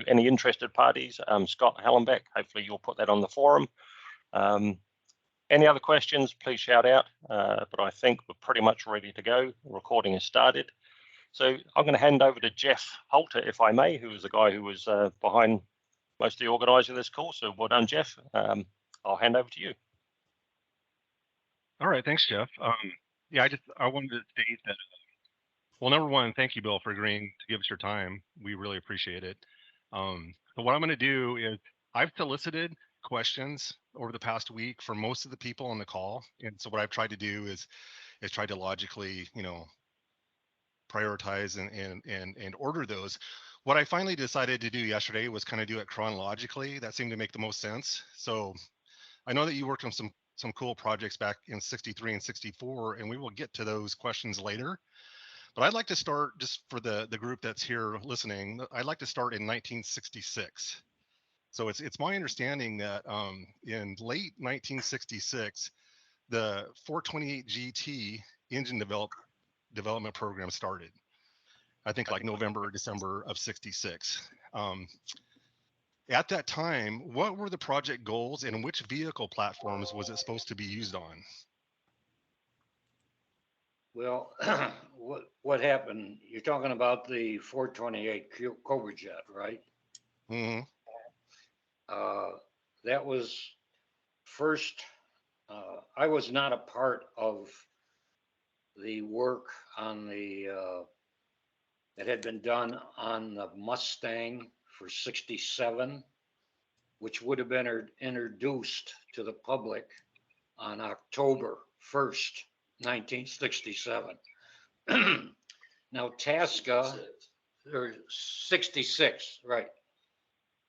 any interested parties. Scott Hallenbeck, hopefully you'll put that on the forum. Any other questions, please shout out. But I think we're pretty much ready to go. The recording has started. So I'm going to hand over to Jeff Holter, if I may, who is the guy who was behind most of the organising of this call. So well done, Jeff. I'll hand over to you. All right, thanks, Jeff. Yeah, I wanted to state that. Well, number one, thank you, Bill, for agreeing to give us your time. We really appreciate it. But what I'm going to do is I've solicited questions over the past week for most of the people on the call, and so what I've tried to do is try to logically, prioritize and order those. What I finally decided to do yesterday was kind of do it chronologically. That seemed to make the most sense. So I know that you worked on some cool projects back in 63 and 64, and we will get to those questions later. But I'd like to start, just for the group that's here listening, I'd like to start in 1966. So it's my understanding that in late 1966, the 428 GT engine development program started. I think like November or December of 66. At that time, what were the project goals and which vehicle platforms was it supposed to be used on? Well, what happened? You're talking about the 428 Cobra Jet, right? Mm-hmm. That was first. I was not a part of the work on that had been done on the Mustang for 67, which would have been introduced to the public on October 1st, 1967. Now, Tasca, or 66, right.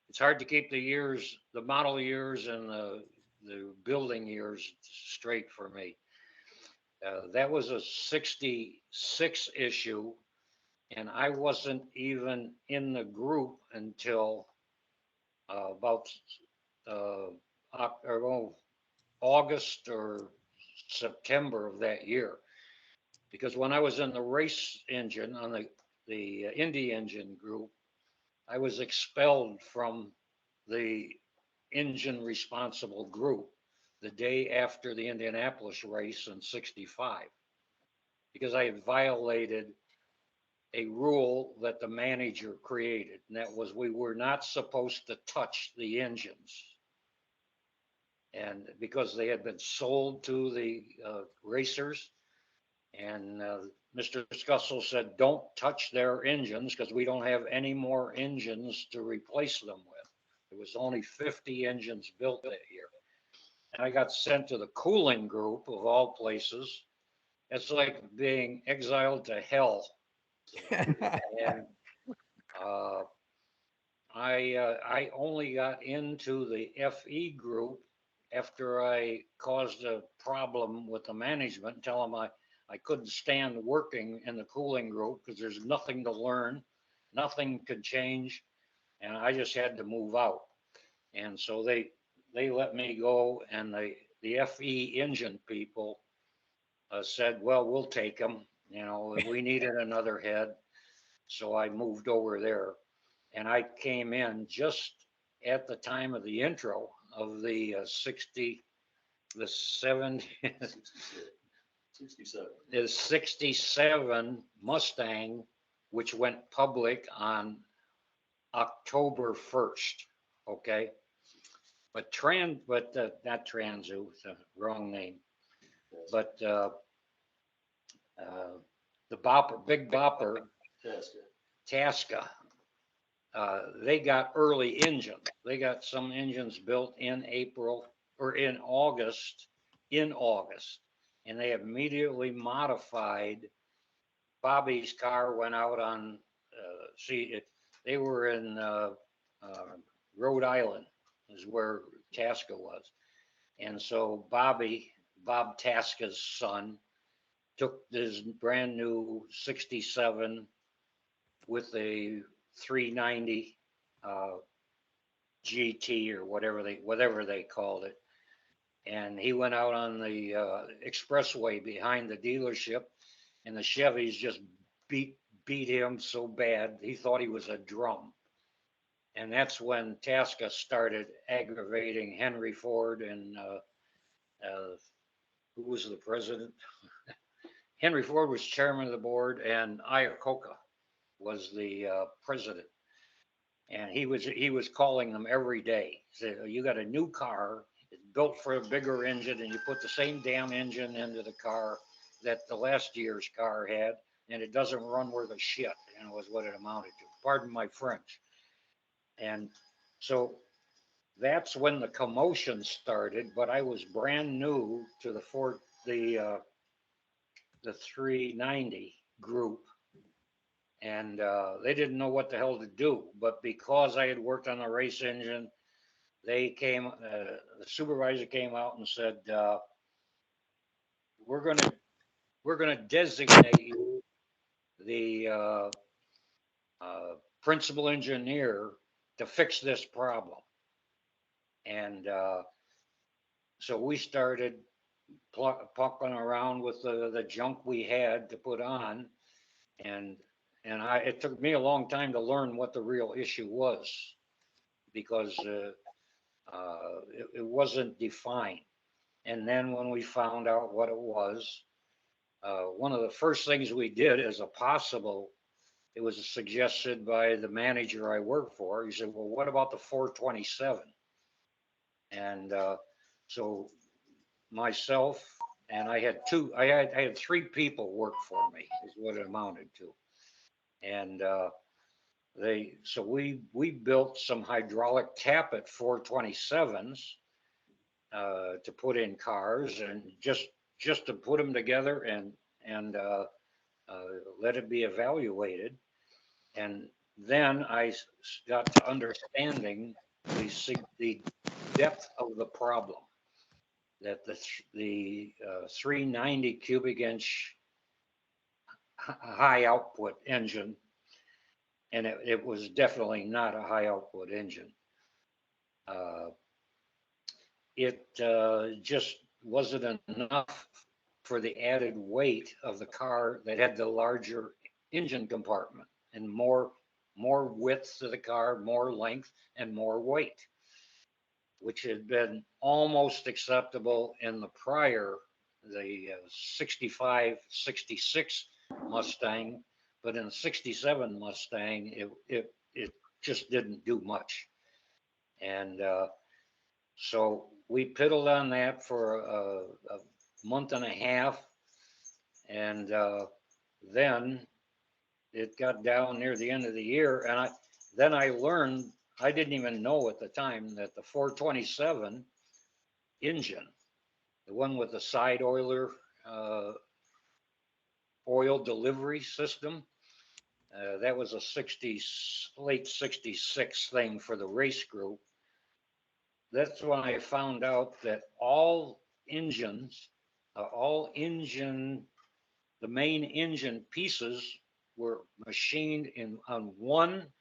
It's hard to keep the years, the model years and the building years straight for me. That was a 66 issue, and I wasn't even in the group until about August or September of that year. Because when I was in the race engine on the Indy engine group, I was expelled from the engine responsible group the day after the Indianapolis race in 65, because I had violated a rule that the manager created, and that was we were not supposed to touch the engines. And because they had been sold to the racers, and Mr. Scussel said, don't touch their engines because we don't have any more engines to replace them with. There was only 50 engines built that year. And I got sent to the cooling group of all places. It's like being exiled to hell. And I only got into the FE group after I caused a problem with the management and tell them I couldn't stand working in the cooling group because there's nothing to learn, nothing could change, and I just had to move out. And so they let me go, and the FE engine people said, well, we'll take them. We needed another head. So I moved over there, and I came in just at the time of the intro of the 67 Mustang, which went public on October 1st. Okay. But not Transu, it's a wrong name. But the Bopper, Big Bopper, Tasca, they got early engines. They got some engines built in April or in August, and they immediately modified. Bobby's car went out on, they were in Rhode Island is where Tasca was. And so Bob Tasca's son, took this brand new 67 with a 390 GT or whatever they called it. And he went out on the expressway behind the dealership, and the Chevys just beat him so bad he thought he was a drum. And that's when Tasca started aggravating Henry Ford and who was the president? Henry Ford was chairman of the board, and Iacocca was the president. And he was calling them every day. He said, "You got a new car. It's built for a bigger engine, and you put the same damn engine into the car that the last year's car had, and it doesn't run worth a shit." You know, was what it amounted to. Pardon my French. And so that's when the commotion started. But I was brand new to the the 390 group, and they didn't know what the hell to do. But because I had worked on the race engine, they came. The supervisor came out and said, "We're gonna designate you the principal engineer to fix this problem." And so we started pucking around with the junk we had to put on, and it took me a long time to learn what the real issue was, because it wasn't defined. And then when we found out what it was, one of the first things we did as a possible, it was suggested by the manager I worked for. He said, "Well, what about the 427?" And so myself and I had three people work for me, is what it amounted to. And we built some hydraulic tappet 427s to put in cars, and just to put them together and let it be evaluated. And then I got to understanding the depth of the problem, that the 390 cubic inch high output engine, and it was definitely not a high output engine. It just wasn't enough for the added weight of the car that had the larger engine compartment and more width to the car, more length, and more weight, which had been almost acceptable in the prior, the 65, 66 Mustang, but in the 67 Mustang, it just didn't do much. And so we piddled on that for a month and a half, and then it got down near the end of the year, and then I learned, I didn't even know at the time, that the 427 engine, the one with the side oiler oil delivery system, that was a late 66 thing for the race group. That's when I found out that the main engine pieces were machined on one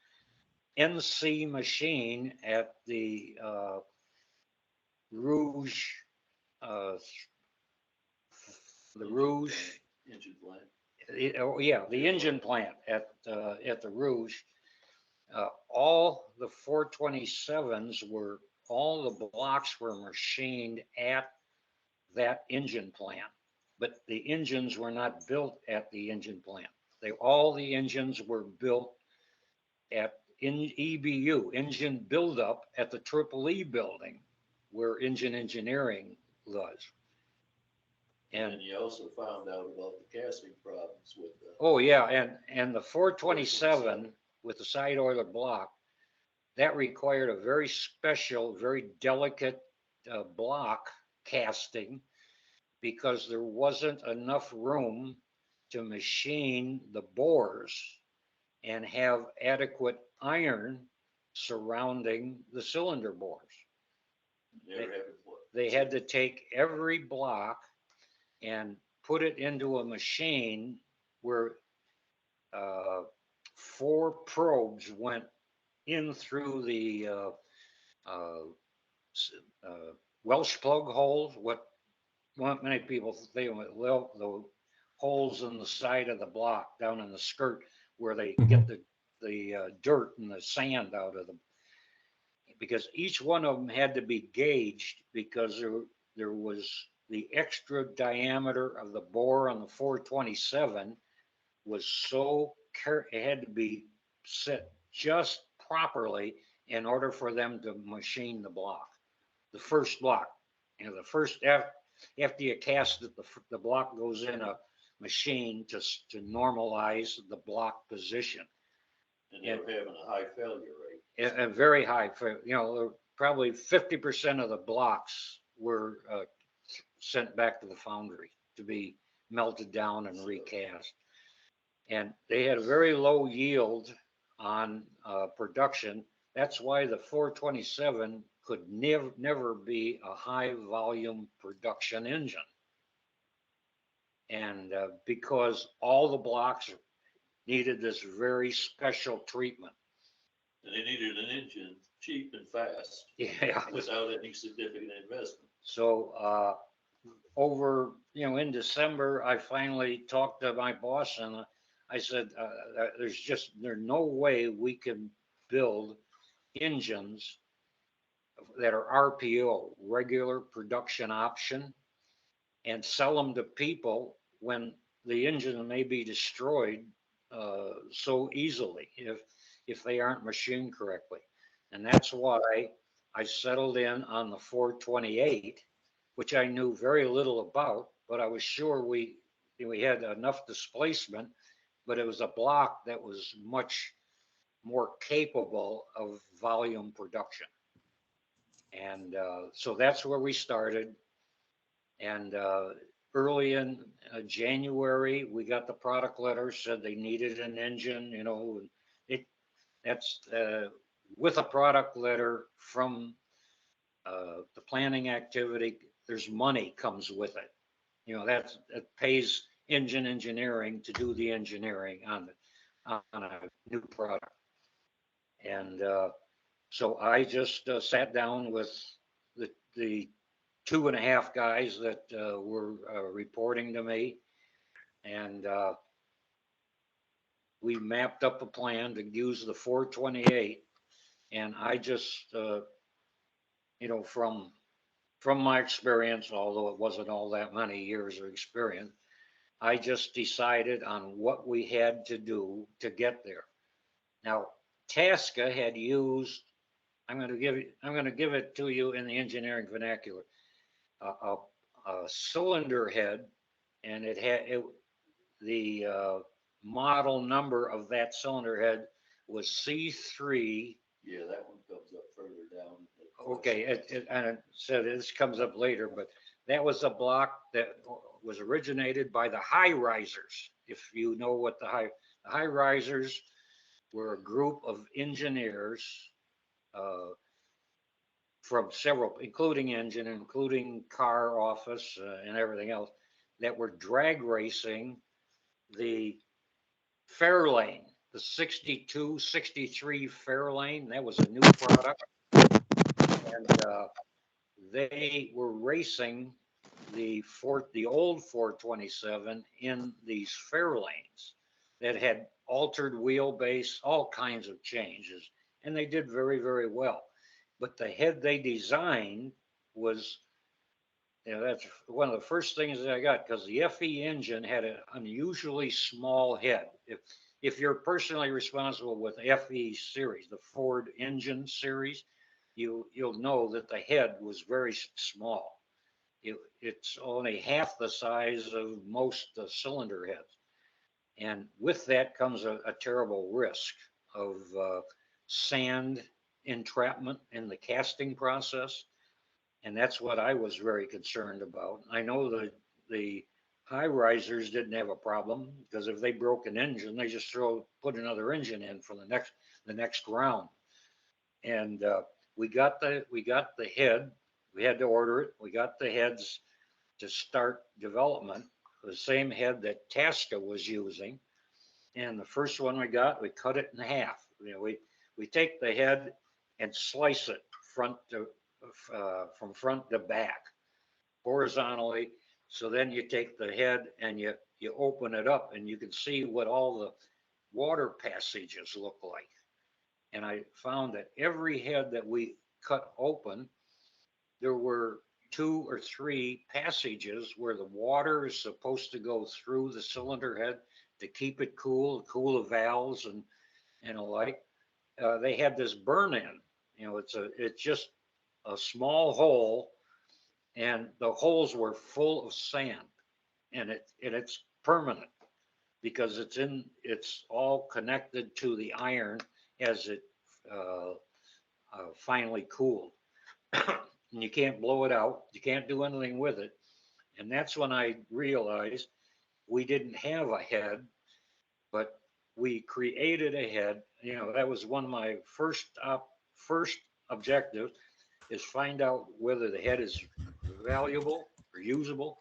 NC machine at the Rouge, engine plant. The engine plant at the Rouge. All the 427s all the blocks were machined at that engine plant, but the engines were not built at the engine plant. All the engines were built at EBU, engine buildup, at the EEE building, where engine engineering was. And you also found out about the casting problems with the. Oh yeah, and the 427 with the side oiler block, that required a very special, very delicate block casting, because there wasn't enough room to machine the bores and have adequate iron surrounding the cylinder bores. They had to take every block and put it into a machine where 4 probes went in through the Welsh plug holes, what many people think of, the holes in the side of the block down in the skirt, where they get the dirt and the sand out of them. because each one of them had to be gauged because there was the extra diameter of the bore on the 427 was so it had to be set just properly in order for them to machine the block, the first block. You know, the first after you cast it, the block goes in a machine to normalize the block position. And they were having a high failure rate. A very high, you know, probably 50% of the blocks were sent back to the foundry to be melted down and recast. And they had a very low yield on production. That's why the 427 could never be a high volume production engine. And because all the blocks needed this very special treatment. And they needed an engine cheap and fast. Yeah. Without any significant investment. So over, you know, in December, I finally talked to my boss and I said, there's no way we can build engines that are RPO, regular production option, and sell them to people when the engine may be destroyed so easily if they aren't machined correctly. And that's why I settled in on the 428, which I knew very little about, but I was sure we had enough displacement, but it was a block that was much more capable of volume production. And so that's where we started. And early in January, we got the product letter, said they needed an engine, you know, that's with a product letter from the planning activity, there's money comes with it. You know, it pays engine engineering to do the engineering on a new product. And so I just sat down with the 2.5 guys that were reporting to me, and we mapped up a plan to use the 428. And I just, you know, from my experience, although it wasn't all that many years of experience, I just decided on what we had to do to get there. Now, Tasca had used, I'm going to give it to you in the engineering vernacular, a cylinder head, and it had the model number of that cylinder head was C3. Yeah, that one comes up further down. Okay, and it said this comes up later, but that was a block that was originated by the high risers. If you know what the high risers were, a group of engineers from several, including engine, including car office and everything else, that were drag racing the Fairlane, the 62, 63 Fairlane. That was a new product. And they were racing the old 427 in these Fairlanes that had altered wheelbase, all kinds of changes, and they did very, very well. But the head they designed was, you know, that's one of the first things that I got, because the FE engine had an unusually small head. If you're personally responsible with FE series, the Ford engine series, you'll know that the head was very small. It's only half the size of most cylinder heads. And with that comes a terrible risk of sand entrapment in the casting process. And that's what I was very concerned about. I know that the high risers didn't have a problem, because if they broke an engine, they just put another engine in for the next round. And we got the head. We had to order it. We got the heads to start development, the same head that Tasca was using. And the first one we got, we cut it in half. You know, we take the head and slice it from front to back horizontally. So then you take the head and you open it up, and you can see what all the water passages look like. And I found that every head that we cut open, there were 2 or 3 passages where the water is supposed to go through the cylinder head to keep it cool, cool the valves and the like. They had this burn in. It's just a small hole, and the holes were full of sand, and it's permanent because it's all connected to the iron as it finally cooled. And you can't blow it out. You can't do anything with it. And that's when I realized we didn't have a head, but we created a head. That was one of my first objectives, is find out whether the head is valuable or usable.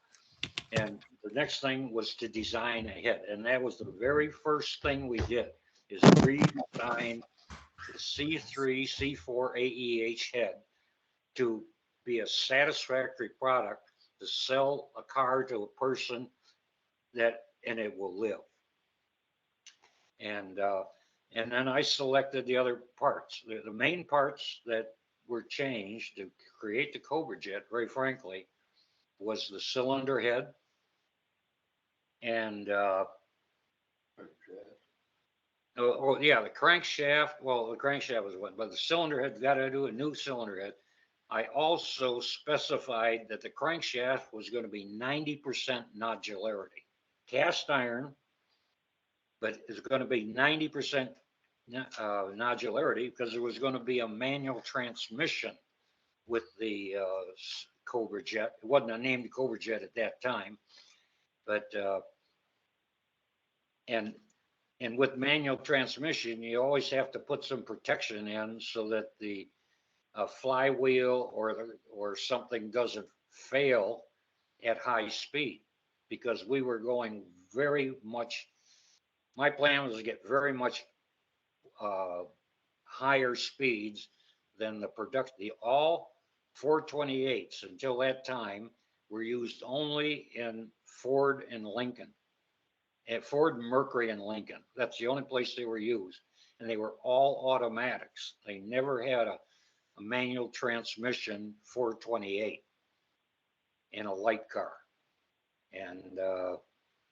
And the next thing was to design a head. And that was the very first thing we did, is redesign the C3, C4 AEH head to be a satisfactory product to sell a car to a person and it will live. And then I selected the other parts. The main parts that were changed to create the Cobra Jet, very frankly, was the cylinder head and the crankshaft. Well, the crankshaft was one, but the cylinder head, got to do a new cylinder head. I also specified that the crankshaft was going to be 90% nodularity, cast iron, but it's going to be 90% nodularity because there was going to be a manual transmission with the Cobra Jet. It wasn't named Cobra Jet at that time, but and with manual transmission, you always have to put some protection in so that the flywheel or something doesn't fail at high speed, because we were going very much. My plan was to get very much higher speeds than the production. All 428s until that time were used only in Ford and Lincoln, at Ford, Mercury, and Lincoln. That's the only place they were used, and they were all automatics. They never had a manual transmission 428 in a light car. And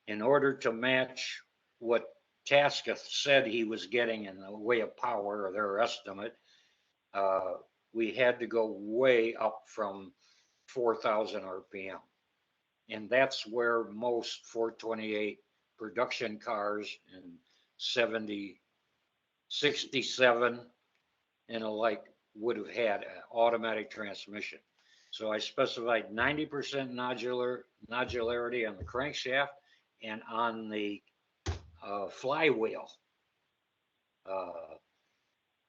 in order to match what Tasca said he was getting in the way of power, or their estimate, we had to go way up from 4,000 RPM. And that's where most 428 production cars in 70, 67 and the like would have had an automatic transmission. So I specified 90% nodularity on the crankshaft and on the flywheel,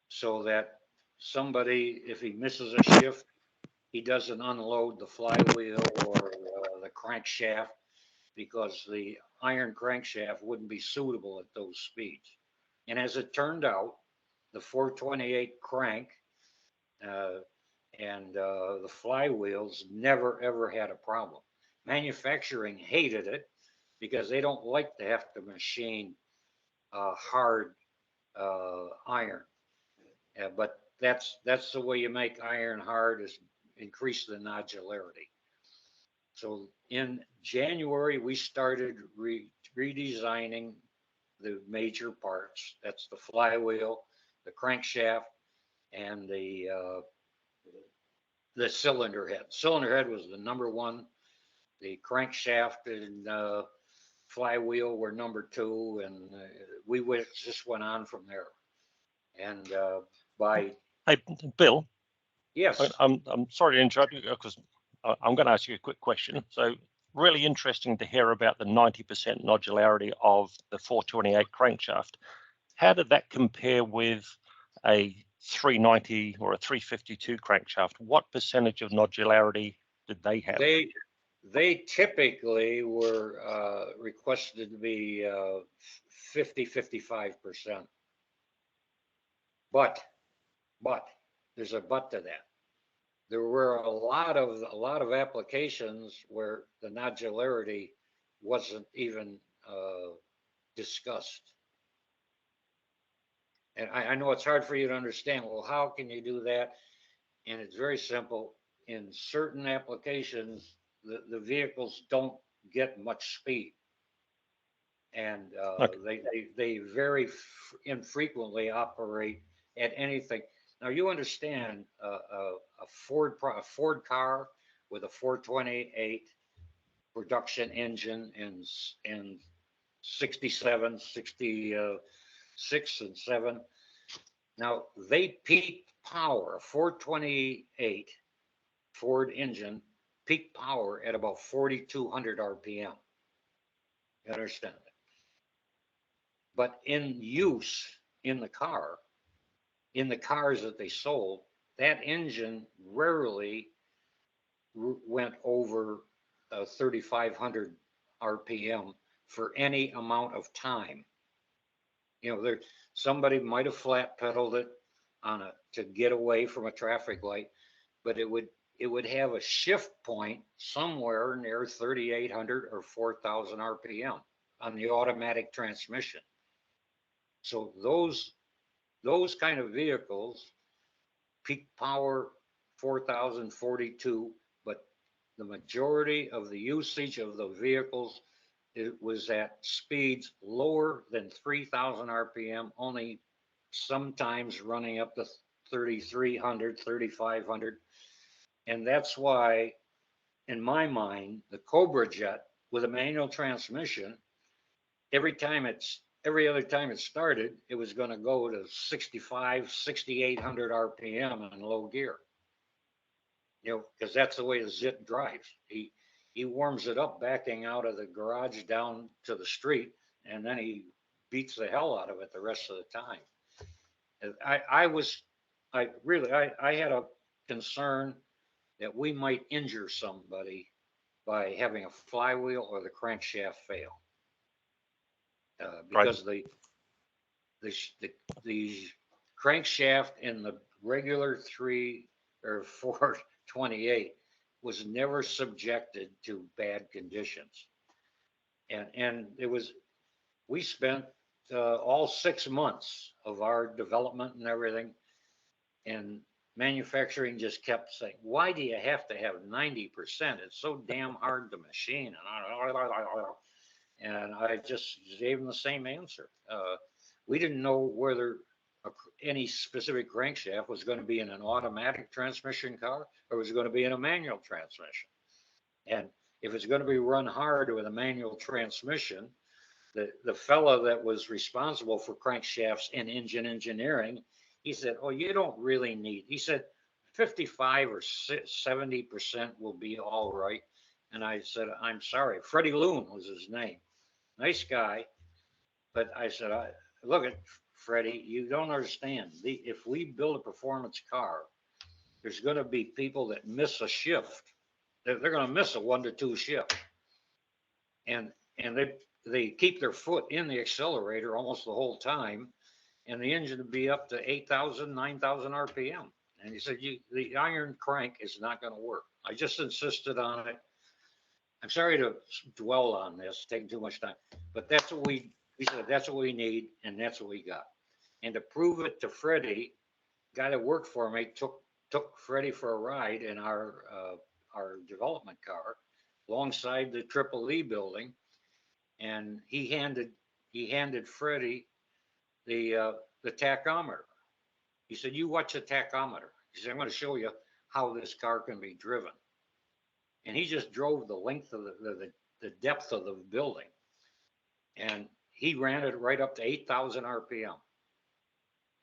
so that somebody, if he misses a shift, he doesn't unload the flywheel or the crankshaft, because the iron crankshaft wouldn't be suitable at those speeds. And as it turned out, the 428 crank and the flywheels never ever had a problem. Manufacturing hated it because they don't like to have to machine hard iron. But that's the way you make iron hard, is increase the nodularity. So in January, we started redesigning the major parts. That's the flywheel, the crankshaft, and the cylinder head. Cylinder head was the number one. The crankshaft and flywheel were number two, and we just went on from there. And Hey, Bill. Yes. I'm sorry to interrupt you, because I'm going to ask you a quick question. So really interesting to hear about the 90% nodularity of the 428 crankshaft. How did that compare with a 390 or a 352 crankshaft? What percentage of nodularity did they have? They typically were requested to be 50-55%. But there's a but to that. There were a lot of applications where the nodularity wasn't even discussed. And I know it's hard for you to understand. Well, how can you do that? And it's very simple. In certain applications, the vehicles don't get much speed. And Okay. they very infrequently operate at anything. Now you understand a Ford car with a 428 production engine and 67, 66 and 7. Now they peak power, 428 Ford engine, peak power at about 4,200 RPM. You understand that? But in use in the car, in the cars that they sold, that engine rarely went over 3,500 RPM for any amount of time. You know, there somebody might have flat pedaled it on a to get away from a traffic light, but it would have a shift point somewhere near 3,800 or 4,000 RPM on the automatic transmission. So those kind of vehicles, peak power 4,042, but the majority of the usage of the vehicles, it was at speeds lower than 3,000 RPM, only sometimes running up to 3,300, 3,500. And that's why, in my mind, the Cobra Jet with a manual transmission, every other time it started, it was going to go to 65, 6,800 RPM in low gear. You know, because that's the way the Zit drives. He warms it up backing out of the garage down to the street, and then he beats the hell out of it the rest of the time. I had a concern that we might injure somebody by having a flywheel or the crankshaft fail. Because the crankshaft in the regular 3 or 428 was never subjected to bad conditions, and we spent all 6 months of our development and everything, and manufacturing just kept saying, why do you have to have 90%? It's so damn hard to machine. And I just gave them the same answer. We didn't know whether any specific crankshaft was going to be in an automatic transmission car or was going to be in a manual transmission. And if it's going to be run hard with a manual transmission, the fellow that was responsible for crankshafts and engine engineering, he said, oh, you don't really need, he said, 55 or 70% will be all right. And I said, I'm sorry. Freddie Loon was his name. Nice guy. But I said, look at Freddie, you don't understand. If we build a performance car, there's going to be people that miss a shift. They're going to miss a 1 to 2 shift. And they keep their foot in the accelerator almost the whole time. And the engine would be up to 8,000, 9,000 RPM. And he said, the iron crank is not going to work. I just insisted on it. I'm sorry to dwell on this, taking too much time, but that's what we said, that's what we need, and that's what we got. And to prove it to Freddie, guy that worked for me took Freddie for a ride in our development car alongside the Triple E building, and he handed Freddie the tachometer. He said, you watch the tachometer. He said, I'm going to show you how this car can be driven. And he just drove the length of the depth of the building. And he ran it right up to 8,000 RPM.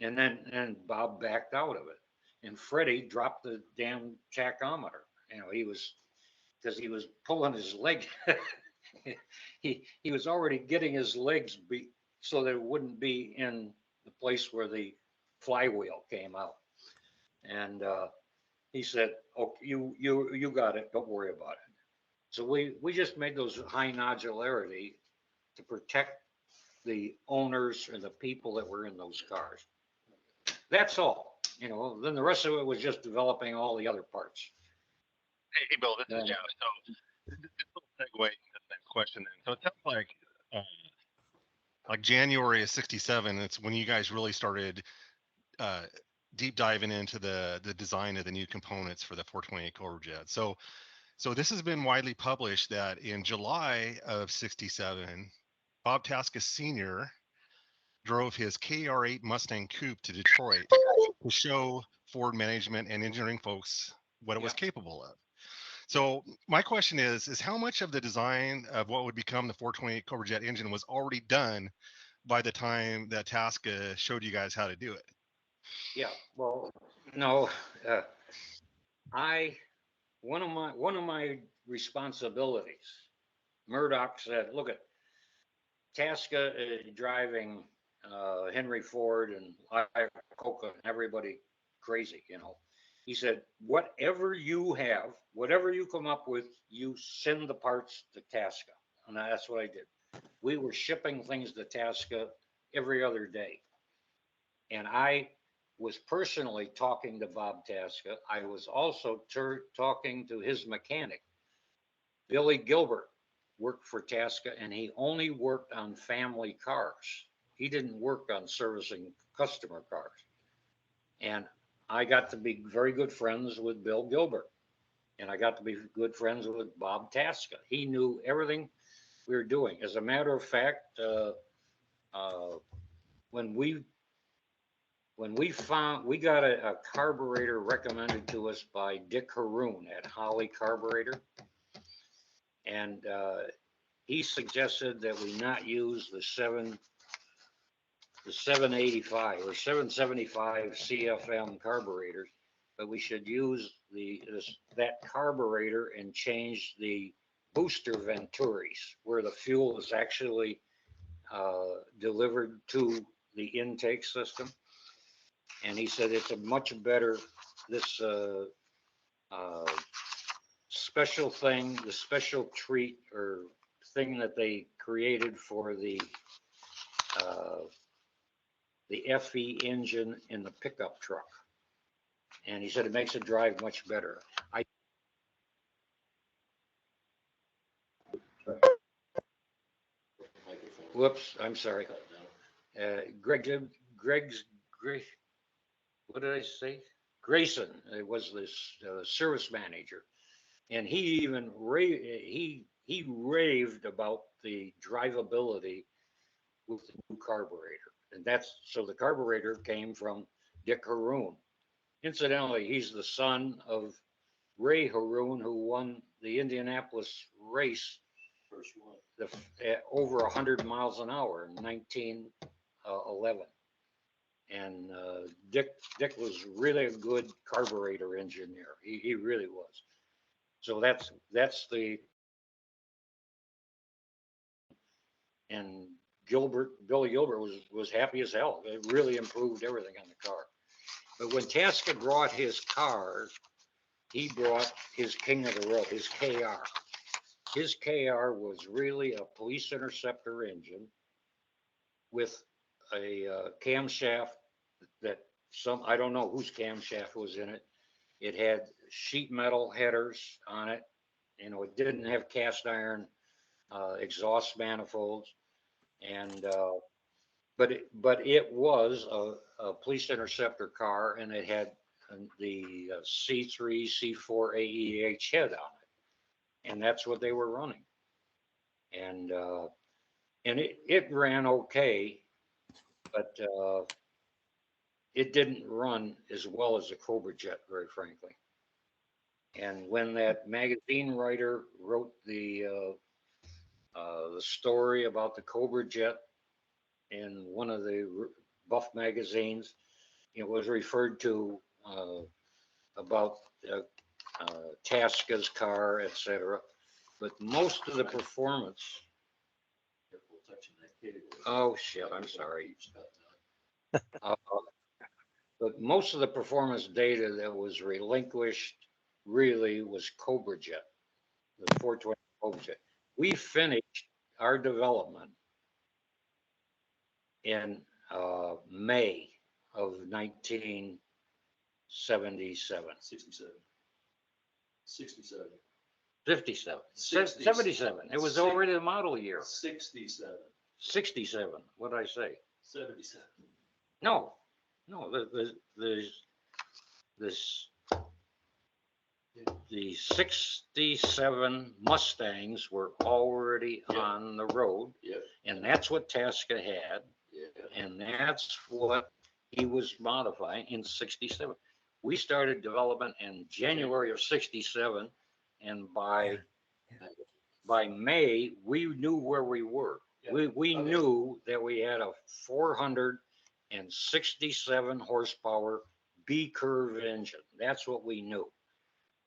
And Bob backed out of it. And Freddie dropped the damn tachometer. You know, because he was pulling his leg. he was already getting his legs beat so that it wouldn't be in the place where the flywheel came out. And he said, "Oh, you got it. Don't worry about it." So we just made those high nodularity to protect the owners and the people that were in those cars. That's all. You know. Then the rest of it was just developing all the other parts. Hey, Bill, this is Jeff. So, this little segue into the next question. Then, so it sounds like January of '67. It's when you guys really started deep diving into the design of the new components for the 428 Cobra Jet. So this has been widely published that in July of '67, Bob Tasca Sr. drove his KR8 Mustang Coupe to Detroit to show Ford management and engineering folks what it was capable of. So my question is how much of the design of what would become the 428 Cobra Jet engine was already done by the time that Tasca showed you guys how to do it? Yeah, well, no, one of my responsibilities, Murdoch said, look at Tasca driving Henry Ford and Coca and everybody crazy, you know. He said, whatever you have, whatever you come up with, you send the parts to Tasca. And that's what I did. We were shipping things to Tasca every other day. And I was personally talking to Bob Tasca. I was also talking to his mechanic. Billy Gilbert worked for Tasca, and he only worked on family cars. He didn't work on servicing customer cars. And I got to be very good friends with Bill Gilbert, and I got to be good friends with Bob Tasca. He knew everything we were doing. As a matter of fact, when we got a carburetor recommended to us by Dick Haroon at Holly Carburetor, and he suggested that we not use the 785 or 775 CFM carburetors, but we should use that carburetor and change the booster venturis where the fuel is actually delivered to the intake system. And he said it's a much better, this special thing, the special treat or thing that they created for the FE engine in the pickup truck. And he said it makes it drive much better. Whoops, I'm sorry. Greg, what did I say? Grayson was this service manager, and he even raved about the drivability with the new carburetor. And so the carburetor came from Dick Haroon. Incidentally, he's the son of Ray Haroon, who won the Indianapolis race First one. over 100 miles an hour in 1911. And Dick was really a good carburetor engineer. He really was. So that's the, and Billy Gilbert was happy as hell. It really improved everything on the car. But when Tasca brought his car, he brought his king of the road, his KR. His KR was really a police interceptor engine with a camshaft that I don't know whose camshaft was in it. It had sheet metal headers on it. You know, it didn't have cast iron exhaust manifolds, and but it was a police interceptor car, and it had the C3, C4 AEH head on it, and that's what they were running. And it ran okay, but it didn't run as well as the Cobra Jet, very frankly. And when that magazine writer wrote the story about the Cobra Jet in one of the Buff magazines, it was referred to about Tasca's car, etc. But most of the performance. Careful touching that cable. Oh shit! I'm sorry. But most of the performance data that was relinquished really was Cobra Jet, the 420 Cobra Jet. We finished our development in May of 1977. 67. 67. 57. 60. 77. It was already the model year. 67. 67. What did I say? 77. No. No, this, the 67 Mustangs were already Yeah. on the road, Yeah, and that's what Tasca had, yeah. and that's what he was modifying in 67. We started development in January of 67, and by May, we knew where we were. Yeah. We Okay. knew that we had a 467 horsepower B curve engine. That's what we knew.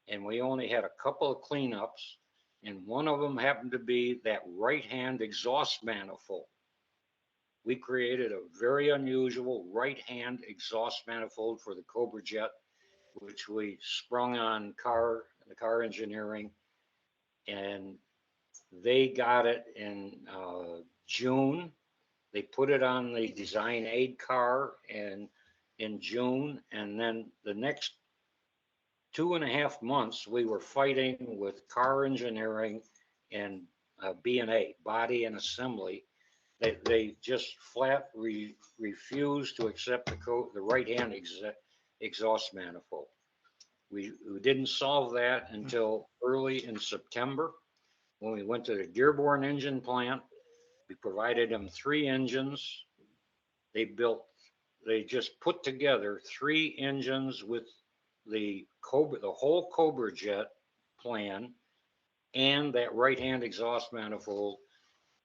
And we only had a couple of cleanups, and one of them happened to be that right-hand exhaust manifold. We created a very unusual right-hand exhaust manifold for the Cobra Jet, which we sprung on the car engineering, and they got it in June. They put it on the design aid car in June, and then the next 2.5 months we were fighting with car engineering and B&A, body and assembly. They just flat refused to accept the right-hand exhaust manifold. We didn't solve that until early in September when we went to the Dearborn engine plant. We provided them 3 engines. They just put together 3 engines with the whole Cobra Jet plan and that right-hand exhaust manifold.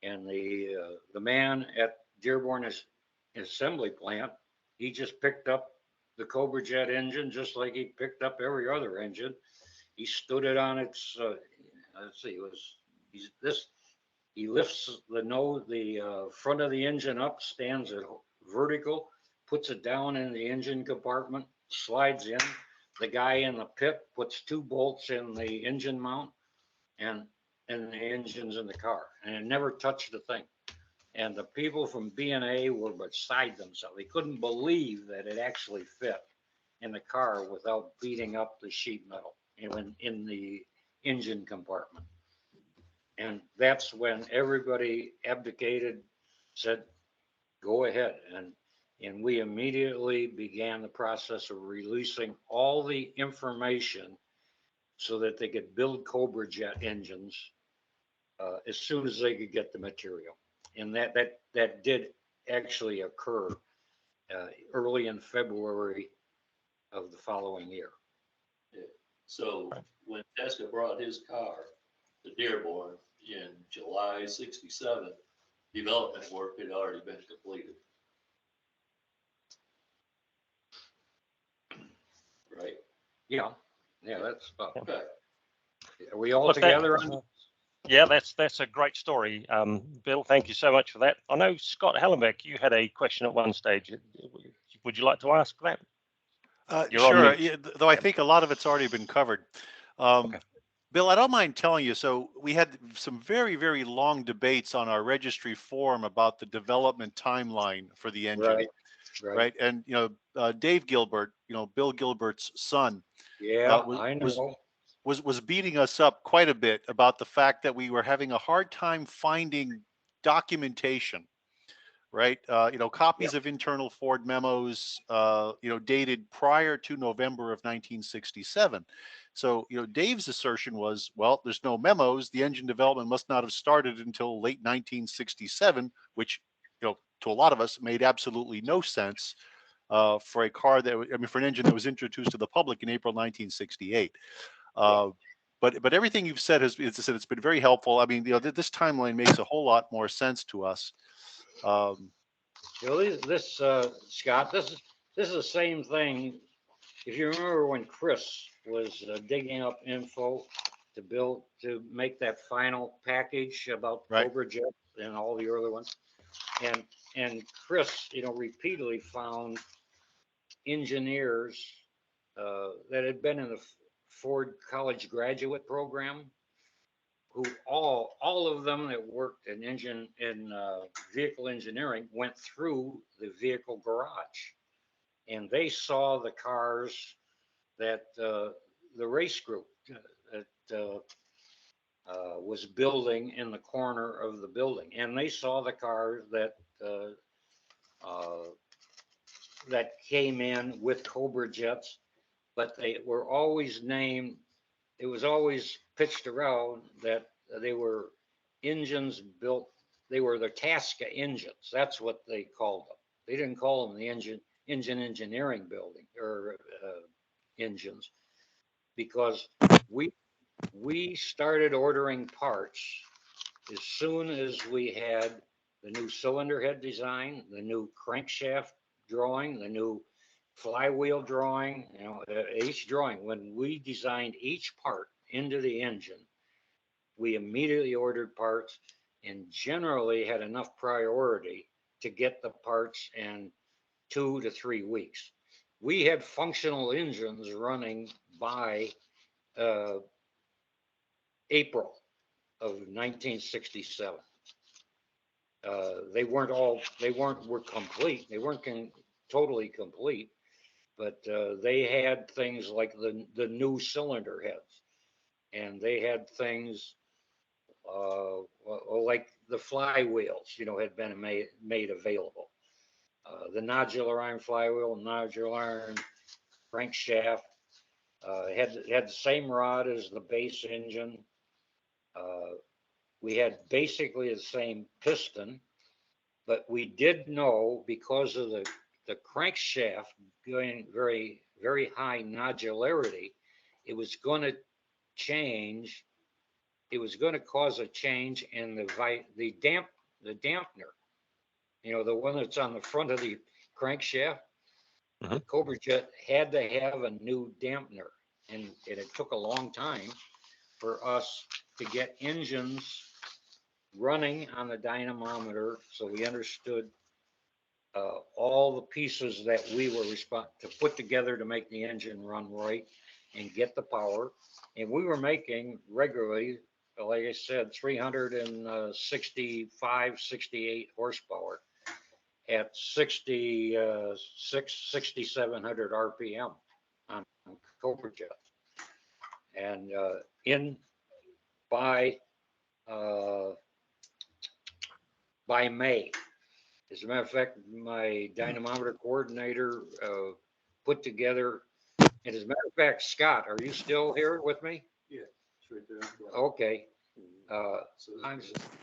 And the man at Dearborn assembly plant, he just picked up the Cobra Jet engine just like he picked up every other engine. He stood it on its, let's see, he lifts the front of the engine up, stands it vertical, puts it down in the engine compartment, slides in. The guy in the pit puts 2 bolts in the engine mount, and the engine's in the car, and it never touched the thing. And the people from B&A were beside themselves. They couldn't believe that it actually fit in the car without beating up the sheet metal in the engine compartment. And that's when everybody abdicated, said, go ahead. And we immediately began the process of releasing all the information so that they could build Cobra Jet engines as soon as they could get the material. And that did actually occur early in February of the following year. Yeah. So when Tesla brought his car to Dearborn in July '67, development work had already been completed. Right? Yeah, that's about. Okay. Are we all Look, together? Yeah, that's a great story. Bill, thank you so much for that. I know, Scott Hallenbeck, you had a question at one stage. Would you like to ask that? Sure, yeah, though I think a lot of it's already been covered. Okay. Bill, I don't mind telling you, so we had some very, very long debates on our registry form about the development timeline for the engine. Right. And, Dave Gilbert, Bill Gilbert's son, Yeah, I know. was beating us up quite a bit about the fact that we were having a hard time finding documentation, right? Copies of internal Ford memos, dated prior to November of 1967. So, Dave's assertion was, well, there's no memos. The engine development must not have started until late 1967, which, to a lot of us made absolutely no sense for a car for an engine that was introduced to the public in April 1968. But everything you've said it's been very helpful. I mean, this timeline makes a whole lot more sense to us. This Scott, this is the same thing. If you remember when Chris was digging up info to make that final package about Cobra Jet and all the early ones, and Chris, repeatedly found engineers that had been in the Ford College graduate program, who all of them that worked in vehicle engineering went through the vehicle garage, and they saw the cars that the race group that was building in the corner of the building, and they saw the cars that that came in with Cobra jets, but they were always named, it was always pitched around that they were engines built, they were the Tasca engines. That's what they called them. They didn't call them the engine engineering building or engines, because we started ordering parts as soon as we had the new cylinder head design, the new crankshaft drawing, the new flywheel drawing, you know, each drawing. When we designed each part into the engine, we immediately ordered parts and generally had enough priority to get the parts in 2 to 3 weeks. We had functional engines running by April of 1967. They were complete. They weren't totally complete, but they had things like the new cylinder heads, and they had things like the flywheels, you know, had been made available. The nodular iron flywheel, nodular iron crankshaft, had the same rod as the base engine. We had basically the same piston, but we did know, because of the crankshaft going very, very high nodularity, it was going to change. It was going to cause a change in the dampener. You know, the one that's on the front of the crankshaft. The Cobra Jet had to have a new dampener, and it took a long time for us to get engines running on the dynamometer, so we understood all the pieces that we were to put together to make the engine run right and get the power. And we were making regularly, like I said, 365, 68 horsepower at 6,700 RPM on Cobra Jet. And by May. As a matter of fact, my dynamometer coordinator put together, and as a matter of fact, Scott, are you still here with me? Yeah, it's right there. Okay.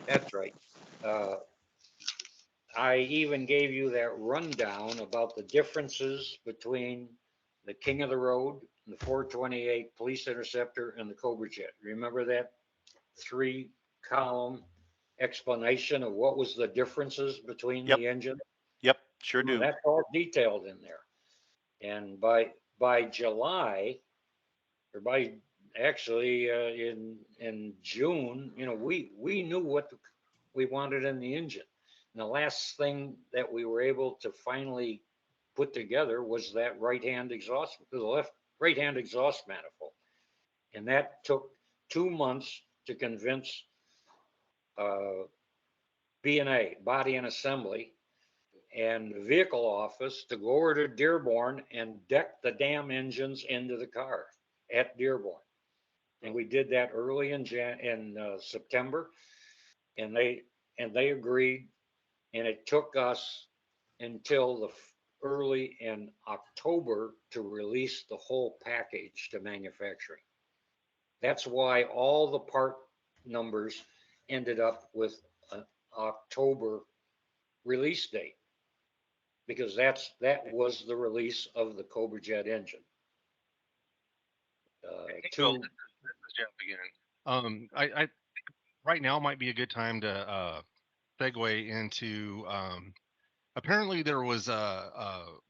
That's right. I even gave you that rundown about the differences between the King of the Road, the 428 Police Interceptor, and the Cobra Jet. Remember that 3-column explanation of what was the differences between the engine? Yep, sure do. That's all detailed in there. And by July, or by actually in June, you know, we knew what we wanted in the engine. And the last thing that we were able to finally put together was that right-hand exhaust, the right-hand exhaust manifold. And that took 2 months to convince B&A, Body and Assembly, and the vehicle office to go over to Dearborn and deck the damn engines into the car at Dearborn. And we did that early in September, and they agreed. And it took us until early in October to release the whole package to manufacturing. That's why all the part numbers ended up with an October release date, because that was the release of the Cobra Jet engine. This is Jeff again. I right now might be a good time to segue into. Apparently, there was the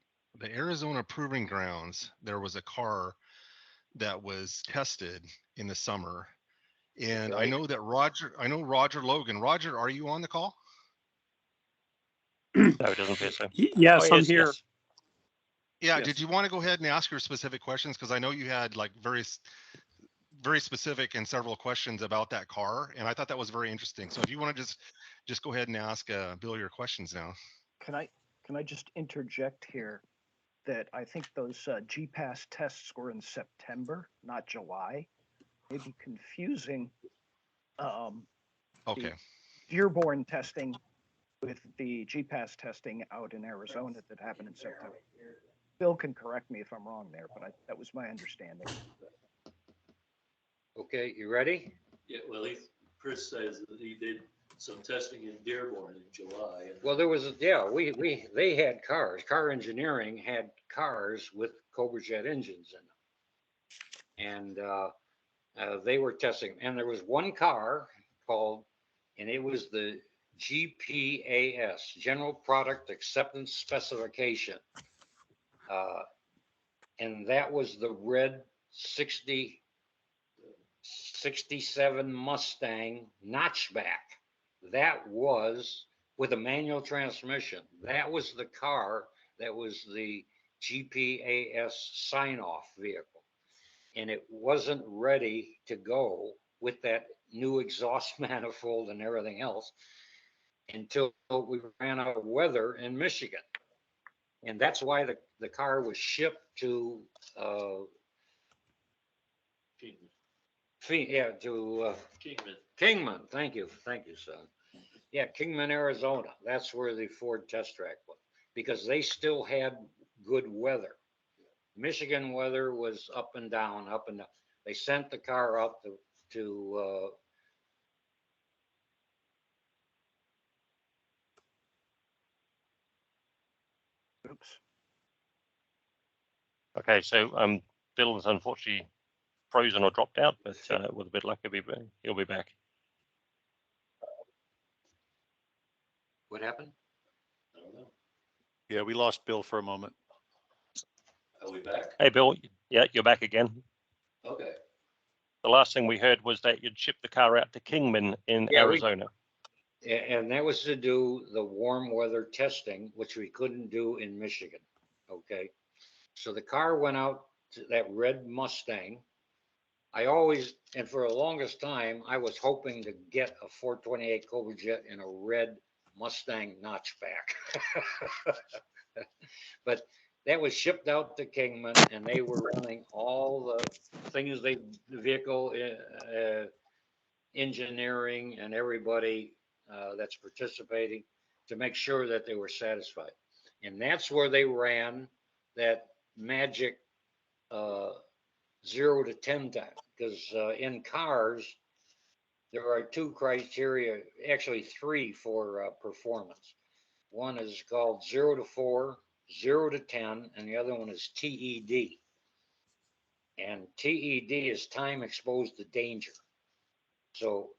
Arizona Proving Grounds. There was a car that was tested in the summer, and I know that Roger Logan. Roger, are you on the call? No, it doesn't appear so. Yes, I'm here. Yes. Yeah, Yes. did you want to go ahead and ask your specific questions? Because I know you had like very specific and several questions about that car, and I thought that was very interesting. So if you want to just go ahead and ask Bill your questions now. Can I just interject here that I think those GPAS tests were in September, not July. Maybe confusing. Okay. Dearborn testing with the GPAS testing out in Arizona that happened in September. Bill can correct me if I'm wrong there, but that was my understanding. Okay, you ready? Yeah, well, Chris says that he did some testing in Dearborn in July. Well, there was, yeah, they had cars. Car engineering had cars with Cobra Jet engines in them. And they were testing, and there was one car called, and it was the GPAS, General Product Acceptance Specification. And that was the red 67 Mustang notchback. That was with a manual transmission. That was the car that was the GPAS sign-off vehicle. And it wasn't ready to go with that new exhaust manifold and everything else until we ran out of weather in Michigan. And that's why the car was shipped to Kingman. Thank you, son. Yeah, Kingman, Arizona. That's where the Ford test track was, because they still had good weather. Michigan weather was up and down, up and down. They sent the car out to Oops. Okay, so Bill is unfortunately frozen or dropped out, but with a bit of luck, he'll be back. what happened? I don't know. Yeah, we lost Bill for a moment. Are we back? Hey, Bill. Yeah, you're back again. Okay. The last thing we heard was that you'd shipped the car out to Kingman in Arizona. And that was to do the warm weather testing, which we couldn't do in Michigan. Okay. So the car went out to that red Mustang. I always, and for the longest time, I was hoping to get a 428 Cobra Jet in a red Mustang notchback. But that was shipped out to Kingman, and they were running all the things the vehicle engineering and everybody that's participating to make sure that they were satisfied. And that's where they ran that magic 0 to 10 time, because in cars, there are two criteria, actually three for performance. One is called 0 to 4, 0 to 10, and the other one is TED. And TED is time exposed to danger. So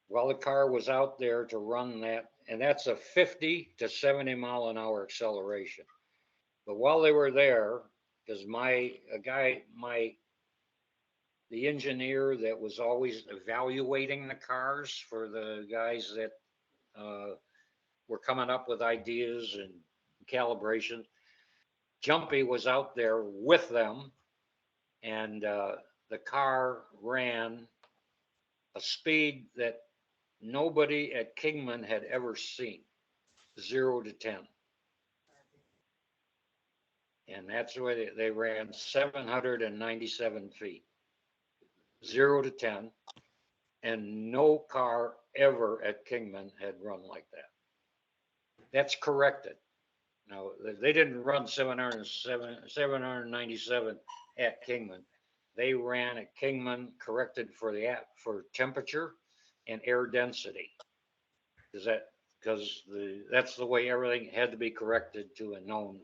while the car was out there to run that, and that's a 50 to 70 mile an hour acceleration. But while they were there, because the engineer that was always evaluating the cars for the guys that were coming up with ideas and calibration, Jumpy was out there with them, and the car ran a speed that nobody at Kingman had ever seen, 0 to 10. And that's the way they ran 797 feet, 0 to 10. And no car ever at Kingman had run like that. That's corrected. Now, they didn't run 797 at Kingman. They ran at Kingman corrected for temperature and air density. That's the way everything had to be corrected to a known.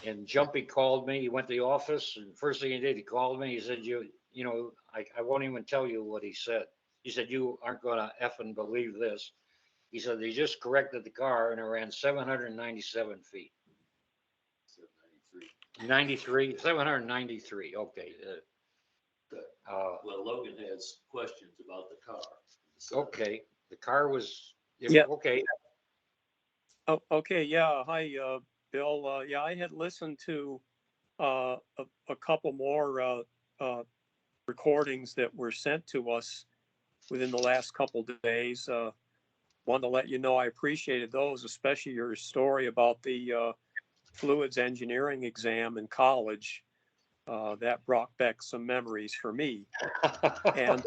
And Jumpy called me. He went to the office, and first thing he did, he called me. He said, I won't even tell you what he said. He said, you aren't going to effing believe this. He said, they just corrected the car and it ran 797 feet. 793. Okay. Well, Logan has questions about the car. Okay. The car was, Yeah. Okay. Oh, okay. Yeah. Hi, Bill. Yeah, I had listened to a couple more recordings that were sent to us within the last couple of days. Wanted to let you know I appreciated those, especially your story about the fluids engineering exam in college. That brought back some memories for me. And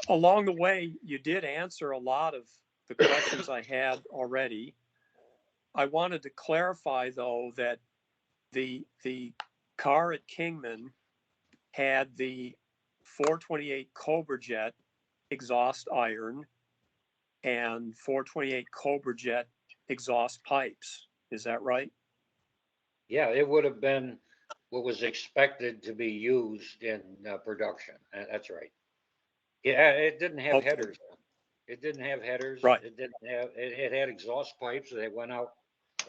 along the way, you did answer a lot of the questions I had already. I wanted to clarify, though, that the car at Kingman had the 428 Cobra Jet exhaust iron and 428 Cobra Jet exhaust pipes. Is that right? Yeah, it would have been what was expected to be used in production. That's right. Yeah, it didn't have Okay. headers. It didn't have headers. Right. It didn't have. It had exhaust pipes that went out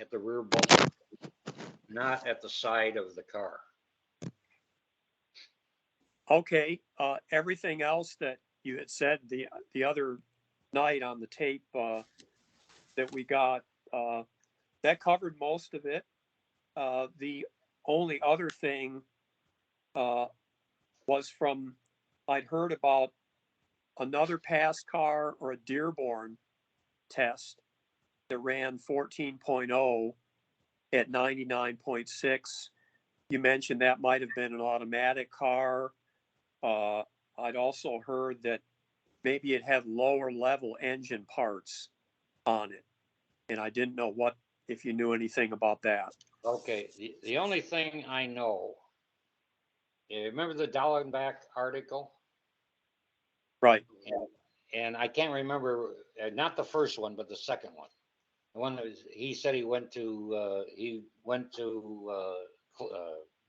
at the rear bumper, not at the side of the car. Okay. Everything else that you had said the other night on the tape that we got, that covered most of it. The only other thing was from I'd heard about another pass car or a Dearborn test that ran 14.0 at 99.6. You mentioned that might have been an automatic car. I'd also heard that maybe it had lower level engine parts on it. And I didn't know if you knew anything about that. Okay, the only thing I know, remember the Dallenbach article? Right. And I can't remember, not the first one, but the second one. The one that he said he went to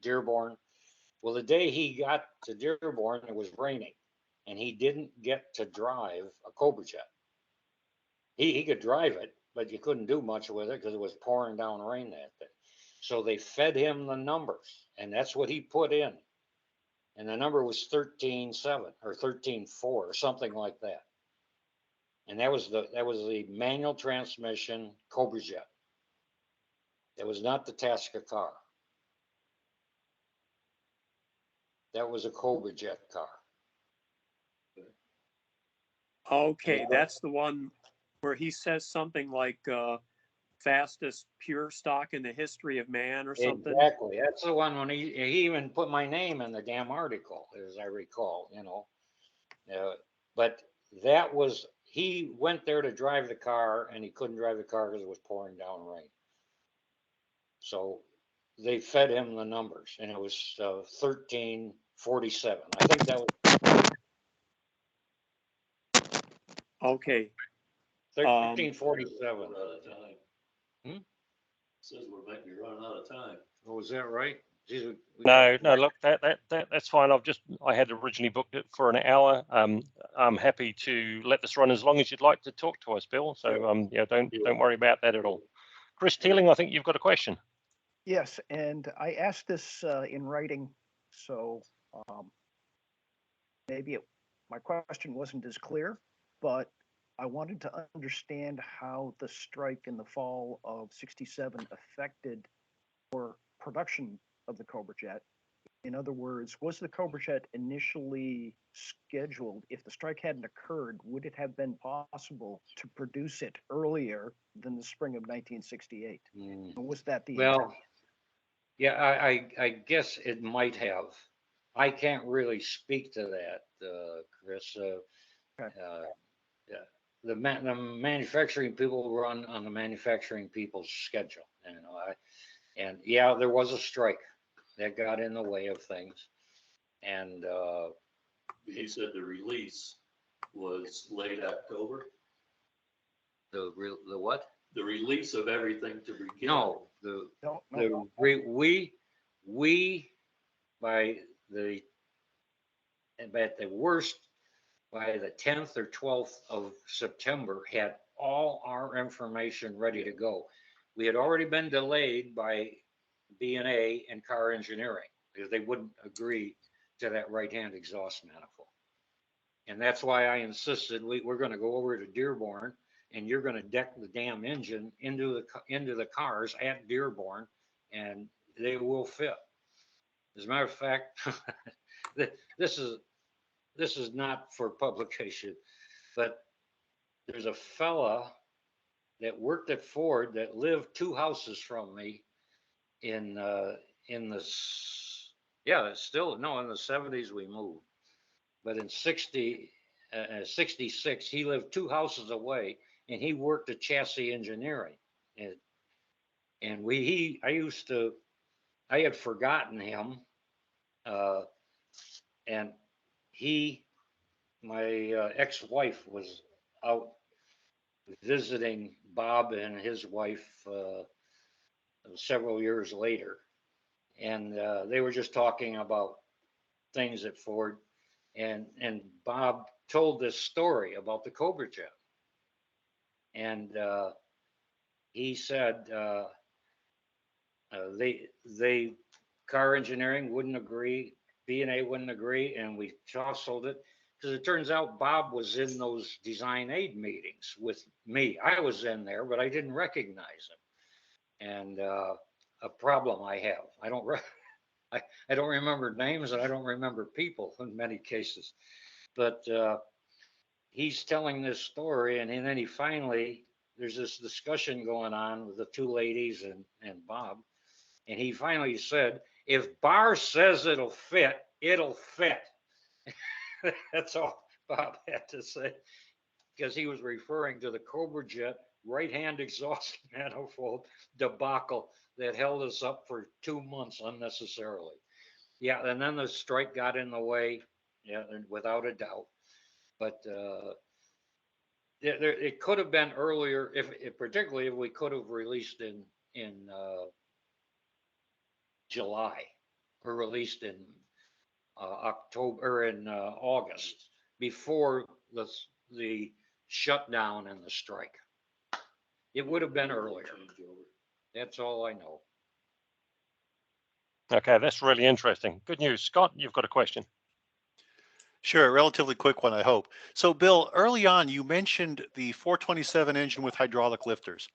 Dearborn. Well, the day he got to Dearborn, it was raining, and he didn't get to drive a Cobra Jet. He could drive it, but you couldn't do much with it because it was pouring down rain that day. So they fed him the numbers, and that's what he put in. And the number was 13.7 or 13.4 or something like that. And that was the manual transmission Cobra Jet. It was not the Tasca car. That was a Cobra Jet car. Okay, that's the one where he says something like fastest pure stock in the history of man or something. Exactly. That's the one when he even put my name in the damn article, as I recall, but that was, he went there to drive the car and he couldn't drive the car because it was pouring down rain. So they fed him the numbers and it was 13.47. I think that was Okay. 13.47. We're out of time. Hmm? Says we're maybe running out of time. Oh, was that right? Jeez, No, look, that's fine. I had originally booked it for an hour. I'm happy to let this run as long as you'd like to talk to us, Bill. So yeah, don't worry about that at all. Chris Teeling, I think you've got a question. Yes, and I asked this in writing, so maybe my question wasn't as clear, but I wanted to understand how the strike in the fall of '67 affected or production of the Cobra Jet. In other words, was the Cobra Jet initially scheduled? If the strike hadn't occurred, would it have been possible to produce it earlier than the spring of 1968? Or was that the well, intent? yeah, I guess it might have. I can't really speak to that, Chris. Okay. Yeah, the manufacturing people run on the manufacturing people's schedule, and yeah, there was a strike that got in the way of things, and He said the release was late October. the what? The release of everything to begin. No, we by the at the worst, by the 10th or 12th of September, had all our information ready to go. We had already been delayed by B&A and car engineering because they wouldn't agree to that right-hand exhaust manifold. And that's why I insisted we're going to go over to Dearborn and you're going to deck the damn engine into the cars at Dearborn and they will fit. As a matter of fact, this is not for publication, but there's a fella that worked at Ford that lived 2 houses from me in in the, yeah, it's still, no, in the 70s we moved. But in 66, he lived 2 houses away and he worked at chassis engineering. And I had forgotten him. And my ex-wife was out visiting Bob and his wife several years later. And they were just talking about things at Ford. And Bob told this story about the Cobra jet. And he said they car engineering wouldn't agree, B&A wouldn't agree, and we tussled it because it turns out Bob was in those design aid meetings with me. I was in there, but I didn't recognize him. And a problem I have, I don't remember names and I don't remember people in many cases. But he's telling this story, and then he finally, there's this discussion going on with the 2 ladies and Bob, and he finally said, if Barr says it'll fit, it'll fit. That's all Bob had to say, because he was referring to the Cobra jet right-hand exhaust manifold debacle that held us up for 2 months unnecessarily. Yeah, and then the strike got in the way, yeah, without a doubt. But it could have been earlier, particularly if we could have released in July or released in October or in August before the shutdown and the strike. It would have been earlier. That's all I know. Okay, that's really interesting. Good news. Scott, you've got a question. Sure, a relatively quick one, I hope. So, Bill, early on, you mentioned the 427 engine with hydraulic lifters.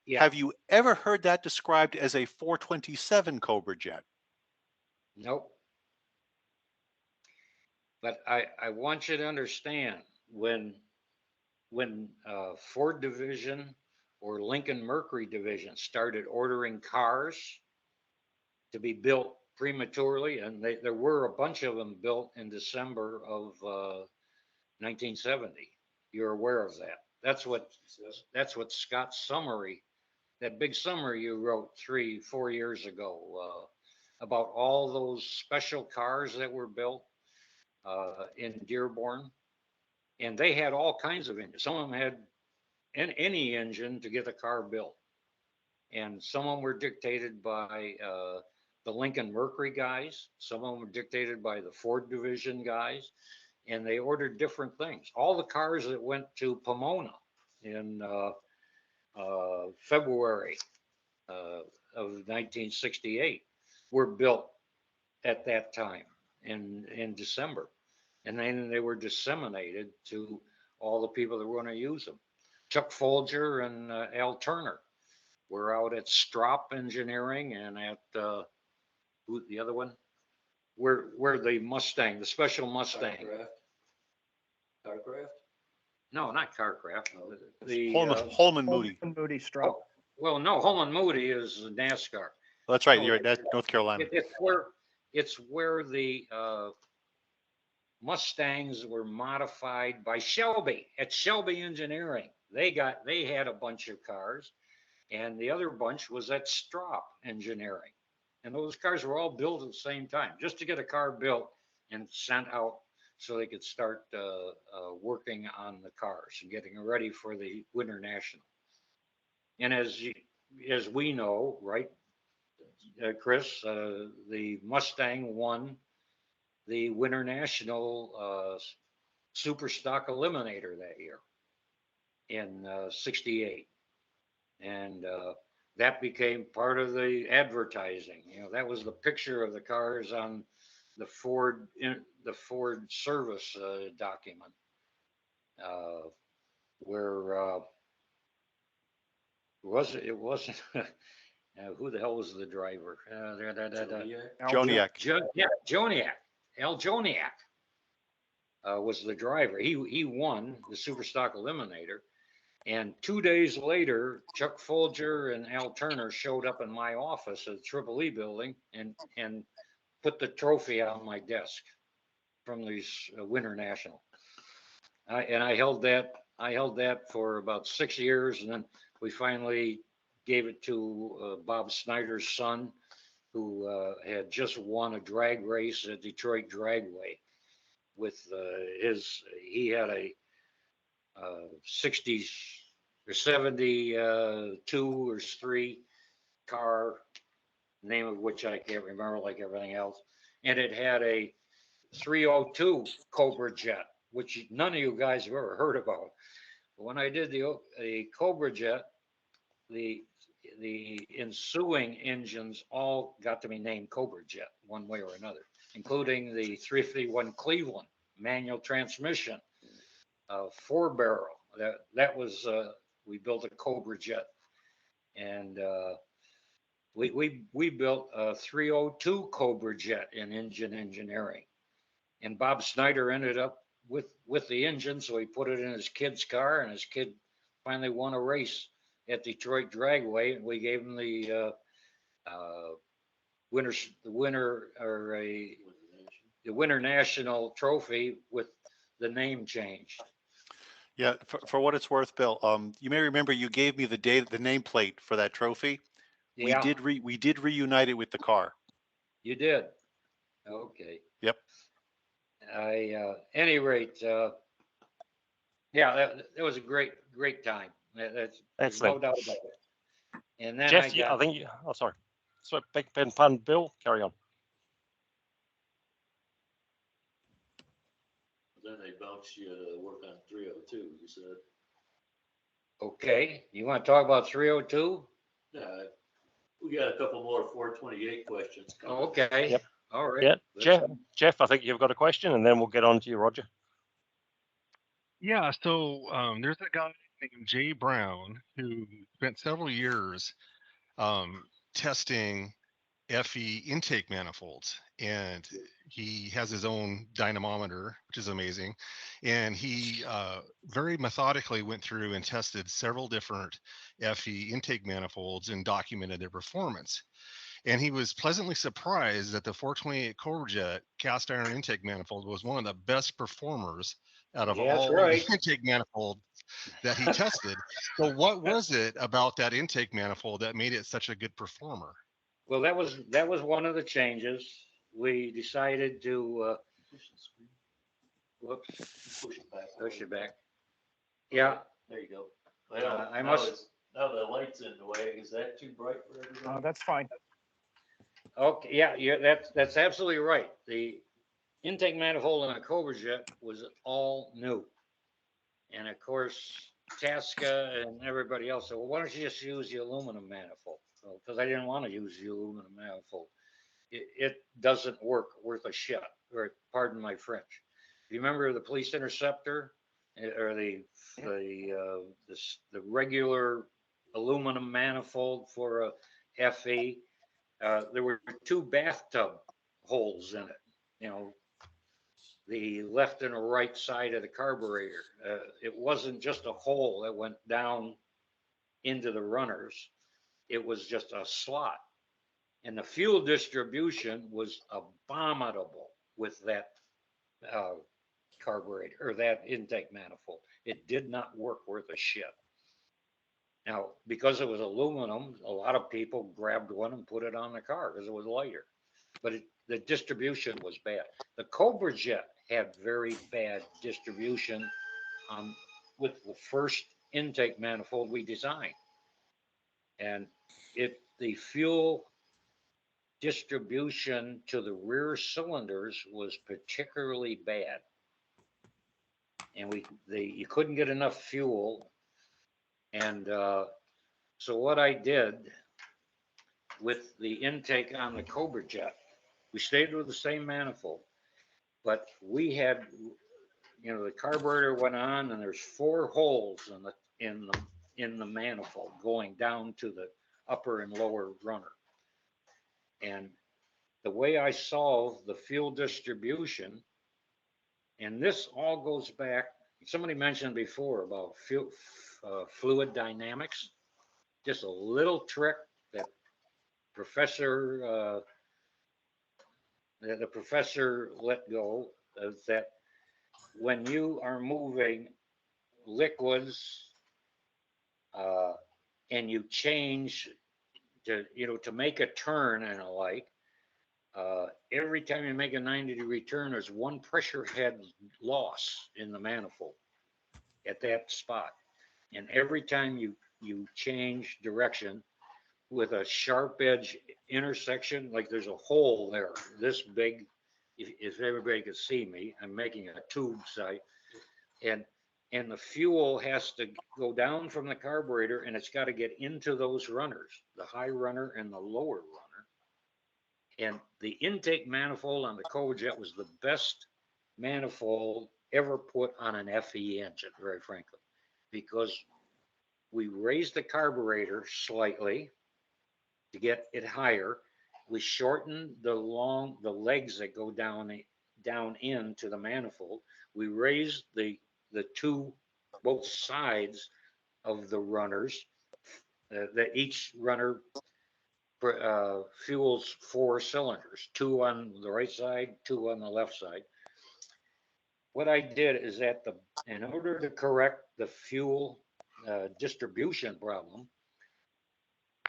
Yeah. Have you ever heard that described as a 427 Cobra jet? Nope. But I want you to understand, when Ford division or Lincoln Mercury division started ordering cars to be built prematurely, and there were a bunch of them built in December of 1970. You're aware of that. That's what Scott's summary, that big summary you wrote 3-4 years ago about all those special cars that were built in Dearborn, and they had all kinds of engines. Some of them had any engine to get a car built, and some of them were dictated by the Lincoln Mercury guys. Some of them were dictated by the Ford division guys, and they ordered different things. All the cars that went to Pomona in February of 1968 were built at that time in December. And then they were disseminated to all the people that were going to use them. Chuck Folger and Al Turner were out at Strop Engineering and at who the other one? Where the Mustang, the special Mustang. Carcraft? No, not Carcraft. The Holman Moody. Holman Moody Strop. well, no, Holman Moody is NASCAR. That's right. No, You're at North Carolina. It's where the Mustangs were modified by Shelby at Shelby Engineering. They had a bunch of cars, and the other bunch was at Strop Engineering. And those cars were all built at the same time, just to get a car built and sent out so they could start working on the cars and getting ready for the Winter National. And as we know, right, Chris, the Mustang won the Winter National Super Stock Eliminator that year in '68, and that became part of the advertising. You know, that was the picture of the cars on the Ford service document, where it wasn't. Who the hell was the driver? Joniak. Joniak. Al Joniak was the driver. He won the Super Stock Eliminator, And 2 days later, Chuck Folger and Al Turner showed up in my office at the Triple E building and put the trophy on my desk from these Winter National. I held that for about 6 years, and then we finally gave it to Bob Snyder's son, who had just won a drag race at Detroit Dragway with he had a 60s or 72 or 3 car, name of which I can't remember, like everything else. And it had a 302 Cobra jet, which none of you guys have ever heard about. But when I did the Cobra jet, the ensuing engines all got to be named Cobra jet one way or another, including the 351 Cleveland manual transmission, 4-barrel. That was we built a Cobra jet, and we built a 302 Cobra jet in engine engineering. And Bob Snyder ended up with the engine, so he put it in his kid's car, and his kid finally won a race at Detroit Dragway, and we gave him the Winter National trophy with the name changed. Yeah, for what it's worth, Bill, you may remember you gave me the nameplate for that trophy. Yeah, We did reunite it with the car. you did. Okay. Yep. Any rate, yeah, that was a great time. There's no Excellent. doubt about it. And then Jeff, I think oh, sorry. So big pen fun, Bill, carry on. Then they bounced you to work on 302, you said. okay, you want to talk about 302? Yeah, we got a couple more 428 questions coming. Okay. Yep. All right. Yeah, Jeff, I think you've got a question, and then we'll get on to you, Roger. Yeah, so there's a guy named Jay Brown who spent several years testing FE intake manifolds, and he has his own dynamometer, which is amazing. And he very methodically went through and tested several different FE intake manifolds and documented their performance. And he was pleasantly surprised that the 428 Cobra Jet cast iron intake manifold was one of the best performers out of Yeah, that's all right. the intake manifold that he tested. So what was it about that intake manifold that made it such a good performer? Well, that was one of the changes. We decided to whoops, push it back. Yeah. There you go. Well, I must. Now the light's in the way. Is that too bright for everybody? That's fine. Okay, yeah, that's absolutely right. The intake manifold in a Cobra jet was all new, and of course, Tasca and everybody else said, "Well, why don't you just use the aluminum manifold?" Because I didn't want to use the aluminum manifold. It doesn't work worth a shit. Or pardon my French. You remember the police interceptor, or the regular aluminum manifold for a FE? There were 2 bathtub holes in it, you know, the left and the right side of the carburetor. It wasn't just a hole that went down into the runners. It was just a slot. And the fuel distribution was abominable with that carburetor, or that intake manifold. It did not work worth a shit. Now, because it was aluminum, a lot of people grabbed one and put it on the car because it was lighter. But the distribution was bad. The Cobra jet had very bad distribution with the first intake manifold we designed. And the fuel distribution to the rear cylinders was particularly bad. And you couldn't get enough fuel. And so what I did with the intake on the Cobra jet, we stayed with the same manifold, but we had, the carburetor went on, and there's 4 holes in the manifold going down to the upper and lower runner. And the way I solved the fuel distribution, and this all goes back, somebody mentioned before about fluid dynamics. Just a little trick that the professor let go is that when you are moving liquids and you change to make a turn and a like, every time you make a 90-degree turn, there's one pressure head loss in the manifold at that spot. And every time you change direction with a sharp edge intersection, like there's a hole there this big, if everybody could see me, I'm making a tube site, and the fuel has to go down from the carburetor, and it's got to get into those runners, the high runner and the lower runner. And the intake manifold on the Cobra Jet was the best manifold ever put on an FE engine, very frankly, because we raised the carburetor slightly to get it higher. We shortened the legs that go down into the manifold. We raised the both sides of the runners, that each runner fuels 4 cylinders, 2 on the right side, 2 on the left side. What I did is in order to correct the fuel distribution problem,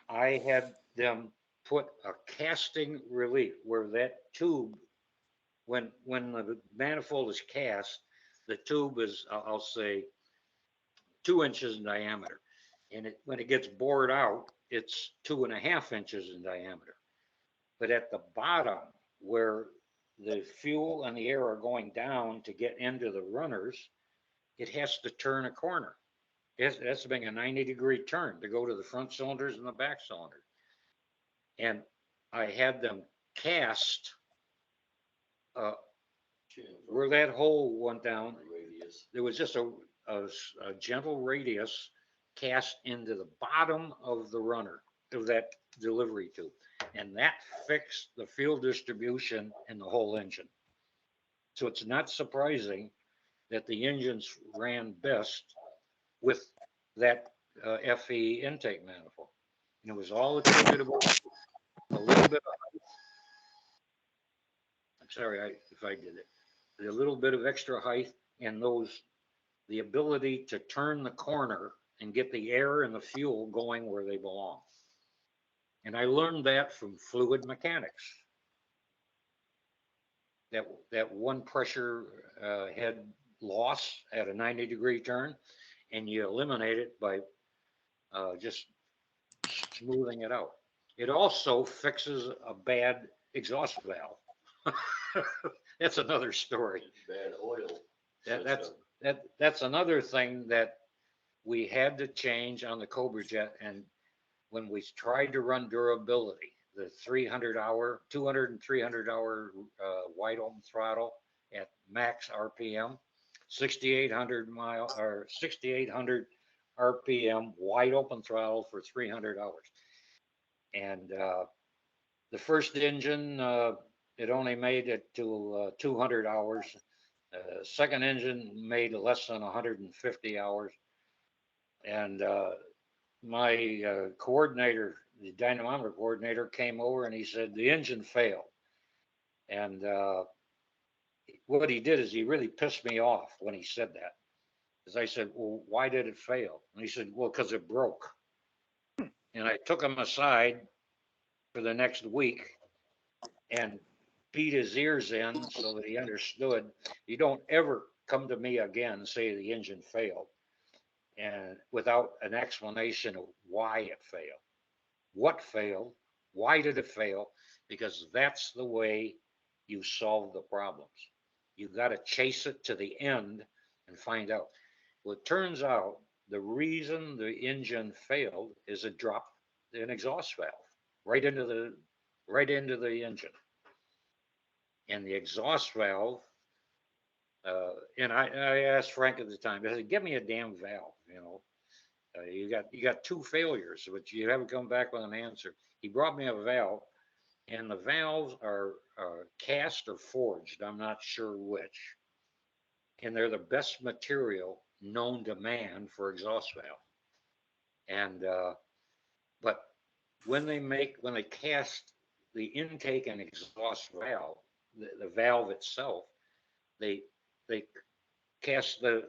I had them put a casting relief where that tube, when the manifold is cast, the tube is, I'll say, 2 inches in diameter. And when it gets bored out, it's 2.5 inches in diameter. But at the bottom, where the fuel and the air are going down to get into the runners, it has to turn a corner. It has to make a 90-degree turn to go to the front cylinders and the back cylinders. And I had them cast where that hole went down. There was just a gentle radius cast into the bottom of the runner of that delivery tube, and that fixed the fuel distribution in the whole engine. So it's not surprising that the engines ran best with that FE intake manifold. And it was all attributable a little bit of, I'm sorry if I did it, a little bit of extra height and the ability to turn the corner and get the air and the fuel going where they belong. And I learned that from fluid mechanics. That one pressure head loss at a 90-degree turn, and you eliminate it by just smoothing it out. It also fixes a bad exhaust valve. That's another story. Bad oil. That's another thing that we had to change on the Cobra Jet. And when we tried to run durability, the 200 and 300 hour wide open throttle at max RPM, 6,800 RPM wide open throttle for 300 hours. And the first engine, it only made it to 200 hours. Second engine made less than 150 hours. And my coordinator, the dynamometer coordinator, came over and he said, the engine failed. And what he did is he really pissed me off when he said that. Because I said, well, why did it fail? And he said, well, because it broke. And I took him aside for the next week and beat his ears in so that he understood, you don't ever come to me again and say the engine failed, and without an explanation of why it failed, what failed, why did it fail, because that's the way you solve the problems. You got to chase it to the end and find out. Well, it turns out the reason the engine failed is it dropped an exhaust valve right into the engine. And the exhaust valve, and I asked Frank at the time, I said, give me a damn valve, you got 2 failures, but you haven't come back with an answer. He brought me a valve, and the valves are cast or forged, I'm not sure which. And they're the best material known to man for exhaust valve. And, but when they cast the intake and exhaust valve, the valve itself, they cast the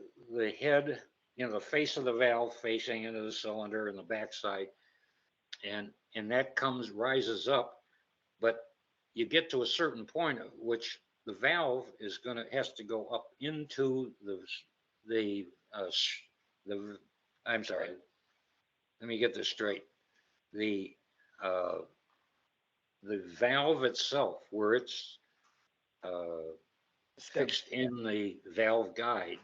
head, the face of the valve facing into the cylinder and the backside, and that rises up, but you get to a certain point at which the valve has to go up into the I'm sorry, let me get this straight. The valve itself, where it's fixed in the valve guide,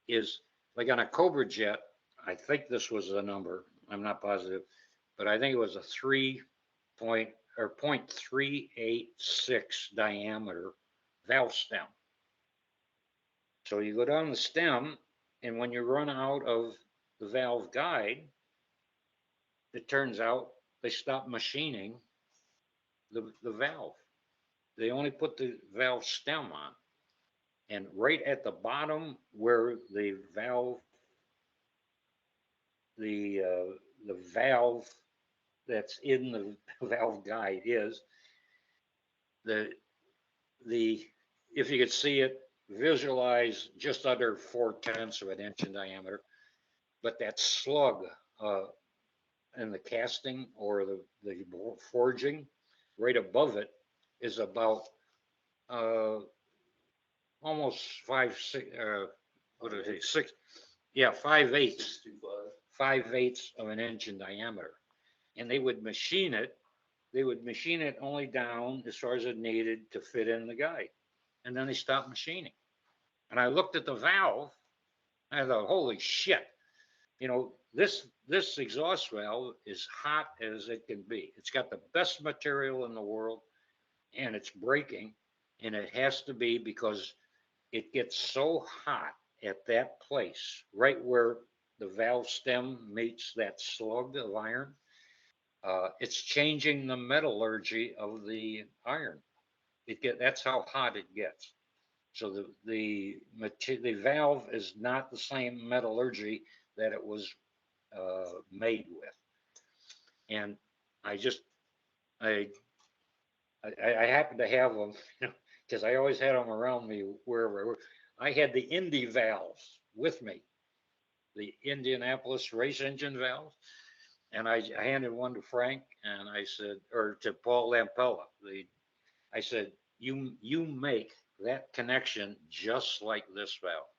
is like on a Cobra jet. I think this was the number, I'm not positive, but I think it was a 0.386 diameter valve stem. So you go down the stem, and when you run out of the valve guide, it turns out they stopped machining the valve. They only put the valve stem on. And right at the bottom where the valve that's in the valve guide is, if you could see it, visualize just under 0.4 of an inch in diameter, but that slug in the casting or the forging right above it is about almost 5/8 of an inch in diameter. And they would machine it only down as far as it needed to fit in the guide. And then they stopped machining. And I looked at the valve, and I thought, holy shit, this exhaust valve is hot as it can be. It's got the best material in the world, and it's breaking, and it has to be because it gets so hot at that place, right where the valve stem meets that slug of iron. It's changing the metallurgy of the iron. That's how hot it gets. So the valve is not the same metallurgy that it was made with. And I happen to have them, because I always had them around me wherever. I had the Indy valves with me, the Indianapolis race engine valves. And I handed one to Frank, and I said, or to Paul Lampella, I said, you make that connection just like this valve.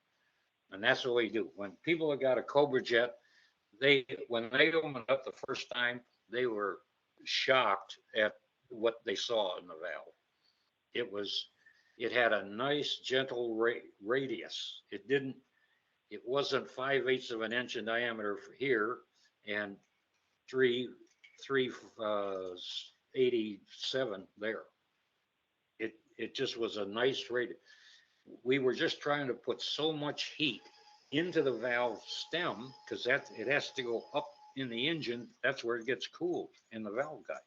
And that's what we do. When people have got a Cobra jet, when they opened up the first time, they were shocked at what they saw in the valve. It had a nice gentle radius. It wasn't 5/8 of an inch in diameter here and 387 there. It just was a nice radius. We were just trying to put so much heat into the valve stem, because it has to go up in the engine. That's where it gets cooled, in the valve guide.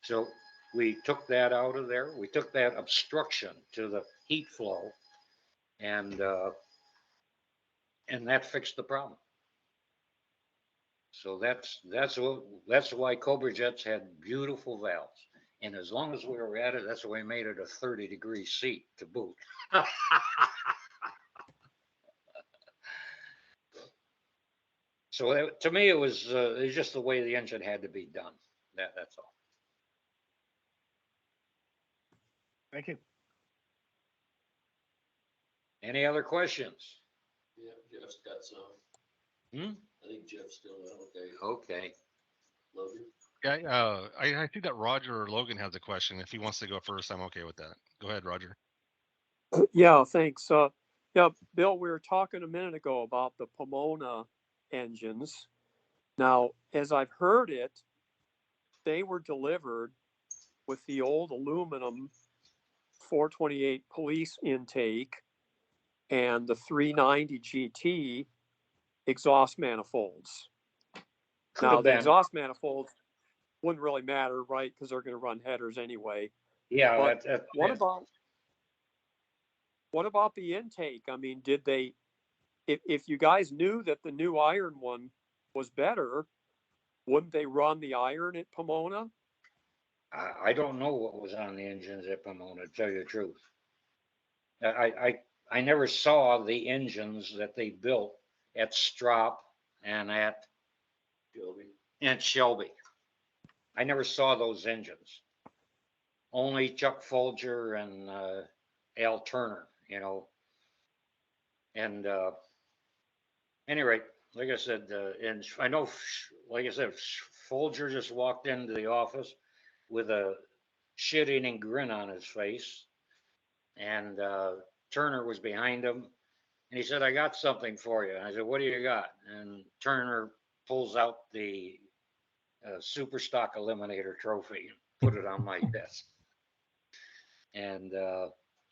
So we took that out of there. We took that obstruction to the heat flow, and that fixed the problem. So that's why Cobra jets had beautiful valves. And as long as we were at it, that's why we made it a 30-degree seat to boot. So to me, it was just the way the engine had to be done. That's all. Thank you. Any other questions? Yeah, Jeff's got some. Hmm? I think Jeff's still on. Okay. Logan? Yeah, I think that Roger or Logan has a question. If he wants to go first, I'm okay with that. Go ahead, Roger. Yeah, thanks. Yeah, Bill, we were talking a minute ago about the Pomona engines. Now, as I've heard it, they were delivered with the old aluminum 428 police intake and the 390 GT exhaust manifolds. Now, the exhaust manifolds wouldn't really matter, right? Because they're going to run headers anyway. Yeah. What about the intake? I mean, did they, if you guys knew that the new iron one was better, wouldn't they run the iron at Pomona? I don't know what was on the engines at Pomona, to tell you the truth. I never saw the engines that they built at Strop and at Shelby. I never saw those engines. Only Chuck Folger and Al Turner, you know. And anyway, like I said, and I know, like I said, Folger just walked into the office with a shit-eating grin on his face, and Turner was behind him, and he said, "I got something for you." And I said, "What do you got?" And Turner pulls out the Super Stock Eliminator trophy and put it on my desk. And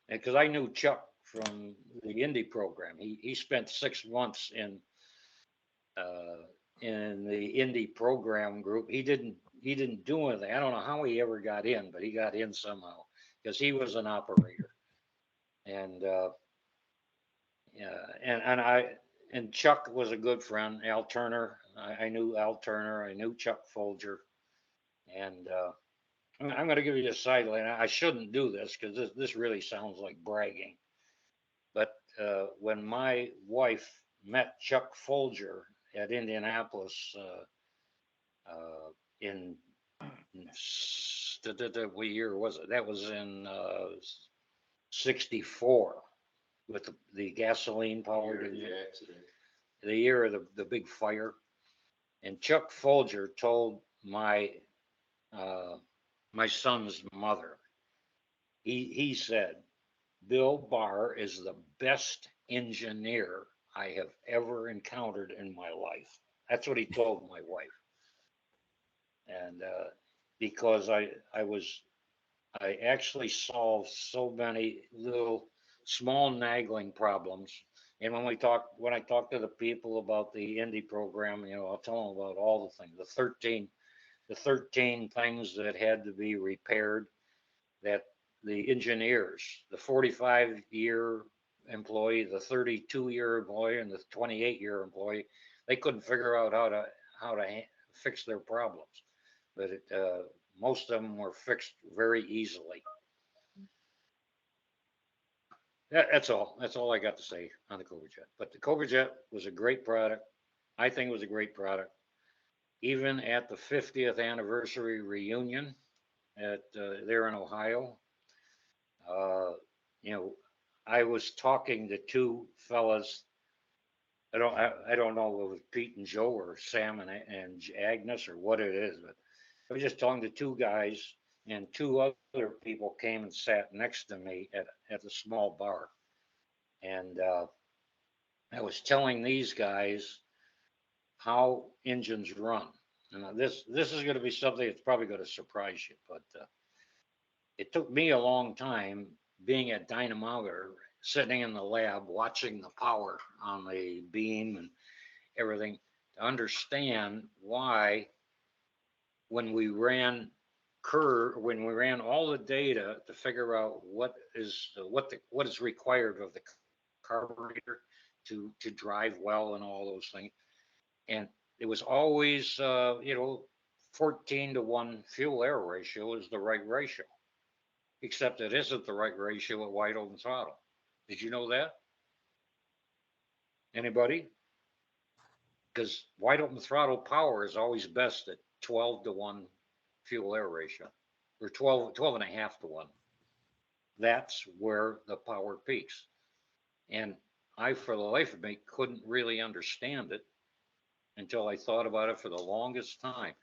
because I knew Chuck from the Indy program, he spent 6 months in the Indy program group. He didn't do anything. I don't know how he ever got in, but he got in somehow because he was an operator. And and Chuck was a good friend. Al Turner, I knew Al Turner. I knew Chuck Folger. And I'm going to give you a sideline. I shouldn't do this because this really sounds like bragging. But when my wife met Chuck Folger at Indianapolis in what year was it? That was in '64 with the gasoline powered accident. The year of the big fire. And Chuck Folger told my son's mother, he said, "Bill Barr is the best engineer I have ever encountered in my life." That's what he told my wife. And because I actually solved so many little small nagging problems. And when I talk to the people about the Indy program, you know, I'll tell them about all the things, the 13 things that had to be repaired, that the engineers, the 45-year employee, the 32-year employee, and the 28-year employee, they couldn't figure out how to fix their problems. But most of them were fixed very easily. That's all. That's all I got to say on the Cobra Jet. But the Cobra Jet was a great product. I think it was a great product. Even at the 50th anniversary reunion at there in Ohio, you know, I was talking to two fellas. I don't know if it was Pete and Joe or Sam and Agnes or what it is, but I was just talking to two guys, and two other people came and sat next to me at the small bar. And I was telling these guys how engines run. And this is going to be something that's probably going to surprise you, but it took me a long time being a dynamometer, sitting in the lab, watching the power on the beam and everything, to understand why when we ran all the data to figure out what is required of the carburetor to drive well and all those things. And it was always, 14-to-1 fuel air ratio is the right ratio, except it isn't the right ratio at wide open throttle. Did you know that? Anybody? Because wide open throttle power is always best at 12-to-1 fuel air ratio, or 12.5-to-1. That's where the power peaks. And I, for the life of me, couldn't really understand it until I thought about it for the longest time.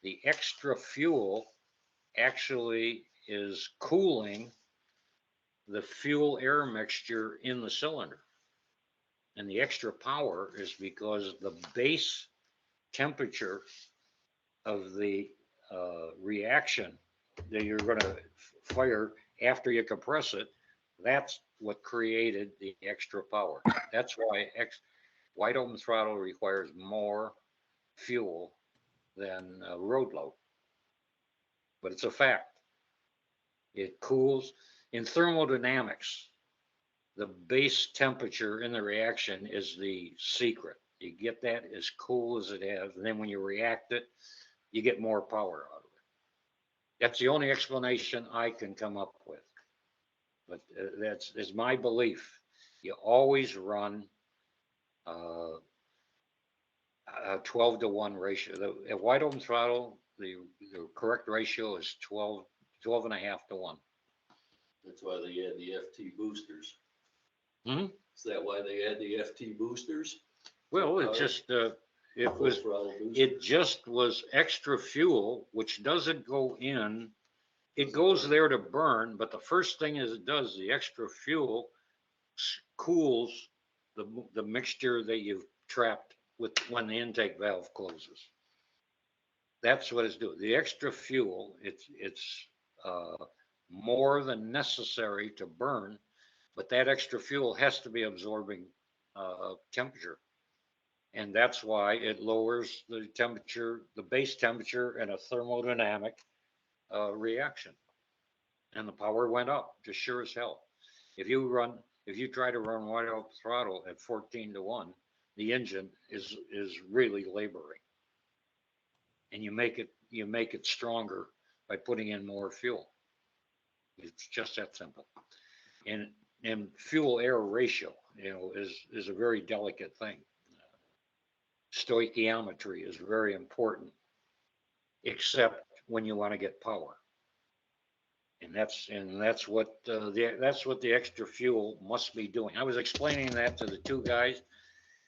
The extra fuel actually is cooling the fuel air mixture in the cylinder. And the extra power is because the base temperature of the reaction that you're going to fire after you compress it, that's what created the extra power. That's why wide open throttle requires more fuel than road load. But it's a fact. It cools. In thermodynamics, the base temperature in the reaction is the secret. You get that as cool as it has, and then when you react it, you get more power out of it. That's the only explanation I can come up with. But that's my belief. You always run a 12-to-1 ratio. At wide open throttle, the correct ratio is 12 and a half to 1. That's why they had the FT boosters. Hmm? Is that why they had the FT boosters? Well, it just it just was extra fuel, which doesn't go in. It goes there to burn, but the first thing is it does, the extra fuel cools the mixture that you've trapped with when the intake valve closes. That's what it's doing. The extra fuel, it's more than necessary to burn, but that extra fuel has to be absorbing temperature. And that's why it lowers the temperature, the base temperature, and a thermodynamic reaction. And the power went up, just sure as hell. If you try to run wide open throttle at 14 to 1, the engine is really laboring. And you make it stronger by putting in more fuel. It's just that simple. And fuel air ratio, is a very delicate thing. Stoichiometry is very important, except when you want to get power. And that's what the extra fuel must be doing. I was explaining that to the two guys,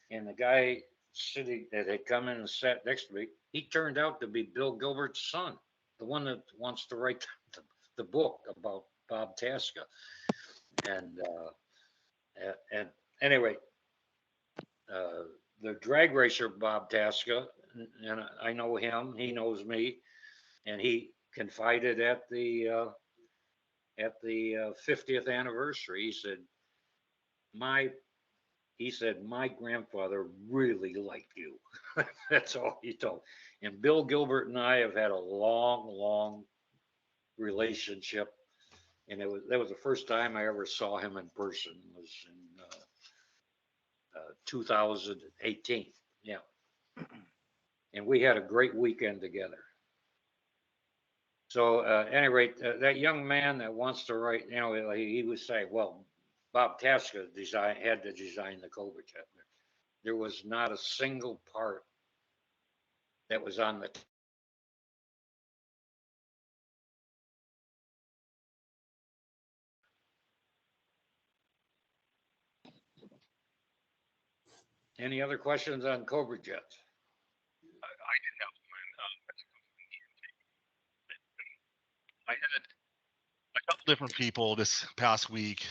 and the guy sitting that had come in and sat next to me, he turned out to be Bill Gilbert's son, the one that wants to write the book about Bob Tasca. And anyway, the drag racer Bob Tasca, and I know him, he knows me, and he confided at the 50th anniversary. He said my grandfather really liked you. That's all he told. And Bill Gilbert and I have had a long relationship, and that was the first time I ever saw him in person. Was in 2018. Yeah, and we had a great weekend together. So at any rate, that young man that wants to write, he would say, well, Bob Tasca had to design the Cobra Jet. There was not a single part that was on the Any other questions on Cobra Jets? I did have one. I had a couple different people this past week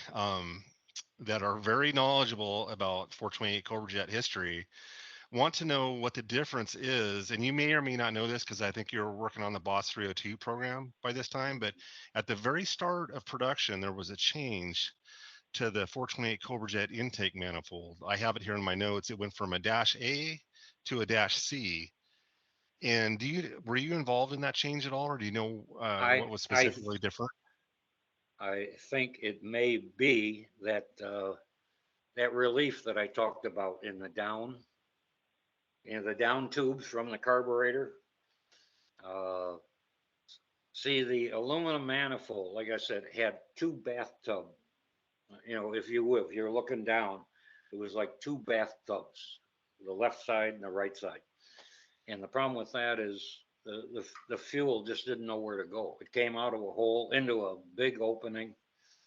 that are very knowledgeable about 428 Cobra Jet history. Want to know what the difference is, and you may or may not know this because I think you're working on the Boss 302 program by this time, but at the very start of production, there was a change to the 428 Cobra Jet intake manifold. I have it here in my notes. It went from a -A to a -C. And were you involved in that change at all, or do you know what was specifically different? I think it may be that that relief that I talked about in the down, the down tubes from the carburetor. See, the aluminum manifold, like I said, had two bathtub. If you're looking down, it was like two bathtubs, the left side and the right side. And the problem with that is the fuel just didn't know where to go. It came out of a hole into a big opening,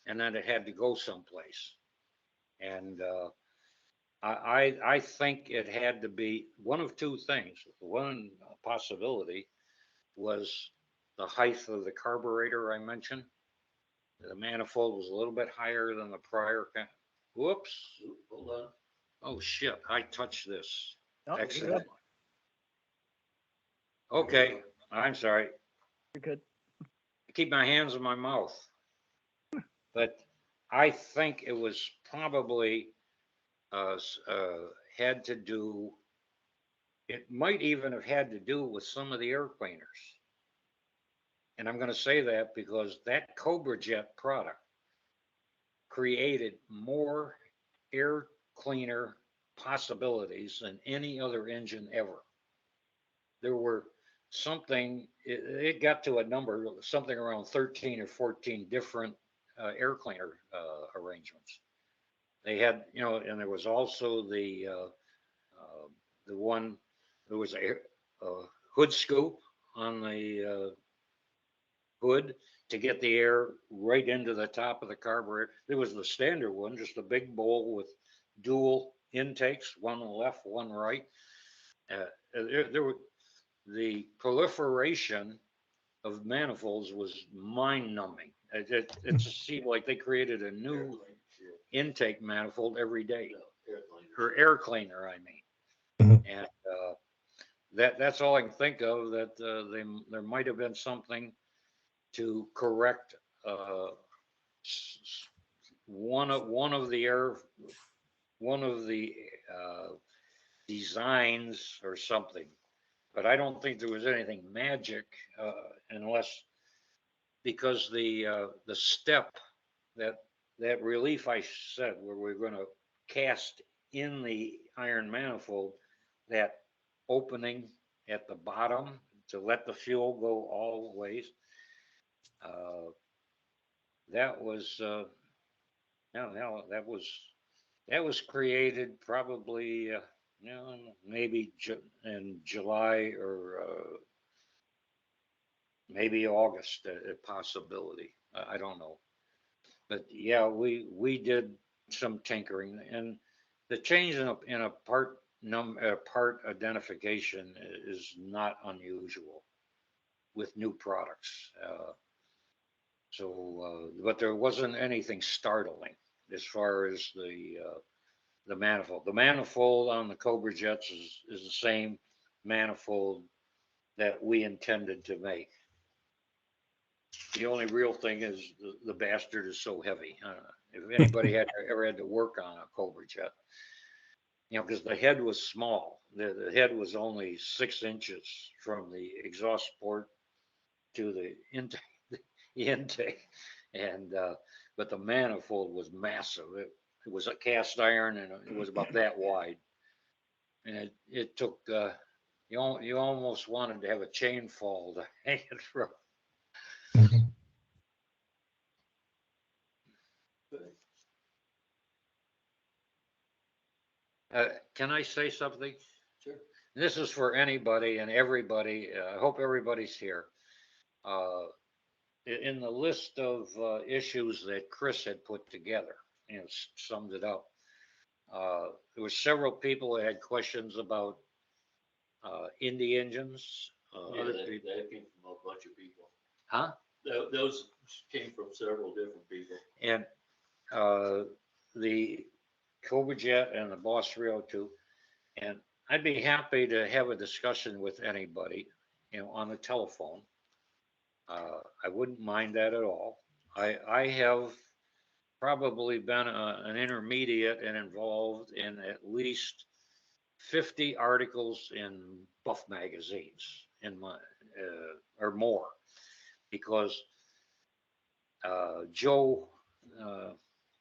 and then it had to go someplace. And I think it had to be one of two things. One possibility was the height of the carburetor I mentioned. The manifold was a little bit higher than the prior. Whoops. Hold on. Oh, shit. I touched this. No, Excellent. Okay. I'm sorry. You're good. I keep my hands in my mouth. But I think it was probably had to do, it might even have had to do with some of the air cleaners. And I'm going to say that because that Cobra Jet product created more air cleaner possibilities than any other engine ever. There were it got to a number, something around 13 or 14 different air cleaner arrangements. They had, and there was also the one, there was a hood scoop on the hood to get the air right into the top of the carburetor. There was the standard one, just a big bowl with dual intakes, one left, one right. There were, the proliferation of manifolds was mind-numbing. It just seemed like they created a new intake manifold every day, or air cleaner, I mean. And that's all I can think of. That there might have been something to correct one of the designs or something. But I don't think there was anything magic, unless, because the step, that relief I said, where we're going to cast in the iron manifold, that opening at the bottom to let the fuel go all the ways, that was that was created probably maybe in July or maybe August, a possibility. I don't know, but yeah, we did some tinkering, and the change in a part identification is not unusual with new products. But there wasn't anything startling as far as the manifold. The manifold on the Cobra Jets is the same manifold that we intended to make. The only real thing is the bastard is so heavy. If anybody ever had to work on a Cobra Jet, because the head was small. The head was only 6 inches from the exhaust port to the intake, and but the manifold was massive. It was a cast iron, and it was about that wide, and it took you almost wanted to have a chain fall to hang it from. Can I say something? Sure. This is for anybody and everybody. I hope everybody's here. In the list of issues that Chris had put together and summed it up, there were several people that had questions about Indy engines. Yeah, that came from a bunch of people. Huh? Those came from several different people. And the Cobra Jet and the Boss 302. And I'd be happy to have a discussion with anybody, on the telephone. I wouldn't mind that at all. I have probably been an intermediate and involved in at least 50 articles in Buff magazines in my or more, because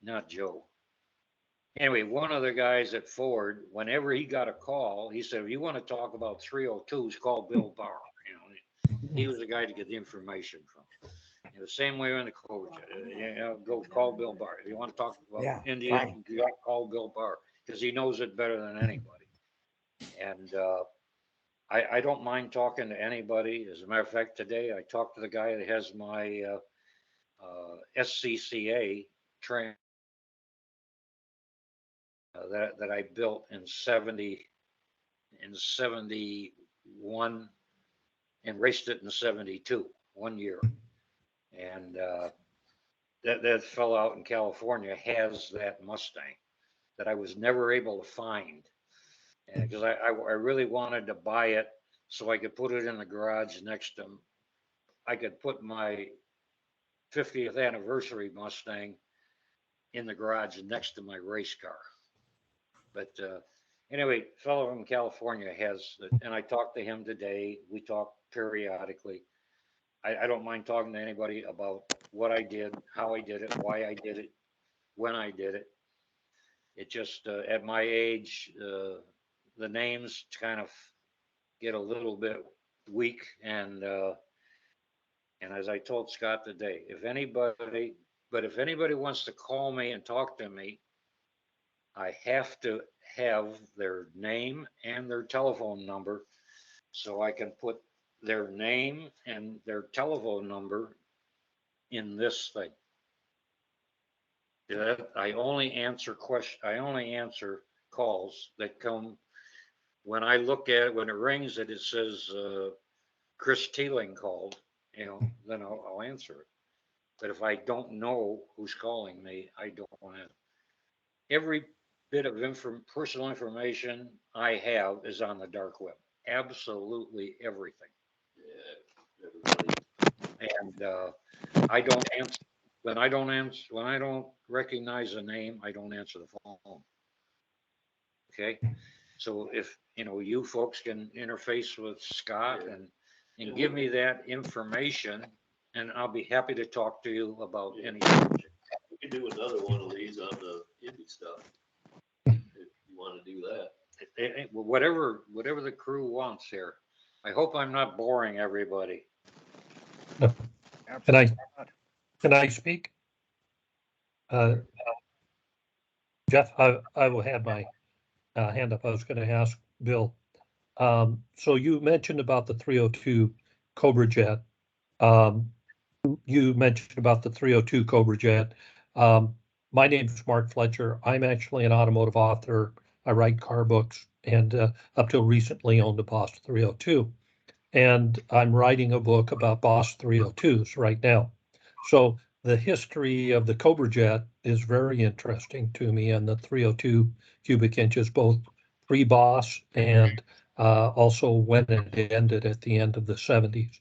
not Joe. Anyway, one of the guys at Ford, whenever he got a call, he said, if you want to talk about 302s, call Bill Barr. He was the guy to get the information from. The same way in the Cobra Jet. Go call Bill Barr. If you want to talk about Indian, call Bill Barr, because he knows it better than anybody. And I don't mind talking to anybody. As a matter of fact, today I talked to the guy that has my SCCA train that I built in 71 and raced it in 72, 1 year. And that fellow out in California has that Mustang that I was never able to find, because I really wanted to buy it so I could put it in the garage next to him. I could put my 50th anniversary Mustang in the garage next to my race car. But anyway, fellow from California has, and I talked to him today. We talk periodically. I don't mind talking to anybody about what I did, how I did it, why I did it, when I did it. It just, at my age, the names kind of get a little bit weak. And as I told Scott today, if anybody wants to call me and talk to me, I have to have their name and their telephone number so I can put their name and their telephone number in this thing. Yeah, I only answer calls that come when I look at it, when it rings and it says Chris Teeling called, then I'll answer it. But if I don't know who's calling me, I don't want to. Every bit of personal information I have is on the dark web. Absolutely everything. Yeah, everybody. And I don't answer when I don't recognize a name, I don't answer the phone. Okay, so if you folks can interface with Scott and give me that information, and I'll be happy to talk to you about any subject. We can do another one of these on the Indy stuff if you want to do that. Whatever the crew wants here. I hope I'm not boring everybody. No. Absolutely not. Can I speak? Jeff, I will have my hand up. I was going to ask Bill. So you mentioned about the 302 Cobra Jet. You mentioned about the 302 Cobra Jet. My name is Mark Fletcher. I'm actually an automotive author. I write car books and up till recently owned a Boss 302. And I'm writing a book about Boss 302s right now. So the history of the Cobra Jet is very interesting to me, and the 302 cubic inches, both pre-Boss and also when it ended at the end of the 70s.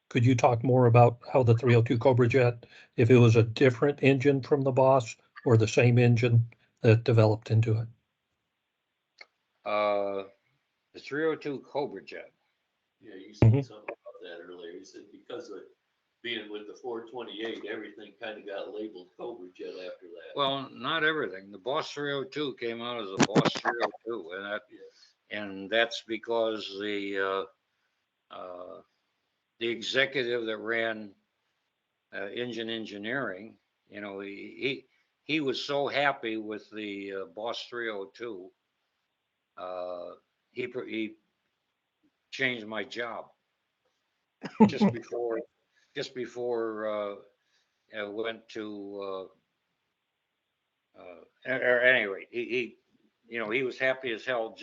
Could you talk more about how the 302 Cobra Jet, if it was a different engine from the Boss or the same engine that developed into it? The 302 Cobra Jet. Yeah, you said something about that earlier. You said because of being with the 428, everything kind of got labeled Cobra Jet after that. Well, not everything. The Boss 302 came out as a Boss 302, and that's because the executive that ran engine engineering, he was so happy with the Boss 302, he changed my job just before I went to or anyway, he was happy as hell.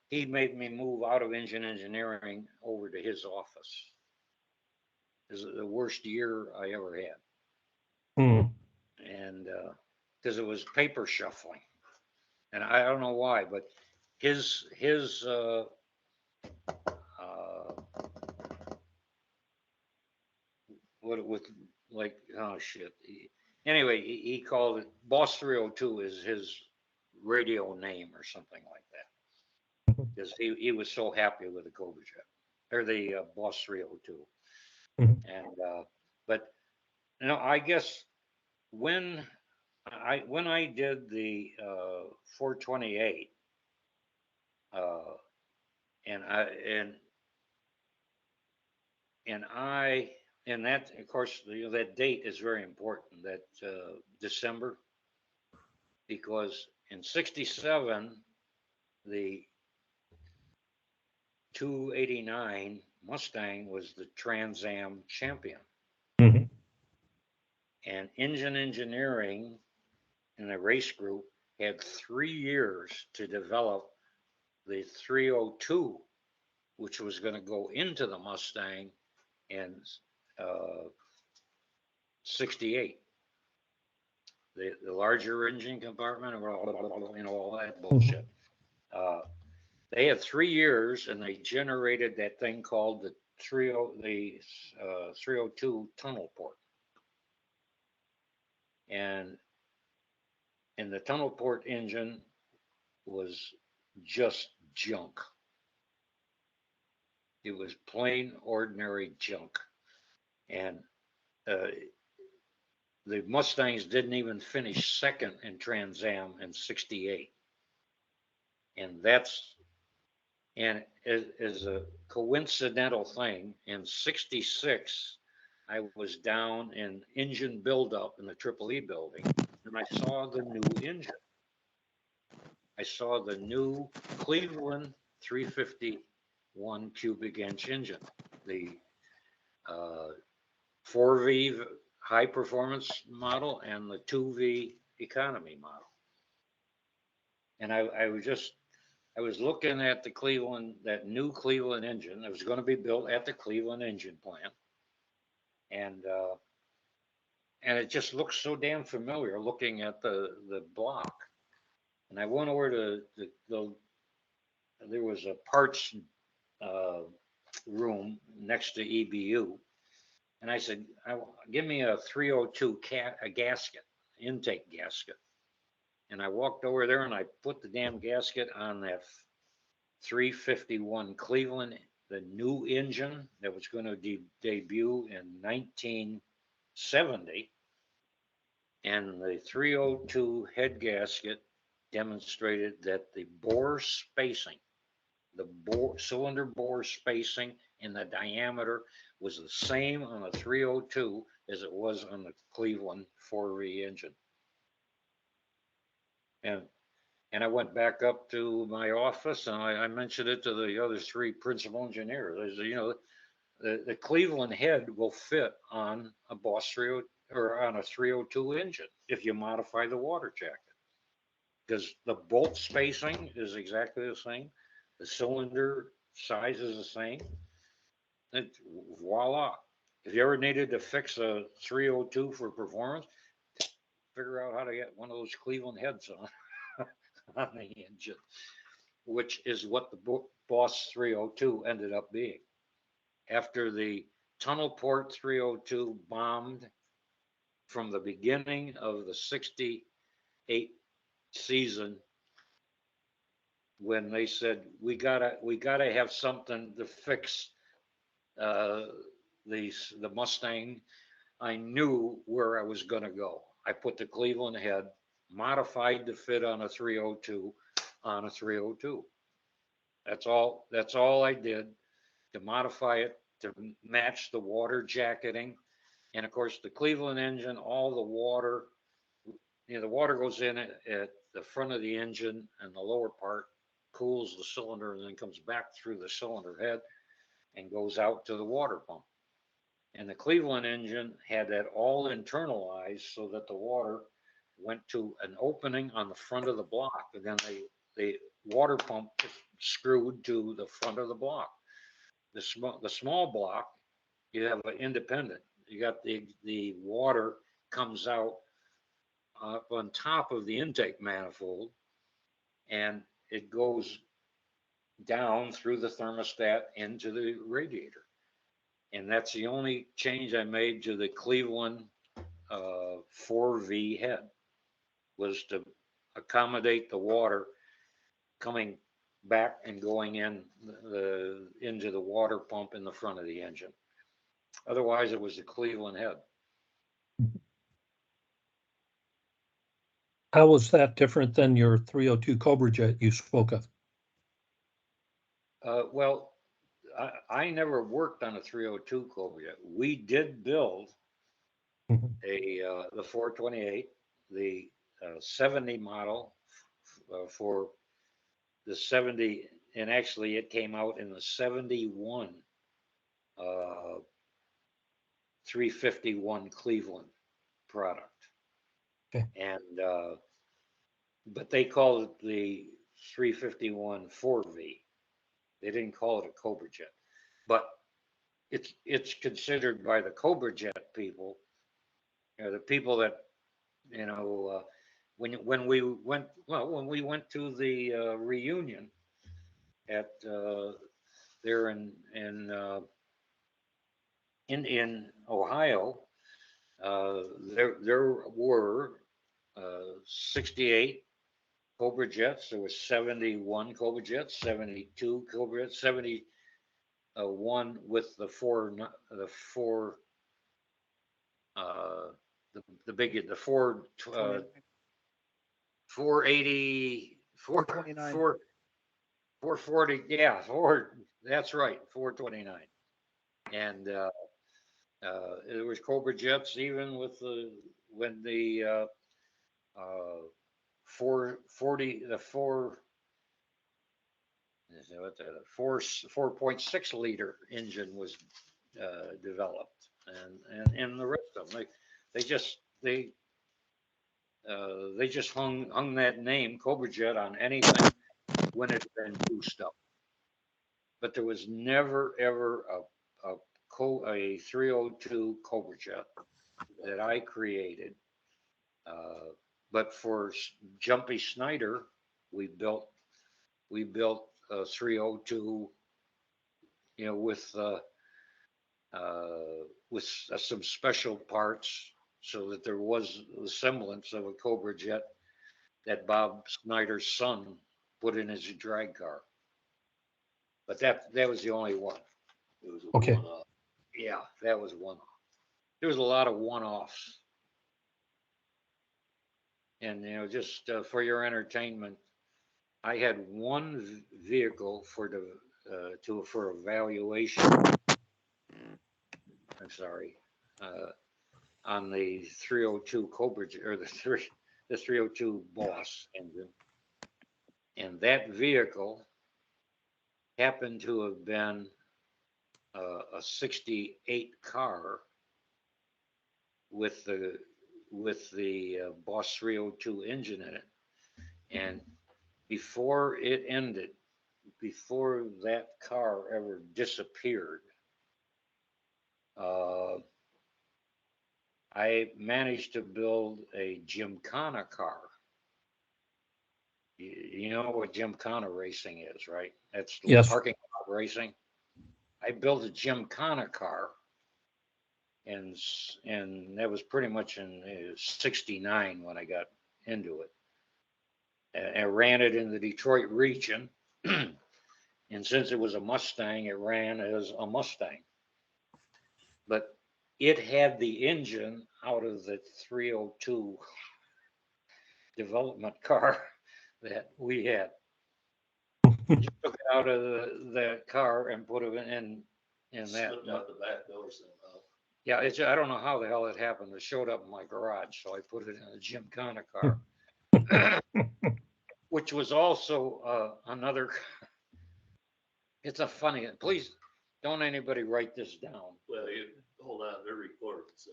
He made me move out of engine engineering over to his office. This is the worst year I ever had. And because it was paper shuffling, and I don't know why, but his with like, oh shit. Anyway, he called it Boss 302 is his radio name or something like that, because he was so happy with the Cobra Jet or the Boss 302. And but I guess when I did the 428, and that, of course, that date is very important, that December, because in '67 the 289 Mustang was the Trans Am champion. And engine engineering in the race group had 3 years to develop the 302, which was going to go into the Mustang in '68. The larger engine compartment, all that bullshit. They had 3 years, and they generated that thing called the 302 tunnel port. And the tunnel port engine was just junk. It was plain ordinary junk. And the Mustangs didn't even finish second in Trans Am in '68. And as a coincidental thing, in '66, I was down in engine buildup in the Triple E building, and I saw the new engine. I saw the new Cleveland 351 cubic inch engine, the 4V high performance model and the 2V economy model. And I was looking at the Cleveland, that new Cleveland engine that was going to be built at the Cleveland engine plant. And it just looks so damn familiar looking at the block. And I went over to there was a parts room next to EBU. And I said, give me a 302 a gasket, intake gasket. And I walked over there and I put the damn gasket on that 351 Cleveland, the new engine that was going to debut in 1970. And the 302 head gasket demonstrated that the bore spacing, cylinder bore spacing and the diameter was the same on the 302 as it was on the Cleveland 4V engine. And I went back up to my office and I mentioned it to the other three principal engineers. I said, you know, the Cleveland head will fit on a Boss 30 or on a 302 engine if you modify the water jacket, because the bolt spacing is exactly the same. The cylinder size is the same. And voila. If you ever needed to fix a 302 for performance, figure out how to get one of those Cleveland heads on, on the engine, which is what the Boss 302 ended up being. After the tunnel port 302 bombed from the beginning of the '68 season, when they said we gotta have something to fix the Mustang, I knew where I was gonna go. I put the Cleveland head modified to fit on a 302 on a 302. That's all I did, to modify it to match the water jacketing. And of course, the Cleveland engine, all the water, you know, the water goes in at the front of the engine and the lower part cools the cylinder and then comes back through the cylinder head and goes out to the water pump. And the Cleveland engine had that all internalized so that the water went to an opening on the front of the block, and then the water pump screwed to the front of the block. The small block, you have an independent. You got the water comes out up on top of the intake manifold, and it goes down through the thermostat into the radiator. And that's the only change I made to the Cleveland 4V head, was to accommodate the water coming back and going into the water pump in the front of the engine. Otherwise, it was the Cleveland head. How was that different than your 302 Cobra Jet you spoke of? Well, I never worked on a 302 Cobra Jet. We did build the 428, the 70 model for the 70, and actually it came out in the 71 351 Cleveland product. Okay. And but they called it the 351 4V. They didn't call it a Cobra Jet, but it's considered by the Cobra Jet people, the people that, you know, when we went to the reunion at there in Ohio, there were 68 Cobra Jets. There was 71 Cobra Jets, 72 Cobra Jets, 71 with the the Ford, 480, 429. 440, yeah, Ford, that's right, 429. And there was Cobra jets even with when the 440, the 4.6 liter engine was developed, and the rest of them, they just hung that name Cobra Jet on anything when it's been boosted up. But there was never ever a 302 Cobra Jet that I created. But for Jumpy Snyder, we built a 302, you know, with some special parts, so that there was the semblance of a Cobra Jet that Bob Snyder's son put in his drag car. But that was the only one. It was a Okay. one-off. Yeah, that was one. There was a lot of one-offs. And, you know, just for your entertainment, I had one vehicle for evaluation. I'm sorry, on the 302 Cobra, or the 302 Boss engine, and that vehicle happened to have been a 68 car with the Boss 302 engine in it. And before it ended, before that car ever disappeared, I managed to build a Gymkhana car. You know what Gymkhana racing is, right? That's Yes. parking lot racing. I built a Gymkhana car, and that was pretty much in '69 when I got into it. And I ran it in the Detroit region, and since it was a Mustang, it ran as a Mustang. But it had the engine out of the 302 development car that we had. Just took it out of the car and put it in that. Slipped out the back door somehow. Yeah, I don't know how the hell it happened. It showed up in my garage, so I put it in a Gymkhana car, which was also another. It's a funny. Please don't anybody write this down. Well, hold on, they're recording, so.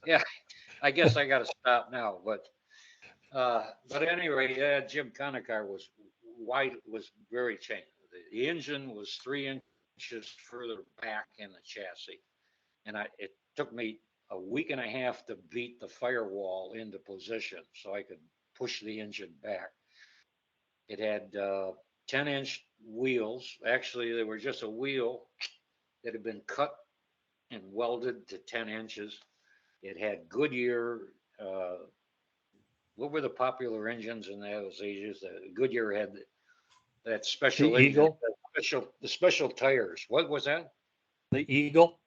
Yeah, I guess I got to stop now. But anyway, Gymkhana car was wide, was very changed. The engine was 3 inches further back in the chassis, and it took me a week and a half to beat the firewall into position so I could push the engine back. It had 10-inch wheels. Actually, they were just a wheel that had been cut and welded to 10 inches. It had Goodyear. What were the popular engines in those ages? Goodyear had that special The engine, Eagle? the special tires. What was that? The Eagle,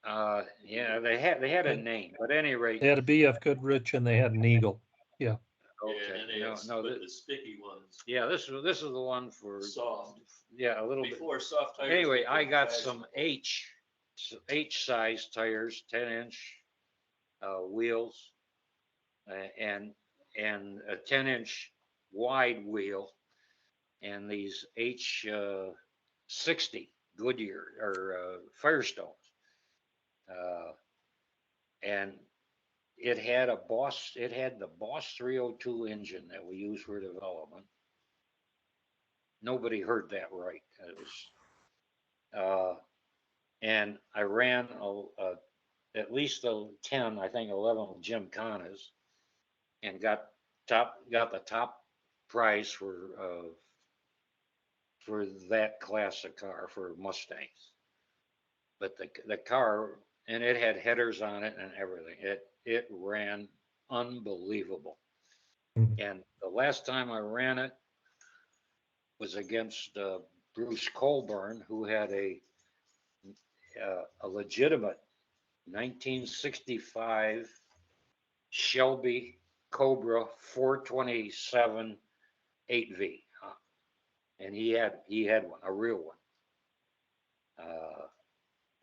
Yeah, they had a name, but at any rate. they had a BF Goodrich and they had an Eagle. Yeah. Yeah, Okay. and they No, had the sticky ones. yeah, this is the one for Soft. Yeah, a little bit. Before soft tires. Anyway, I got fashionable. some H size tires, 10-inch wheels, and a 10-inch wide wheel, and these H 60 Goodyear or Firestones, and it had the Boss 302 engine that we use for development. Nobody heard that right. It was, and I ran at least 10, I think 11 Gymkhanas, and got the top prize for that class of car for Mustangs. But the car, and it had headers on it and everything. It ran unbelievable. Mhm. And the last time I ran it was against Bruce Colburn, who had a legitimate 1965 Shelby Cobra 427 8V. And he had one, a real one.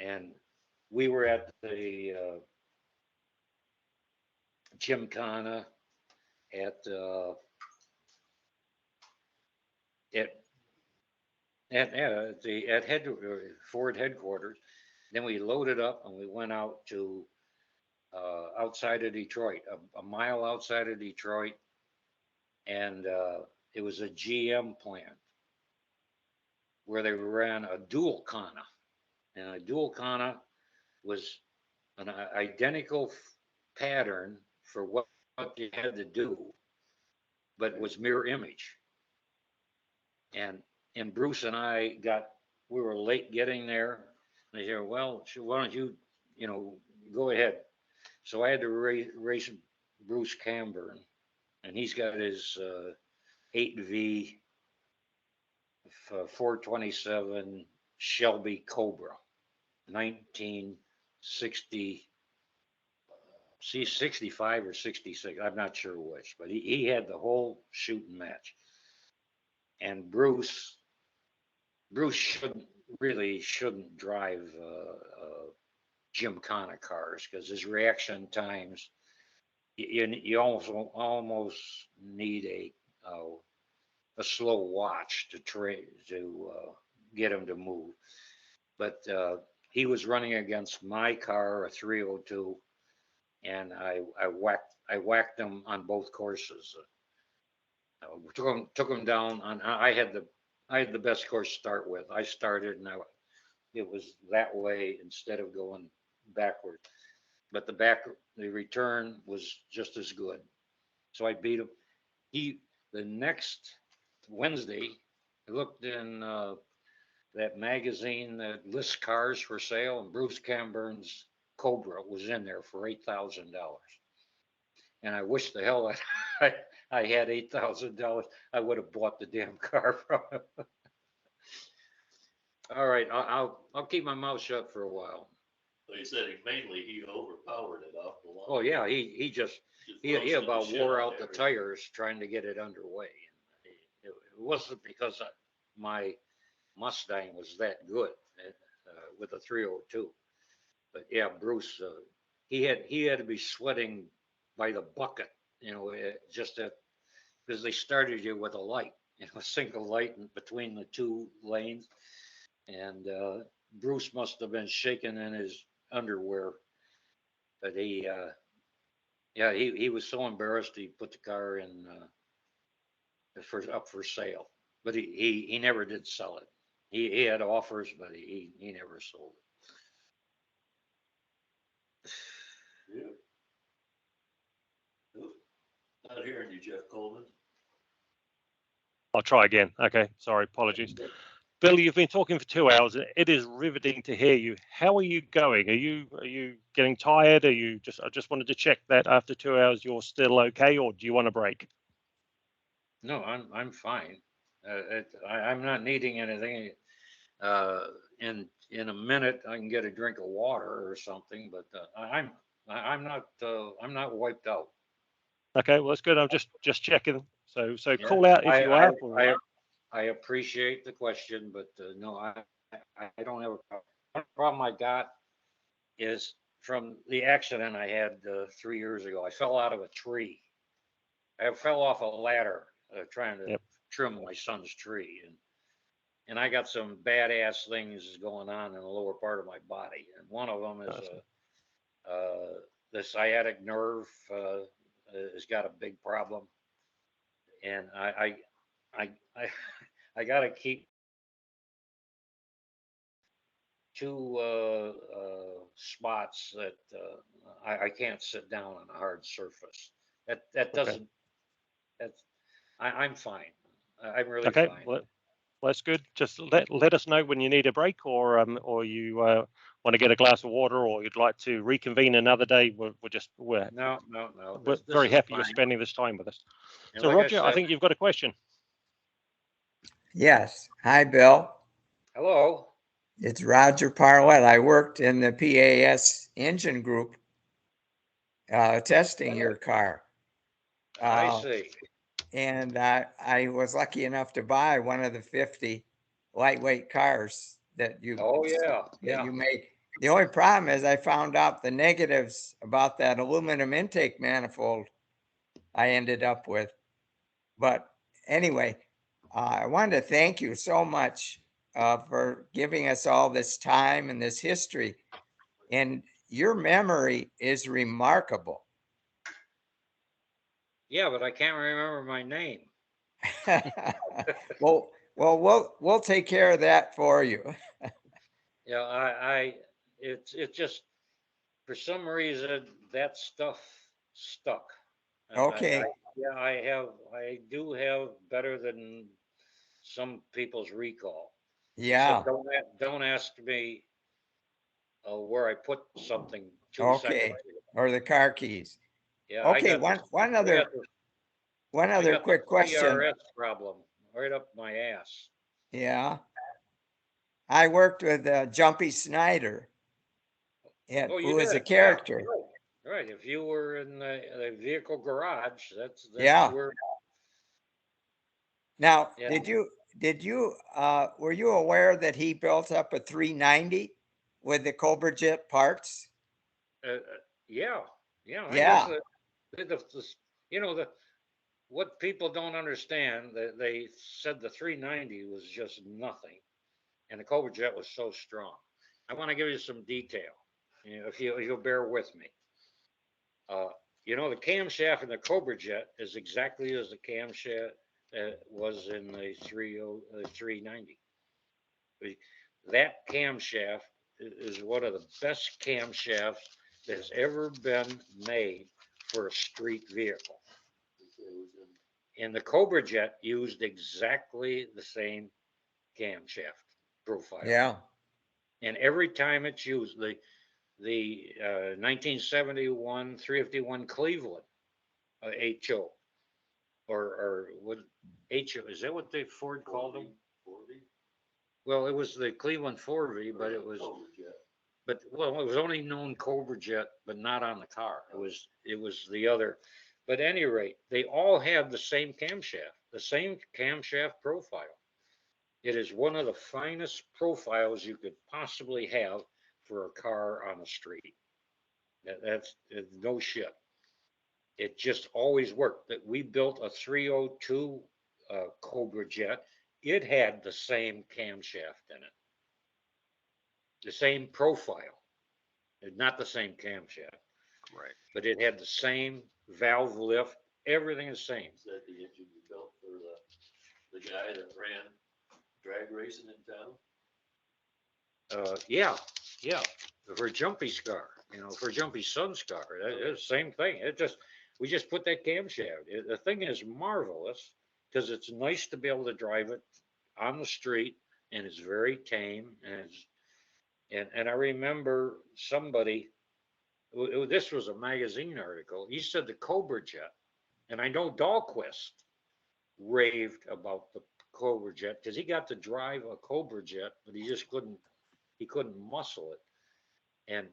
And we were at the Gymkhana at Ford headquarters. Then we loaded up and we went out to outside of Detroit, a mile outside of Detroit, and it was a GM plant where they ran a dual Kana, and a dual Kana was an identical pattern for what you had to do, but was mirror image. And Bruce and I we were late getting there. And they said, well, why don't you, go ahead. So I had to race Bruce Camburn, and he's got his 8V 427 Shelby Cobra, 1960, 65 or 66. I'm not sure which, but he had the whole shooting match. And Bruce shouldn't drive Gymkhana cars because his reaction times, you almost need a slow watch to get him to move. But he was running against my car, a 302, and I whacked him on both courses. Took him down on. I had the best course to start with. I started and it was that way instead of going backward. But the return was just as good. So I beat him. The next Wednesday, I looked in that magazine that lists cars for sale, and Bruce Camburn's Cobra was in there for $8,000. And I wish the hell I had $8,000. I would have bought the damn car from him. All right, I'll keep my mouth shut for a while. Well, he said he overpowered it off the line. Oh yeah, he about wore out the tires trying to get it underway. It wasn't because my Mustang was that good with a 302, but yeah, Bruce, he had to be sweating by the bucket, because they started you with a light, a single light in between the two lanes, and Bruce must have been shaking in his underwear, but he was so embarrassed he put the car in up for sale, but he never did sell it. He had offers, but he never sold it. Yeah. Not hearing you, Jeff Coleman. I'll try again. Okay, sorry, apologies. Bill, you've been talking for 2 hours. It is riveting to hear you. How are you going? Are you getting tired? I just wanted to check that after 2 hours you're still okay, or do you want a break? No, I'm fine. I'm not needing anything. In a minute I can get a drink of water or something, but I'm not wiped out. Okay, well that's good. I'm just checking. So yeah, call out if you are. I appreciate the question, but no, I don't have a problem. The problem I got is from the accident I had 3 years ago. I fell out of a tree. I fell off a ladder trying to trim my son's tree, and I got some badass things going on in the lower part of my body, and one of them is the sciatic nerve has got a big problem, and I got to keep two spots that I can't sit down on a hard surface. That doesn't. I'm fine. I'm really fine. Well, that's good. Just let us know when you need a break, or you want to get a glass of water, or you'd like to reconvene another day. We're very happy you're spending this time with us. So like Roger, I think you've got a question. Yes. Hi, Bill. Hello. It's Roger Parlett. I worked in the PAS engine group testing your car. I see. And I was lucky enough to buy one of the 50 lightweight cars that you Oh, yeah, that yeah. you make. The only problem is I found out the negatives about that aluminum intake manifold I ended up with. But anyway, I wanted to thank you so much for giving us all this time and this history. And your memory is remarkable. Yeah, but I can't remember my name. well, we'll take care of that for you. Yeah, it's just, for some reason, that stuff stuck. And Okay. yeah, I do have better than some people's recall. Yeah. So don't ask me where I put something 2 Okay. seconds ago. Or the car keys. Yeah, Okay. I got One other quick question. CRS problem right up my ass. Yeah. I worked with Jumpy Snyder, Oh, you who is a did? character. Yeah, right. If you were in the vehicle garage, that's Yeah. where. Now, Yeah. were you aware that he built up a 390 with the Cobra Jet parts? Yeah, yeah. Yeah. You know, what people don't understand, they said the 390 was just nothing, and the Cobra Jet was so strong. I want to give you some detail, you know, if you'll bear with me. You know, the camshaft in the Cobra Jet is exactly as the camshaft was in the 390. That camshaft is one of the best camshafts that has ever been made for a street vehicle. And the Cobra Jet used exactly the same camshaft profile. Yeah. And every time it's used, the 1971 351 Cleveland HO, or what HO, is that what the Ford called them? Well, it was the Cleveland 4V, but it was, well, it was only known Cobra Jet, but not on the car. It was the other. But at any rate, they all have the same camshaft profile. It is one of the finest profiles you could possibly have for a car on the street. That's no shit. It just always worked. That we built a 302 Cobra Jet. It had the same camshaft in it, the same profile, not the same camshaft. Right. But it had the same valve lift, everything the same. Is that the engine you built for the guy that ran drag racing in town? Yeah, for Jumpy's car, you know, for Jumpy's son's car, it's the same thing. We just put that camshaft. The thing is marvelous because it's nice to be able to drive it on the street, and it's very tame. And I remember somebody, this was a magazine article. He said the Cobra Jet, and I know Dahlquist raved about the Cobra Jet because he got to drive a Cobra Jet, but he just couldn't muscle it. And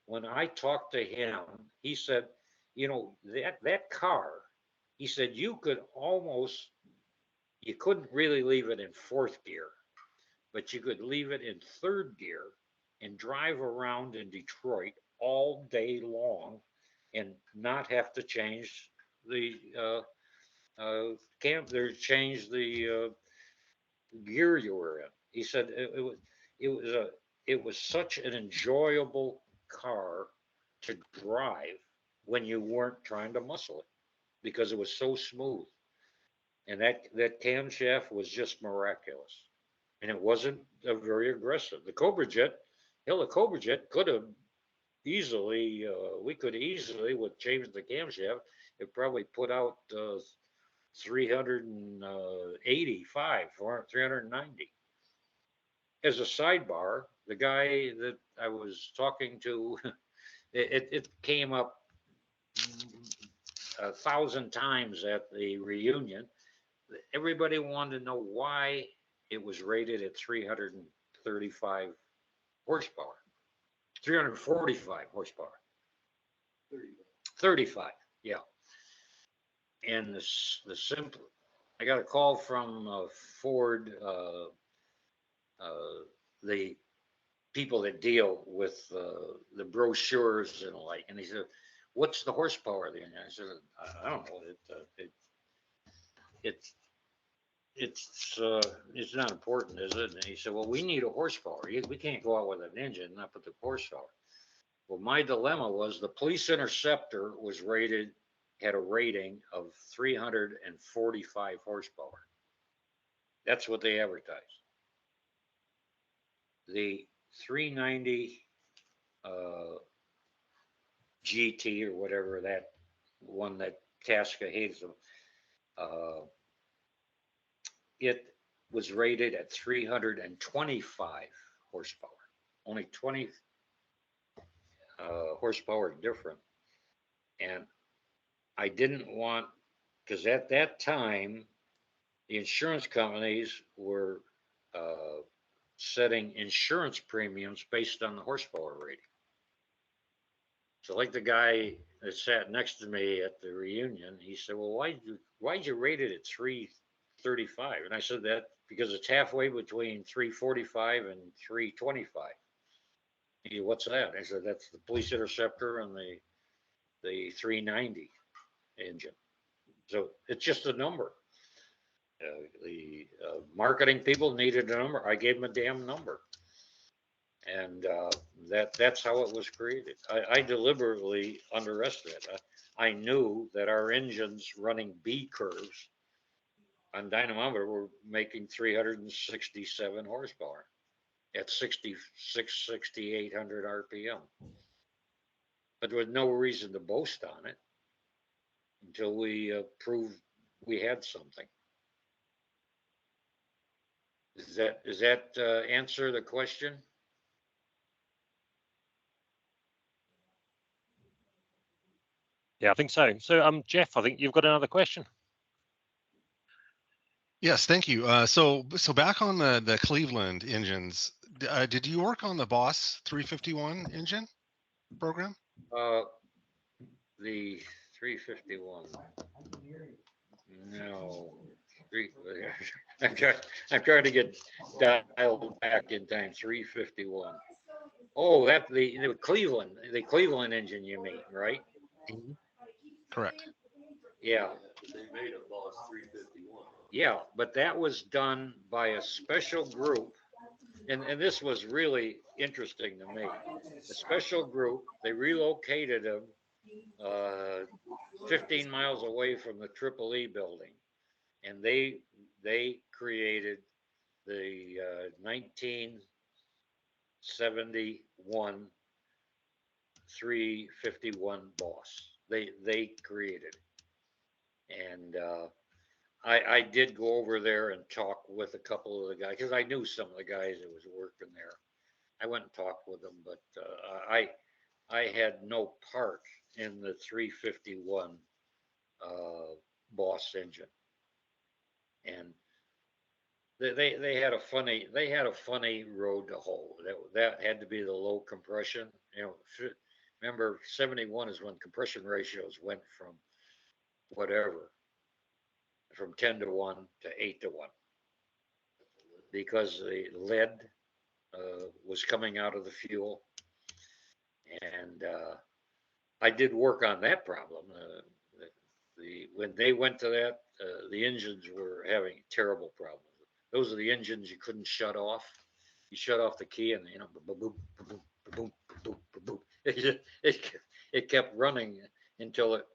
when I talked to him, he said, you know, that car, he said you couldn't really leave it in fourth gear, but you could leave it in third gear and drive around in Detroit all day long and not have to change the change the gear you were in. He said it was such an enjoyable car to drive when you weren't trying to muscle it because it was so smooth. And that camshaft was just miraculous. And it wasn't very aggressive. The Cobra Jet could have easily, we could easily, with changing the camshaft, it probably put out 385 or 390. As a sidebar, the guy that I was talking to, it came up 1,000 times at the reunion. Everybody wanted to know why it was rated at 335 horsepower, 345 horsepower, 35, yeah. And the simple, I got a call from Ford, the people that deal with the brochures and the like, and he said, "What's the horsepower there?" And I said, "I don't know. It's not important, is it?" And he said, "Well, we need a horsepower. We can't go out with an engine and not put the horsepower." Well, my dilemma was the police interceptor was had a rating of 345 horsepower. That's what they advertised. The 390 GT or whatever, that one that Tasca hates, it was rated at 325 horsepower, only 20 horsepower different. And I didn't want, because at that time, the insurance companies were setting insurance premiums based on the horsepower rating. So like the guy that sat next to me at the reunion, he said, "Well, why'd you rate it at 335? And I said, "That because it's halfway between 345 and 325. He said, "What's that?" I said, "That's the police interceptor and the 390 engine." So it's just a number. The marketing people needed a number. I gave them a damn number. And that's how it was created. I deliberately underestimated it. I knew that our engines running B curves on dynamometer were making 367 horsepower at 6,800 RPM. But there was no reason to boast on it until we proved we had something. Does that answer the question? Yeah, I think so. So, Jeff, I think you've got another question. Yes, thank you. So back on the Cleveland engines, did you work on the Boss 351 engine program? The 351. No. I'm trying to get dialed back in time. 351. Oh, that the Cleveland engine you mean, right? Correct. Yeah. They made a Boss 351. Yeah, but that was done by a special group, and this was really interesting to me. A special group, they relocated them 15 miles away from the Triple E building, and they created the 1971 351 Boss. They created it. And I did go over there and talk with a couple of the guys because I knew some of the guys that was working there. I went and talked with them, but I had no part in the 351 Boss engine, and they had a funny road to hoe. That had to be the low compression. You know, remember 71 is when compression ratios went from whatever, from 10 to 1 to 8 to 1, because the lead was coming out of the fuel. And I did work on that problem. When they went to that, the engines were having terrible problems. Those are the engines you couldn't shut off. You shut off the key and, you know, boom, boom, boom, boom, boom. It kept running until it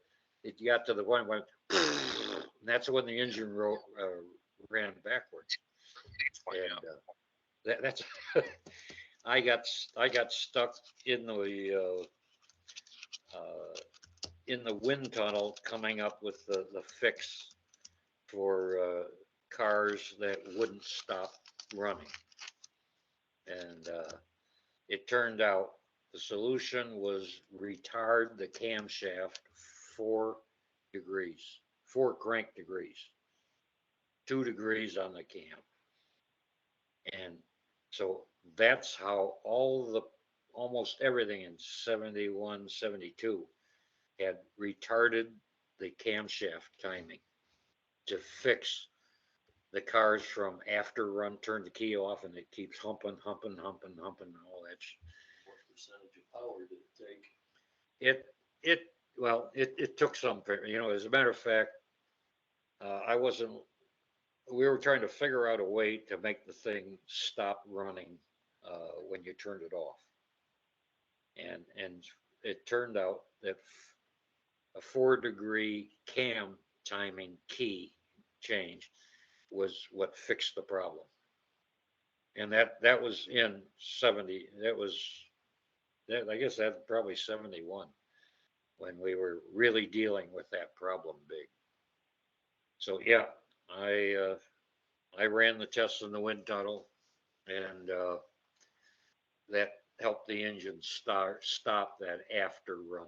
got to the point where, and that's when the engine ran backwards. And that's I got stuck in the wind tunnel coming up with the fix for cars that wouldn't stop running. And it turned out the solution was retard the camshaft 4 crank degrees, 2 degrees on the cam. And so that's how almost everything in 71, 72 had retarded the camshaft timing to fix the cars from after run, turn the key off, and it keeps humping, and all that. What percentage of power did it take? It took some, as a matter of fact, we were trying to figure out a way to make the thing stop running when you turned it off. And it turned out that a 4-degree cam timing key change was what fixed the problem. And that was in 70, I guess that's probably 71 when we were really dealing with that problem big. So yeah, I ran the tests in the wind tunnel, and that helped the engine stop that after run,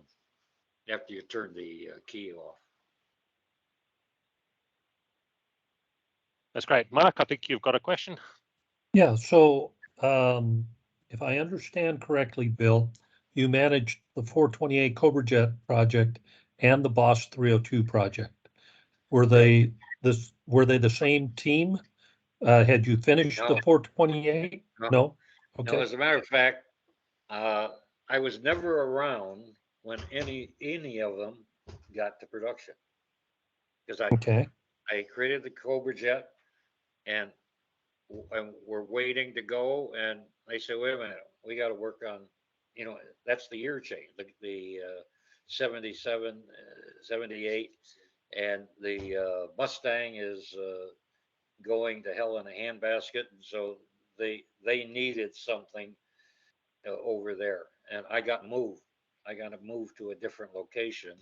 after you turn the key off. That's great. Mark, I think you've got a question. Yeah, so if I understand correctly, Bill, you managed the 428 Cobra Jet project and the Boss 302 project. Were they the same team? Had you finished the No. 428? No. No? Now, Okay. as a matter of fact, I was never around when any of them got to production, because Okay. I created the Cobra Jet, and we're waiting to go, and they said, wait a minute, we got to work on, that's the year change, the 77, 78, and the Mustang is going to hell in a handbasket, and so they needed something over there, and I got moved. I got to move to a different location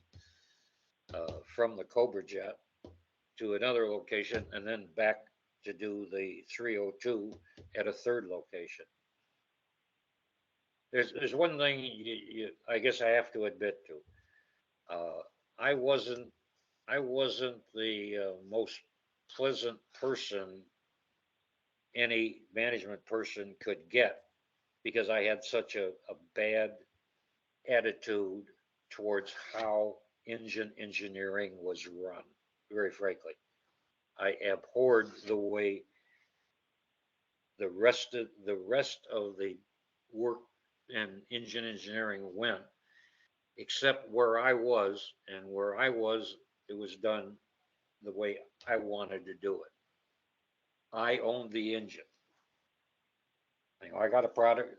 from the Cobra Jet to another location, and then back to do the 302 at a third location. There's one thing I guess I have to admit to. I wasn't the most pleasant person any management person could get, because I had such a bad attitude towards how engine engineering was run. Very frankly, I abhorred the way the rest of the work and engine engineering went, except where I was, and where I was, it was done the way I wanted to do it. I owned the engine. I got a product.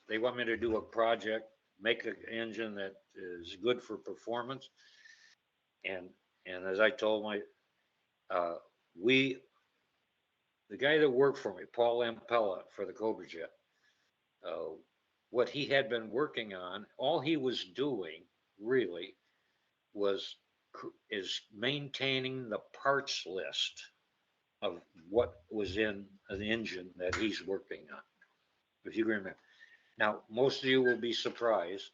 They want me to do a project, make an engine that is good for performance. And as I told the guy that worked for me, Paul Ampella, for the Cobra Jet, what he had been working on, all he was doing really is maintaining the parts list of what was in an engine that he's working on. If you remember. Now, most of you will be surprised.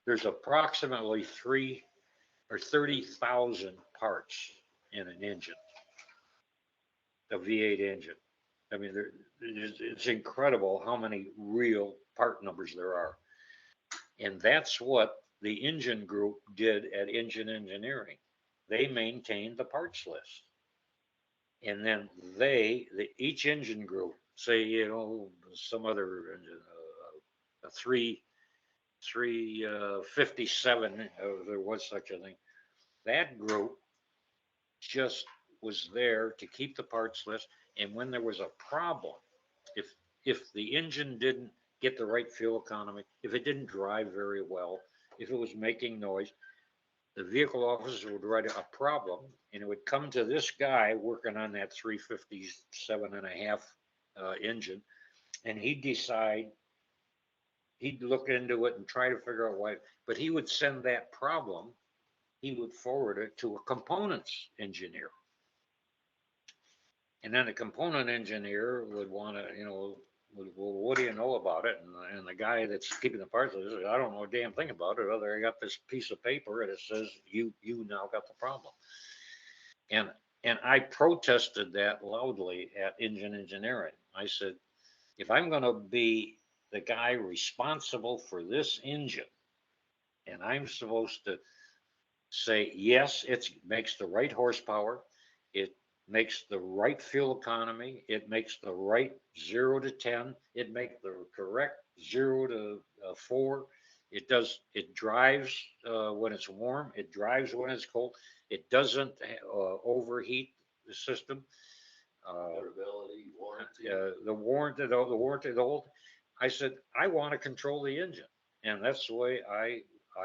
There's approximately 30,000 parts in an engine, a V8 engine. I mean, it's incredible how many real part numbers there are. And that's what the engine group did at Engine Engineering. They maintained the parts list. And then each engine group, say, some other engine, a 357, if there was such a thing, that group just was there to keep the parts list. And when there was a problem, if the engine didn't get the right fuel economy, if it didn't drive very well, if it was making noise, the vehicle officer would write a problem, and it would come to this guy working on that 357.5 engine, and he'd look into it and try to figure out why, but he would send that problem, he would forward it to a components engineer. And then the component engineer would want to, well, what do you know about it? And the guy that's keeping the parts says, I don't know a damn thing about it. Other, I got this piece of paper and it says you now got the problem. And I protested that loudly at Engine Engineering. I said, if I'm gonna be the guy responsible for this engine, and I'm supposed to say, yes, it makes the right horsepower, it makes the right fuel economy, it makes the right 0 to 10, it makes the correct 0 to 4. It drives when it's warm, it drives when it's cold, it doesn't overheat the system. Durability, warranty. The warranty, the whole. I said, I want to control the engine, and that's the way I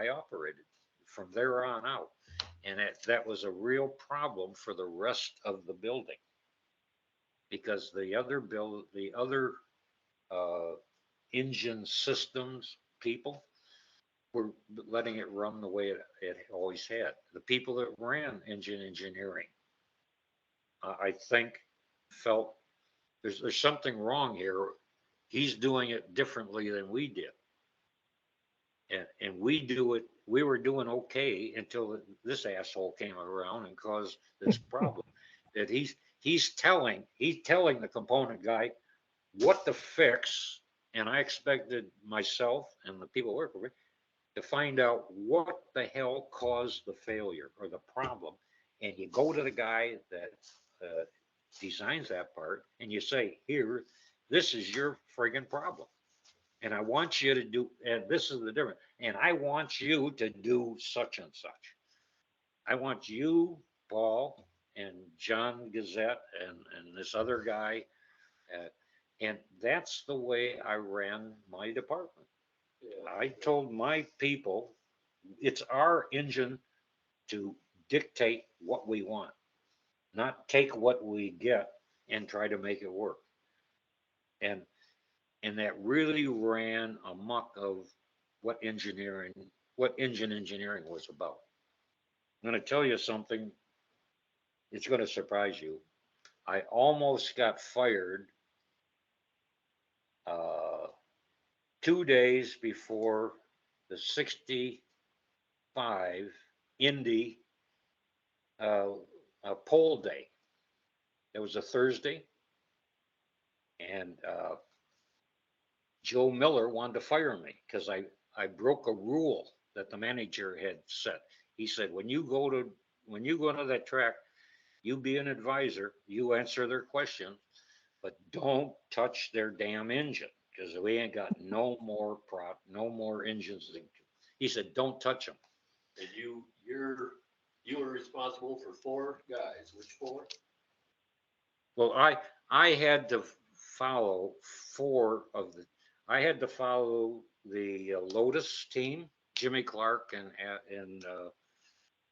operated from there on out. And that was a real problem for the rest of the building, because the other engine systems people were letting it run the way it always had. The people that ran engine engineering, I think, felt there's something wrong here. He's doing it differently than we did. And we were doing okay until this asshole came around and caused this problem. That he's telling the component guy what to fix, and I expected myself and the people working with me to find out what the hell caused the failure or the problem. And you go to the guy that designs that part and you say, here, this is your friggin' problem. And I want you to do, and this is the difference. And I want you to do such and such. I want you, Paul, and John Gazette, and this other guy. And that's the way I ran my department. Yeah. I told my people, it's our engine to dictate what we want, not take what we get and try to make it work. And that really ran amok of what engine engineering was about. I'm going to tell you something. It's going to surprise you. I almost got fired 2 days before the 65 Indy poll day. It was a Thursday, and Joe Miller wanted to fire me because I broke a rule that the manager had set. He said, when you go to that track, you be an advisor, you answer their questions, but don't touch their damn engine, because we ain't got no more engines. He said, don't touch them. And you were responsible for 4 guys. Which 4? Well, I had to follow 4 of the. I had to follow the Lotus team, Jimmy Clark and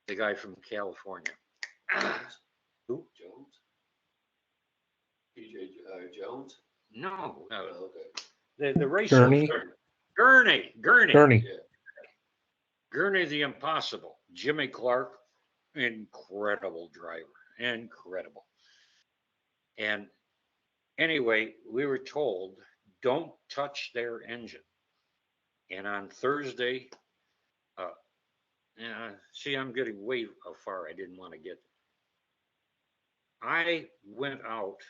the guy from California. Who? Jones? PJ Jones? No. Oh, okay. The race. Gurney. Gurney. Yeah. Gurney the Impossible. Jimmy Clark, incredible driver. Incredible. And anyway, we were told, don't touch their engine. And on Thursday, see, I'm getting way far. I didn't want to get. I went out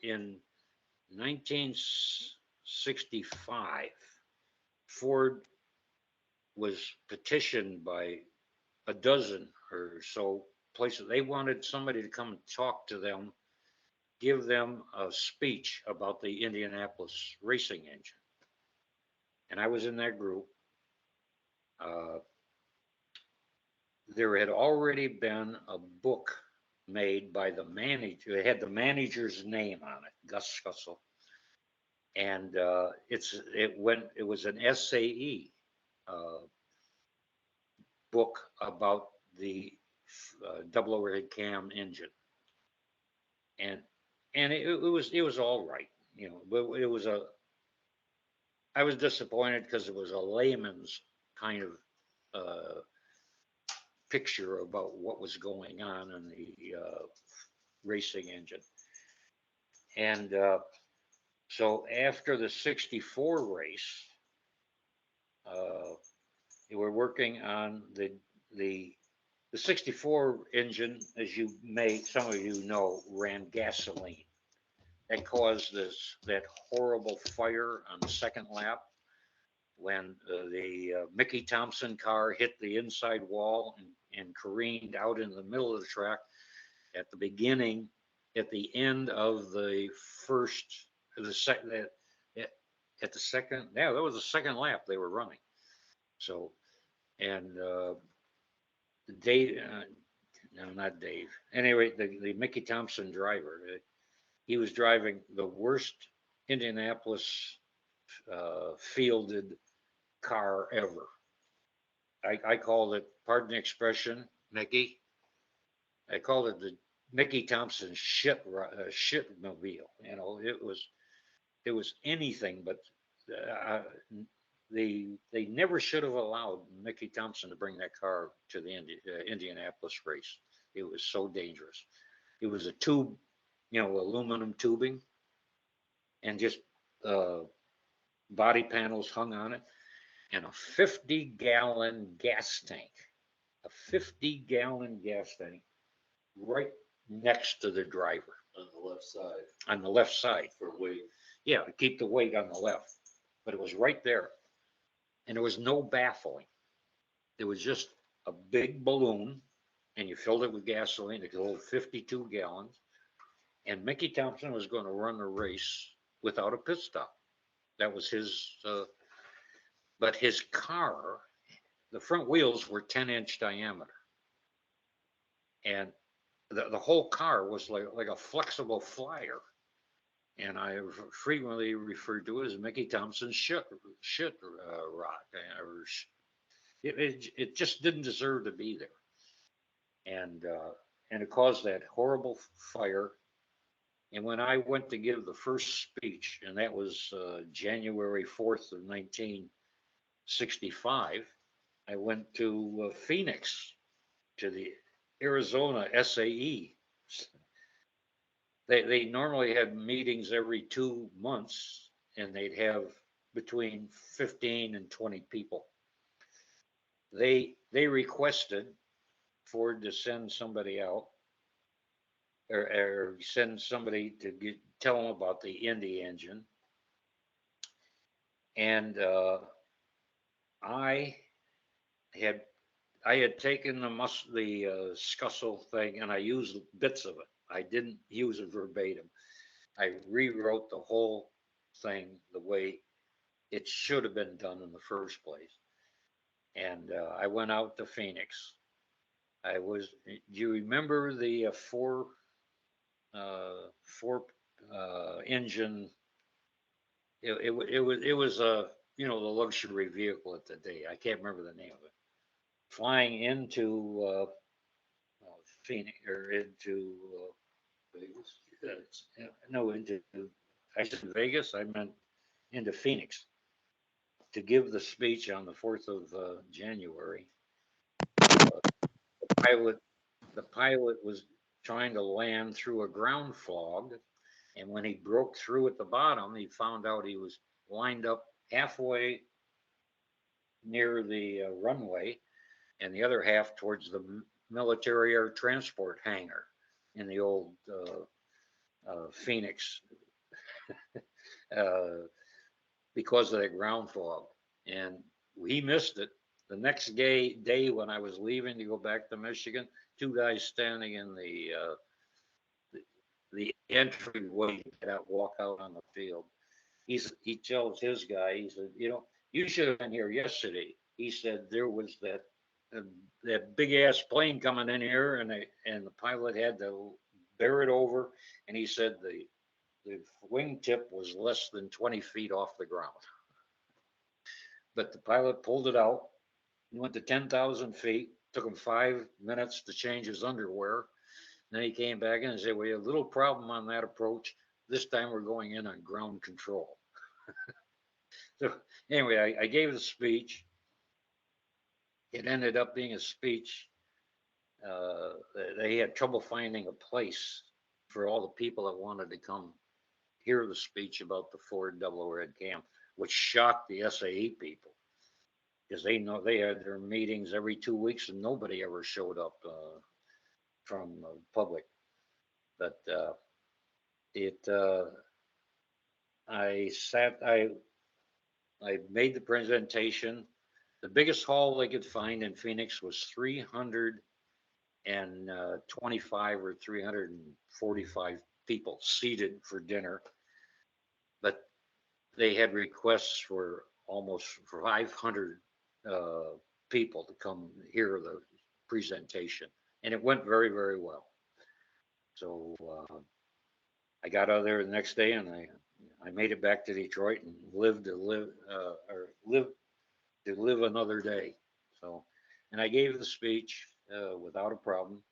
in 1965. Ford was petitioned by a dozen or so places. They wanted somebody to come and talk to them, give them a speech about the Indianapolis racing engine. And I was in that group. There had already been a book made by the manager. It had the manager's name on it, Gus Schussel. And it was an SAE book about the double overhead cam engine. And it was all right, but I was disappointed because it was a layman's kind of picture about what was going on in the racing engine. And so after the 64 race, they were working on the 64 engine, as some of you know, ran gasoline. that caused that horrible fire on the second lap when the Mickey Thompson car hit the inside wall and careened out in the middle of the track at the beginning, at the end of the first, the second, at the second, yeah, that was the second lap they were running. So, and Dave, no, not Dave. Anyway, the Mickey Thompson driver, he was driving the worst Indianapolis fielded car ever. I called it, pardon the expression, Mickey. I called it the Mickey Thompson shit mobile. You know, it was anything but. They never should have allowed Mickey Thompson to bring that car to the Indianapolis race. It was so dangerous. It was a tube, you know, aluminum tubing, and just body panels hung on it, and a 50-gallon gas tank, a 50-gallon gas tank, right next to the driver On the left side on the left side. for weight. Yeah, to keep the weight on the left, but it was right there. And there was no baffling. It was just a big balloon, and you filled it with gasoline. It could hold 52 gallons. And Mickey Thompson was going to run the race without a pit stop. That was his, but his car, the front wheels were 10-inch diameter. And the whole car was like a flexible flyer. And I frequently referred to it as Mickey Thompson's shit rock. It just didn't deserve to be there. And it caused that horrible fire. And when I went to give the first speech, and that was January 4th of 1965, I went to Phoenix, to the Arizona SAE. They normally had meetings every 2 months, and they'd have between 15 and 20 people. They requested Ford to send somebody out, or send somebody to tell them about the Indy engine. And I had taken the Scussle thing, and I used bits of it. I didn't use it verbatim. I rewrote the whole thing the way it should have been done in the first place. And I went out to Phoenix. Do you remember the four engine? It was a, you know, the luxury vehicle at the day. I can't remember the name of it. Flying into Phoenix, or into Vegas. No, I said Vegas. I meant into Phoenix to give the speech on the 4th of January. The pilot was trying to land through a ground fog, and when he broke through at the bottom, he found out he was lined up halfway near the runway, and the other half towards the military air transport hangar in the old Phoenix, because of that ground fog. And he missed it. The next day when I was leaving to go back to Michigan, 2 guys standing in the entryway to walk out on the field. He tells his guy, he said, you know, you should have been here yesterday. He said there was that big ass plane coming in here, and the pilot had to bear it over. And he said the wingtip was less than 20 feet off the ground. But the pilot pulled it out. He went to 10,000 feet. Took him 5 minutes to change his underwear. Then he came back in and said, we had a little problem on that approach. This time we're going in on ground control. So anyway, I gave the speech. It ended up being a speech. They had trouble finding a place for all the people that wanted to come hear the speech about the Ford Double Red Cam, which shocked the SAE people, because they know they had their meetings every 2 weeks and nobody ever showed up from the public. But I made the presentation. The biggest hall they could find in Phoenix was 325 or 345 people seated for dinner. But they had requests for almost 500 people to come hear the presentation. And it went very, very well. So I got out of there the next day and I made it back to Detroit and lived to live another day. So, and I gave the speech without a problem,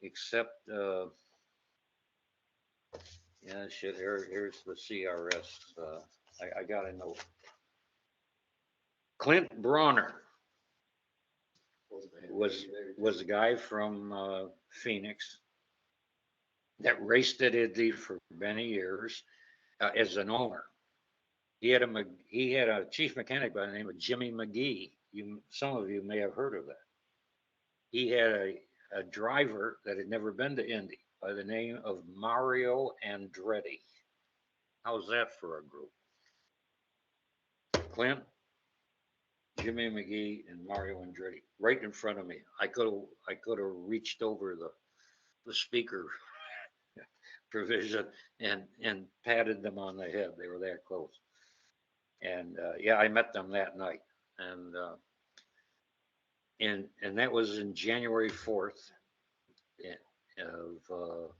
except yeah, shit. Here's the CRS. I got a note. Clint Bronner was a guy from Phoenix that raced at Indy for many years as an owner. He had a chief mechanic by the name of Jimmy McGee. Some of you may have heard of that. He had a driver that had never been to Indy by the name of Mario Andretti. How's that for a group? Clint, Jimmy McGee, and Mario Andretti right in front of me. I could have reached over the speaker provision and patted them on the head. They were that close. And yeah, I met them that night, and that was in January 4th of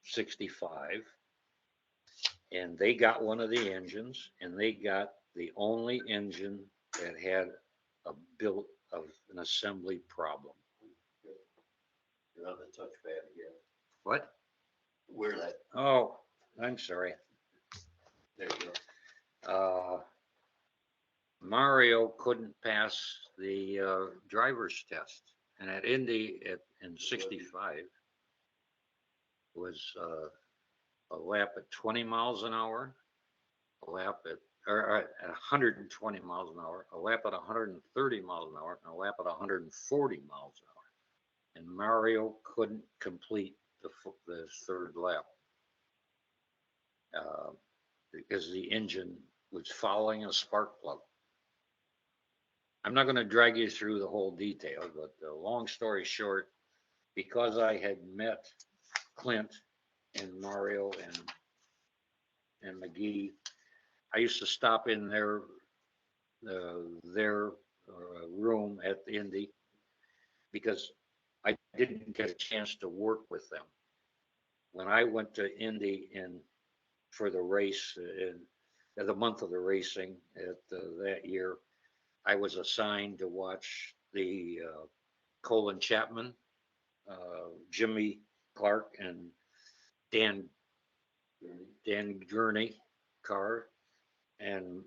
65. And they got one of the engines, and they got the only engine that had an assembly problem. You're on the touchpad again. What? Where that? Oh, I'm sorry. There you go. Mario couldn't pass the driver's test, and at Indy in 65 was a lap at 20 miles an hour, a lap at 120 miles an hour, a lap at 130 miles an hour, and a lap at 140 miles an hour. And Mario couldn't complete the third lap because the engine was following a spark plug. I'm not going to drag you through the whole detail, but long story short, because I had met Clint and Mario and McGee, I used to stop in their room at the Indy because I didn't get a chance to work with them. When I went to Indy for the race in the month of the racing that year, I was assigned to watch the Colin Chapman, Jimmy Clark, and Dan Gurney car, and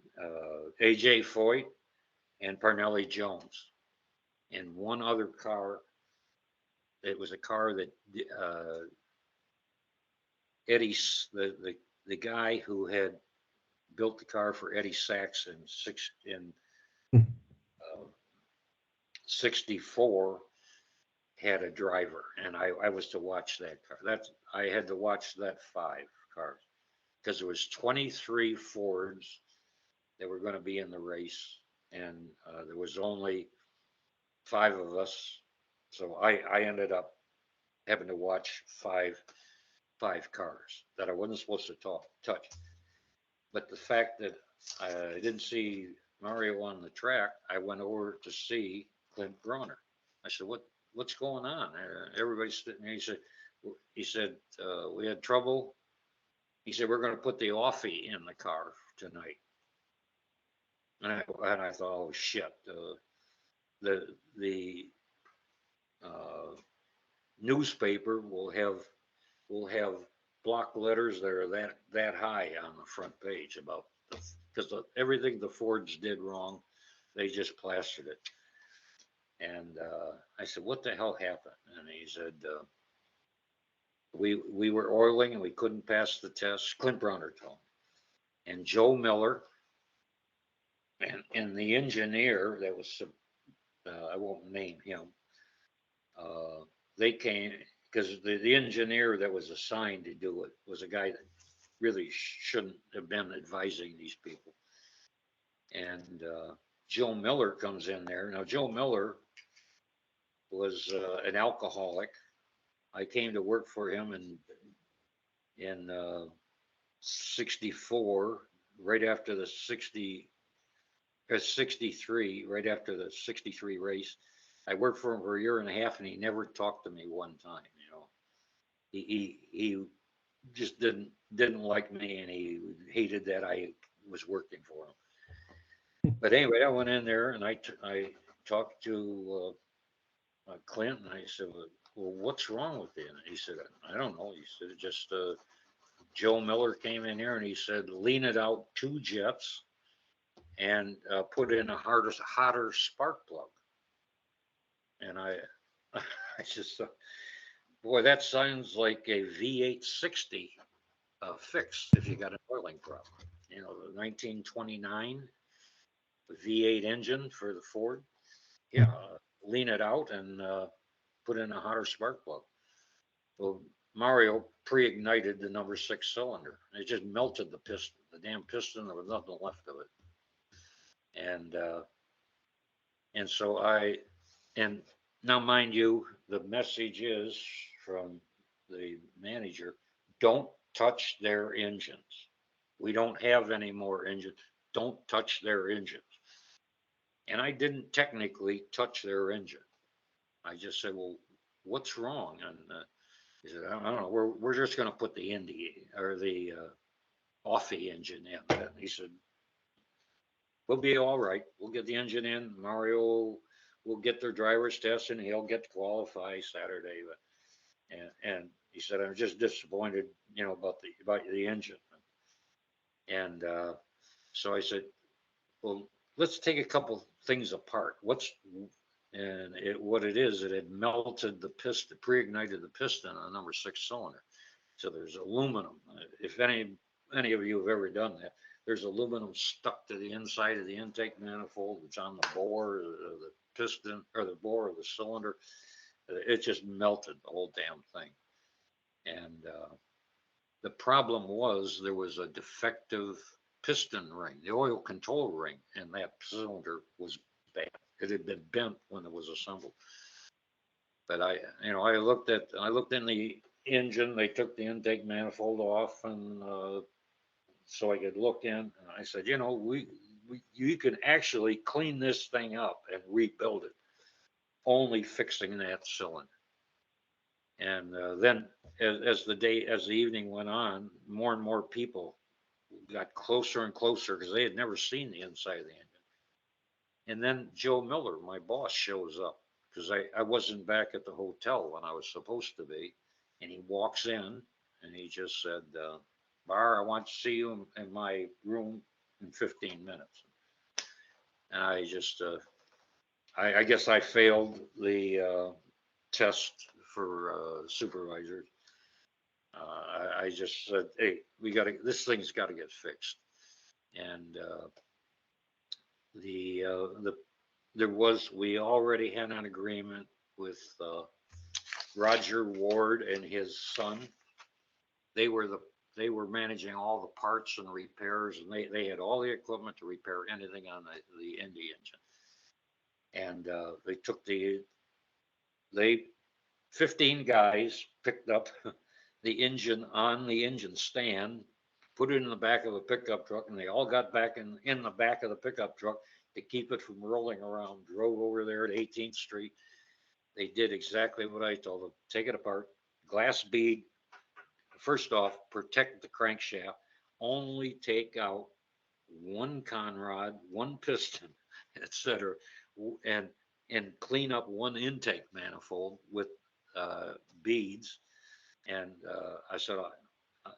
AJ Foyt and Parnelli Jones, and one other car. It was a car that Eddie, the guy who had built the car for Eddie Sachs in 64 had a driver, and I was to watch that car. I had to watch that 5 cars because there was 23 Fords that were going to be in the race, and there was only 5 of us, so I ended up having to watch five cars that I wasn't supposed to touch. But the fact that I didn't see Mario on the track, I went over to see Clint Bronner. I said, what's going on? Everybody's sitting there. He said, we had trouble. He said, we're going to put the offie in the car tonight. And I thought, oh shit, the newspaper will have block letters that are that high on the front page about because everything the Fords did wrong, they just plastered it. And I said, what the hell happened? And he said, we were oiling and we couldn't pass the test. Clint Bronner told me. And Joe Miller and the engineer that was, I won't name him, they came, because the engineer that was assigned to do it was a guy that really shouldn't have been advising these people. And Joe Miller comes in there. Now, Joe Miller was an alcoholic. I came to work for him in 64, right after the 63, right after the 63 race. I worked for him for a year and a half, and he never talked to me one time. You know, he just didn't like me, and he hated that I was working for him. But anyway, I went in there and I talked to Clint, and I said, "Well, what's wrong with you?" And he said, "I don't know." He said, "Just Joe Miller came in here and he said, lean it out 2 jets and put in a hotter spark plug." And I just thought, boy, that sounds like a V860 fix if you got an oiling problem. You know, the 1929 V8 engine for the Ford. Yeah, lean it out and put in a hotter spark plug. Well, Mario pre-ignited the number 6 cylinder. It just melted the piston, the damn piston. There was nothing left of it. And so and now, mind you, the message is from the manager: don't touch their engines. We don't have any more engines. Don't touch their engines. And I didn't technically touch their engine. I just said, "Well, what's wrong?" And he said, "I don't know. We're just going to put the Indy or the Offie engine in." And he said, "We'll be all right. We'll get the engine in. Mario will get their driver's test and he'll get to qualify Saturday." And he said, "I'm just disappointed, you know, about the engine." And so I said, "Well, let's take a couple things apart. What it is, it had melted the piston, pre-ignited the piston on a number 6 cylinder. So there's aluminum. If any of you have ever done that, there's aluminum stuck to the inside of the intake manifold. It's on the bore of the piston, or the bore of the cylinder. It just melted the whole damn thing. And the problem was there was a defective piston ring. The oil control ring in that cylinder was bad. It had been bent when it was assembled. But I looked in the engine. They took the intake manifold off, and so I could look in. And I said, "You know, you can actually clean this thing up and rebuild it, only fixing that cylinder." And then, as the evening went on, more and more people got closer and closer because they had never seen the inside of the engine. And then Joe Miller, my boss, shows up because I wasn't back at the hotel when I was supposed to be. And he walks in and he just said, "Barr, I want to see you in my room in 15 minutes. And I just, I guess I failed the test for supervisors. I just said, "Hey, this thing's got to get fixed." And we already had an agreement with Roger Ward and his son. They were managing all the parts and repairs, and they had all the equipment to repair anything on the Indy engine. And they took 15 guys picked up the engine on the engine stand, put it in the back of a pickup truck, and they all got back in the back of the pickup truck to keep it from rolling around. Drove over there to 18th Street. They did exactly what I told them. Take it apart, glass bead. First off, protect the crankshaft. Only take out one conrod, one piston, etc., and clean up one intake manifold with beads. And I said,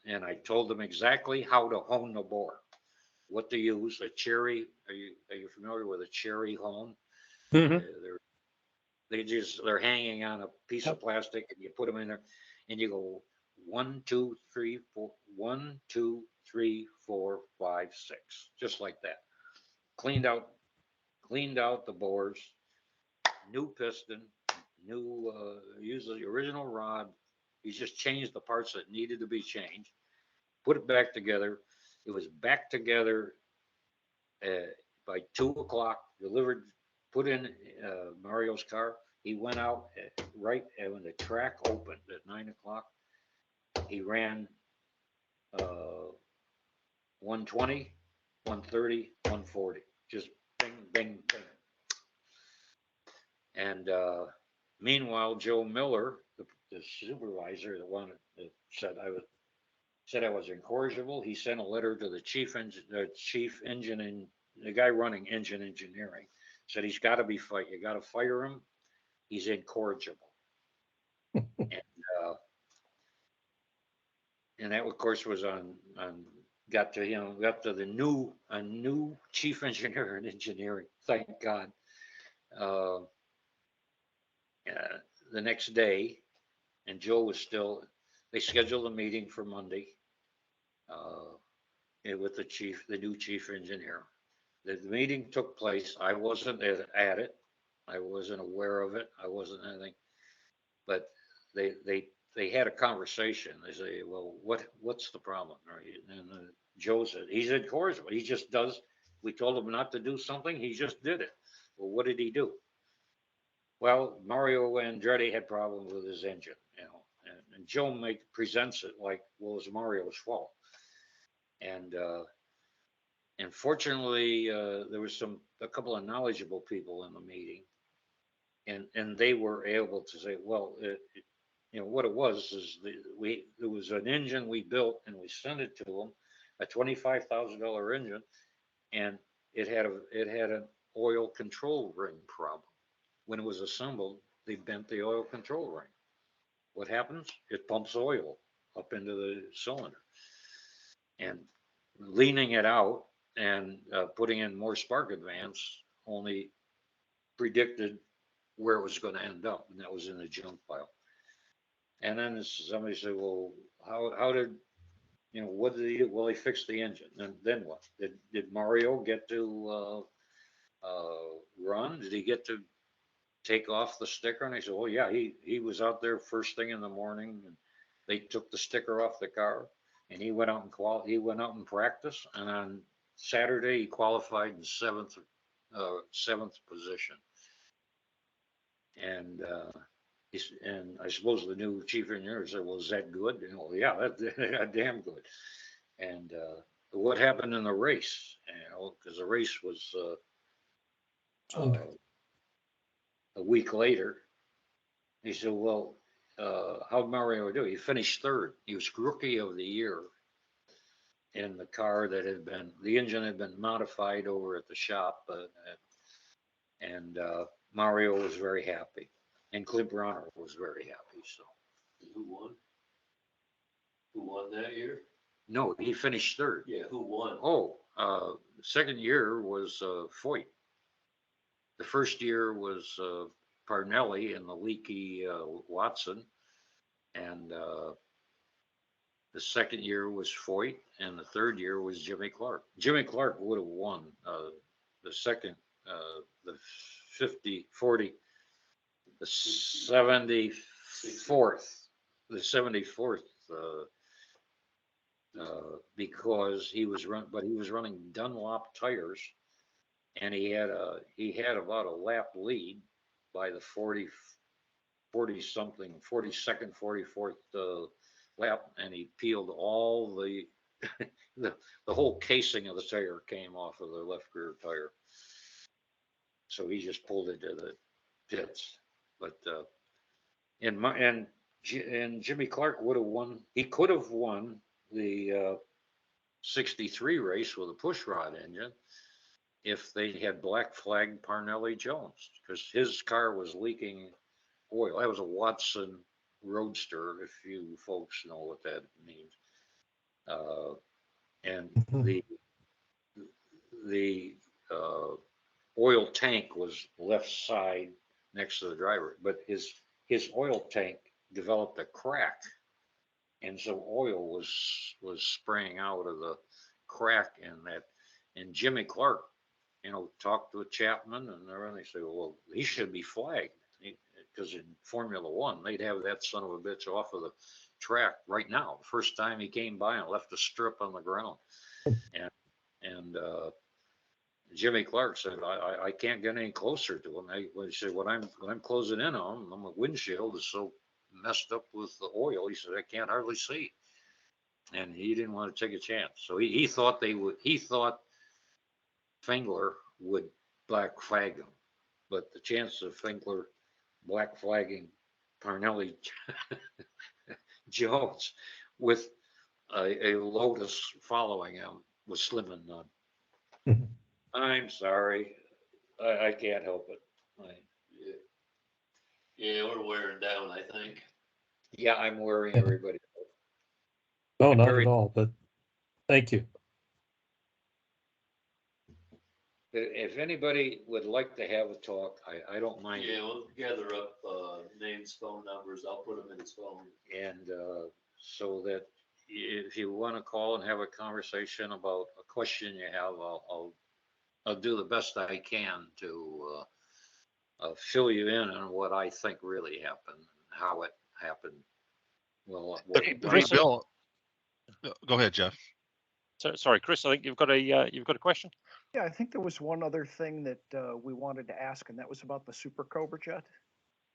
and I told them exactly how to hone the bore, what to use. A cherry. Are you familiar with a cherry hone? Mm-hmm. They're hanging on a piece of plastic, and you put them in there, and you go 1, 2, 3, 4, 1, 2, 3, 4, 5, 6, just like that. Cleaned out the bores, new piston, new use the original rod, He just changed the parts that needed to be changed, put it back together. It was back together by 2 o'clock, delivered, put in Mario's car. He went out right when the track opened at 9 o'clock. He ran 120, 130, 140, just bing, bing, bing. And meanwhile, Joe Miller, the supervisor, the one that said I was incorrigible. He sent a letter to the chief engine, and the guy running engine engineering said he's got to be fired. You got to fire him. He's incorrigible. And that, of course, was on got to the new chief engineer in engineering. Thank God. The next day, and Joe was still. They scheduled a meeting for Monday with the new chief engineer. The meeting took place. I wasn't at it. I wasn't aware of it. I wasn't anything. But they had a conversation. They say, well, what's the problem? Right? And Joe said, he's incorrigible. He just does. We told him not to do something. He just did it. Well, what did he do? Well, Mario Andretti had problems with his engine, and Joe presents it like, well, it was Mario's fault. And fortunately, there was a couple of knowledgeable people in the meeting, and they were able to say, well, what it was is there was an engine we built and we sent it to them, a $25,000 engine, and it had an oil control ring problem. When it was assembled, they bent the oil control ring. What happens? It pumps oil up into the cylinder. And leaning it out and putting in more spark advance only predicted where it was going to end up, and that was in the junk pile. And then somebody said, well, how did, what did he, well, he fixed the engine. And then what? Did Mario get to run? Did he get to take off the sticker? And I said, well, yeah, he was out there first thing in the morning, and they took the sticker off the car, and he went out and practiced. And on Saturday, he qualified in seventh position. And I suppose the new chief engineer said, well, is that good? Yeah, that's damn good. And what happened in the race? Because the race was a week later. He said, well, how'd Mario do? He finished third. He was rookie of the year in the car that the engine had been modified over at the shop. And Mario was very happy. And Clint Bronner was very happy. So, who won? Who won that year? No, he finished third. Yeah, who won? Oh, the second year was Foyt. The first year was Parnelli and the leaky Watson, and the second year was Foyt, and the third year was Jimmy Clark. Jimmy Clark would have won the second, the 50, 40, the 74th, because he was running Dunlop tires, and he had about a lap lead by the 42nd, 44th lap, and he peeled all the whole casing of the tire came off of the left rear tire. So he just pulled into the pits. But and Jimmy Clark would have won. He could have won the 63 race with a pushrod engine if they had black flagged Parnelli Jones, because his car was leaking oil. That was a Watson Roadster, if you folks know what that means. And the oil tank was left side next to the driver, but his oil tank developed a crack, and so oil was spraying out of the crack in that. And Jimmy Clark, talked to Chapman and everything. They say, well, he should be flagged. because in Formula One, they'd have that son of a bitch off of the track right now. First time he came by and left a strip on the ground. And Jimmy Clark said, I can't get any closer to him. He said, when I'm closing in on him, my windshield is so messed up with the oil. He said, I can't hardly see. And he didn't want to take a chance. So he thought Fingler would black flag him. But the chance of Fingler black flagging Parnelli Jones with a Lotus following him was slim and none. Mhm. I'm sorry. I can't help it. Yeah, we're wearing down, I think. Yeah, I'm worrying everybody. No, I'm not very- at all, but thank you. If anybody would like to have a talk, I don't mind. Yeah, we'll gather up names, phone numbers. I'll put them in his phone. And so that if you want to call and have a conversation about a question you have, I'll do the best I can to fill you in on what I think really happened, how it happened. Well, I mean, Bill, go ahead, Jeff. So, sorry, Chris, I think you've got a question. Yeah, I think there was one other thing that we wanted to ask, and that was about the Super Cobra jet.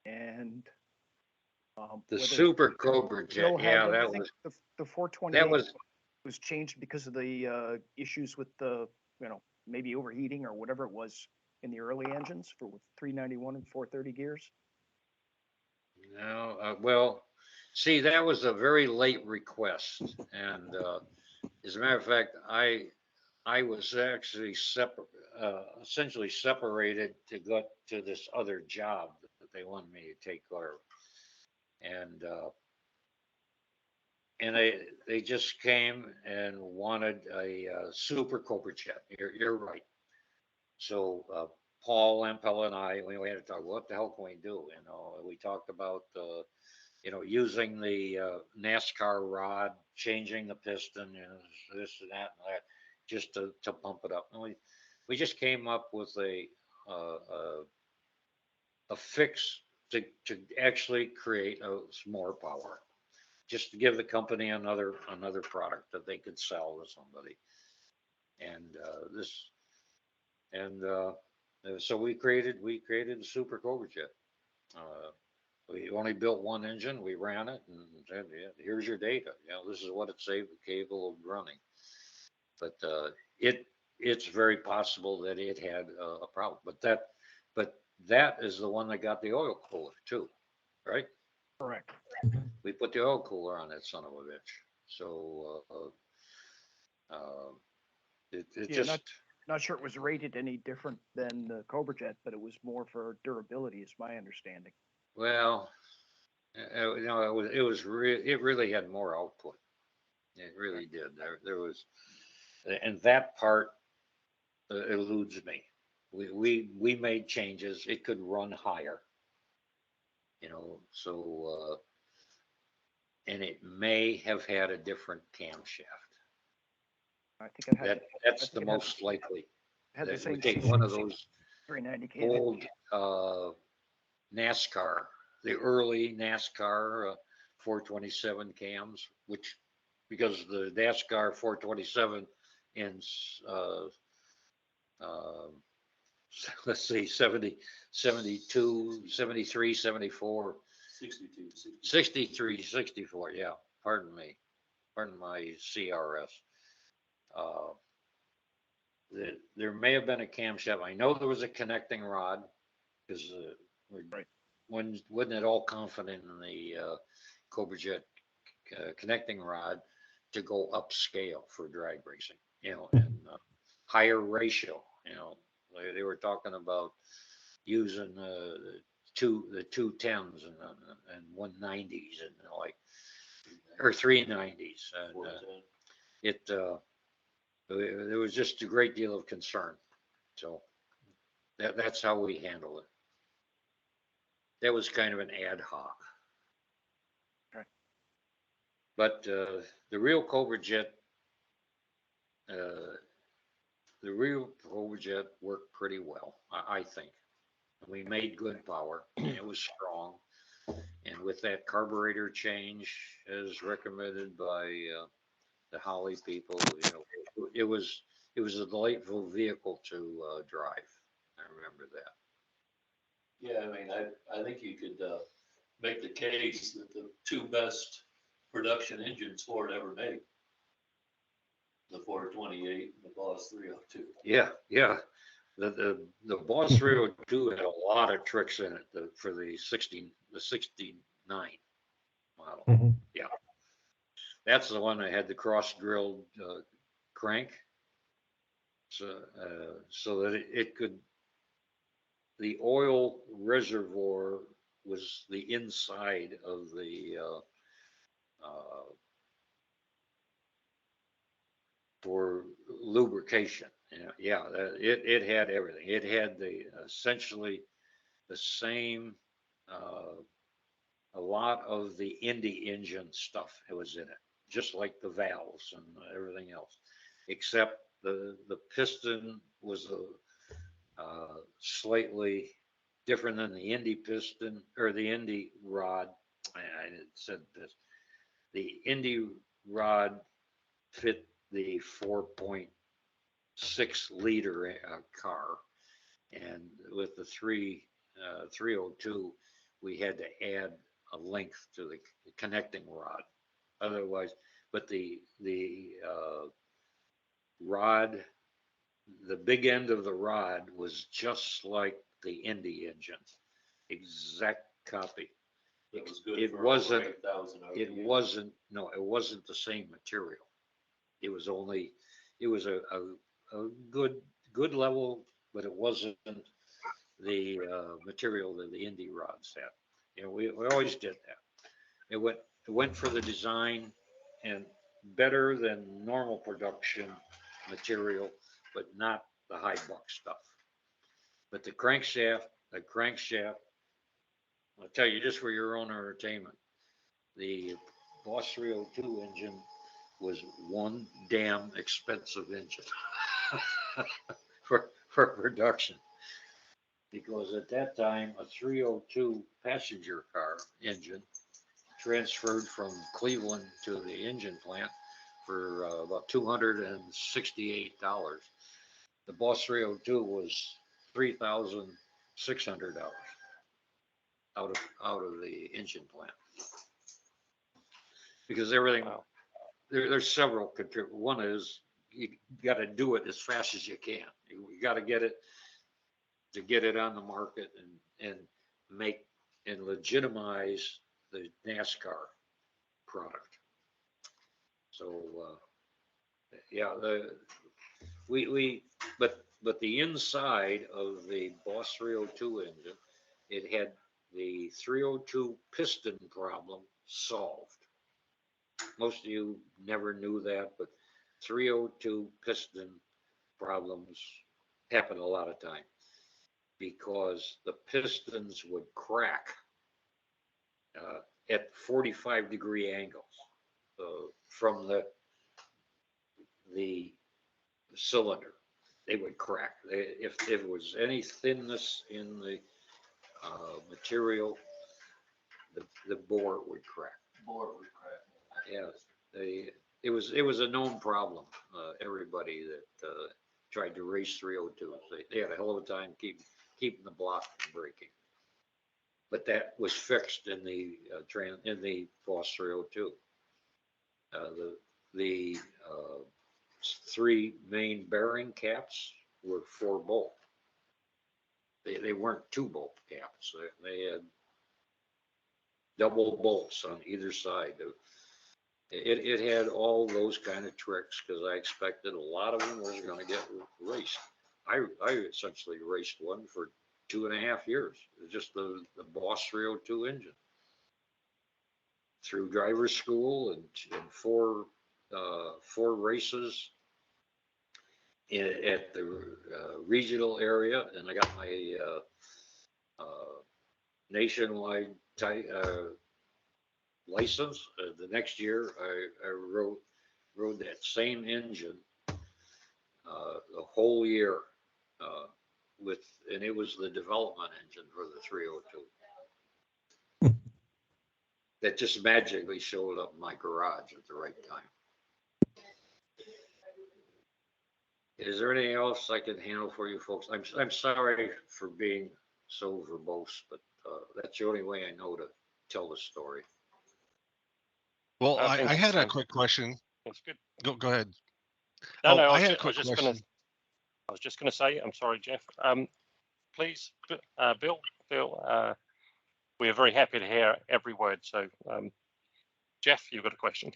And the whether Super Cobra jet, Bill had yeah, that anything- was the 428 that was changed because of the issues with the, maybe overheating or whatever it was in the early engines for 391 and 430 gears. no, well, see, that was a very late request, and as a matter of fact, I was actually essentially separated to go to this other job that they wanted me to take care of, and they just came and wanted a Super Cobra jet. You're right. So Paul Lampella and I, we had to talk. What the hell can we do? We talked about using the NASCAR rod, changing the piston, this and that, just to pump it up. And we just came up with a fix to actually create some more power, just to give the company another product that they could sell to somebody. So we created the Super Cobra jet. We only built one engine. We ran it and said, yeah, here's your data. This is what it saved the cable of running. But it's very possible that it had a problem. But that is the one that got the oil cooler too, right? Correct. We put the oil cooler on that son of a bitch. So it just. Not sure it was rated any different than the Cobra jet, but it was more for durability, is my understanding. Well, it really had more output. It really did. There was, and that part eludes me. We made changes. It could run higher, so and it may have had a different camshaft. I think it had. That's the most likely. Had the That same we take one of those 390 old NASCAR, the early NASCAR 427 cams, which because the NASCAR 427 in let's see, 70, 72, 73, 74, 62, 63, 64. Yeah, pardon me. Pardon my CRS. There may have been a camshaft. I know there was a connecting rod because wasn't it all confident in the Cobra Jet connecting rod to go upscale for drag racing, and higher ratio. They were talking about using the 210s and 190s and or 390s, and there was just a great deal of concern. So that's how we handle it. That was kind of an ad hoc. Right. But the real Cobra Jet worked pretty well, I think. We made good power. It was strong. And with that carburetor change, as recommended by the Holly people, it was a delightful vehicle to drive. I remember that. Yeah, I mean, I think you could make the case that the two best production engines Ford ever made, the 428 and the Boss 302. Yeah, yeah. The Boss 302 had a lot of tricks in it for the 69 model. Mhm. Yeah, that's the one that had the cross drilled crank, so that it could. The oil reservoir was the inside of the for lubrication. Yeah, it had everything. It had essentially the same, a lot of the Indy engine stuff. It was in it, just like the valves and everything else, except the piston was slightly different than the Indy piston or the Indy rod. I said this. The Indy rod fit the 4.6 liter car, and with the 302, we had to add a length to the connecting rod. Otherwise, but the rod, the big end of the rod was just like the Indy engine, exact copy. It was good It for wasn't. over 8,000 It RPM. wasn't. No, it wasn't the same material. It was only. It was a good level, but it wasn't the material that the Indy rods had. We always did that. It went for the design and better than normal production material, but not the high buck stuff. But the crankshaft, I'll tell you just for your own entertainment, the Boss 302 engine was one damn expensive engine for production. Because at that time, a 302 passenger car engine transferred from Cleveland to the engine plant for about $268. The Boss 302 was $3,600 out of the engine plant. Because everything, Wow. there's several contributors. One is you got to do it as fast as you can. You got to get it on the market and make and legitimize the NASCAR product. So yeah, but the inside of the Boss 302 engine, it had the 302 piston problem solved. Most of you never knew that, but 302 piston problems happen a lot of time because the pistons would crack at 45-degree angles from the cylinder. They would crack. If there was any thinness in the material, the bore would crack. Bore would crack. Yeah, it was a known problem. Everybody that tried to race 302s, they had a hell of a time keeping the block from breaking. But that was fixed in the Boss 302. The three main bearing caps were 4-bolt. They weren't 2-bolt caps. They had double bolts on either side. It had all those kind of tricks because I expected a lot of them was going to get raced. I essentially raced one for 2.5 years. Just the Boss 302 engine through driver's school and 4 races at the regional area, and I got my nationwide license. The next year, I rode that same engine the whole year and it was the development engine for the 302. That just magically showed up in my garage at the right time. Is there anything else I can handle for you folks? I'm sorry for being so verbose, but that's the only way I know to tell the story. Well, I think I had a that's quick question. that's good. Go ahead. No, Oh, no, I had a I quick was just question. I was just gonna say, I'm sorry, Jeff. Please, Bill, we are very happy to hear every word. So, Jeff, you've got a question.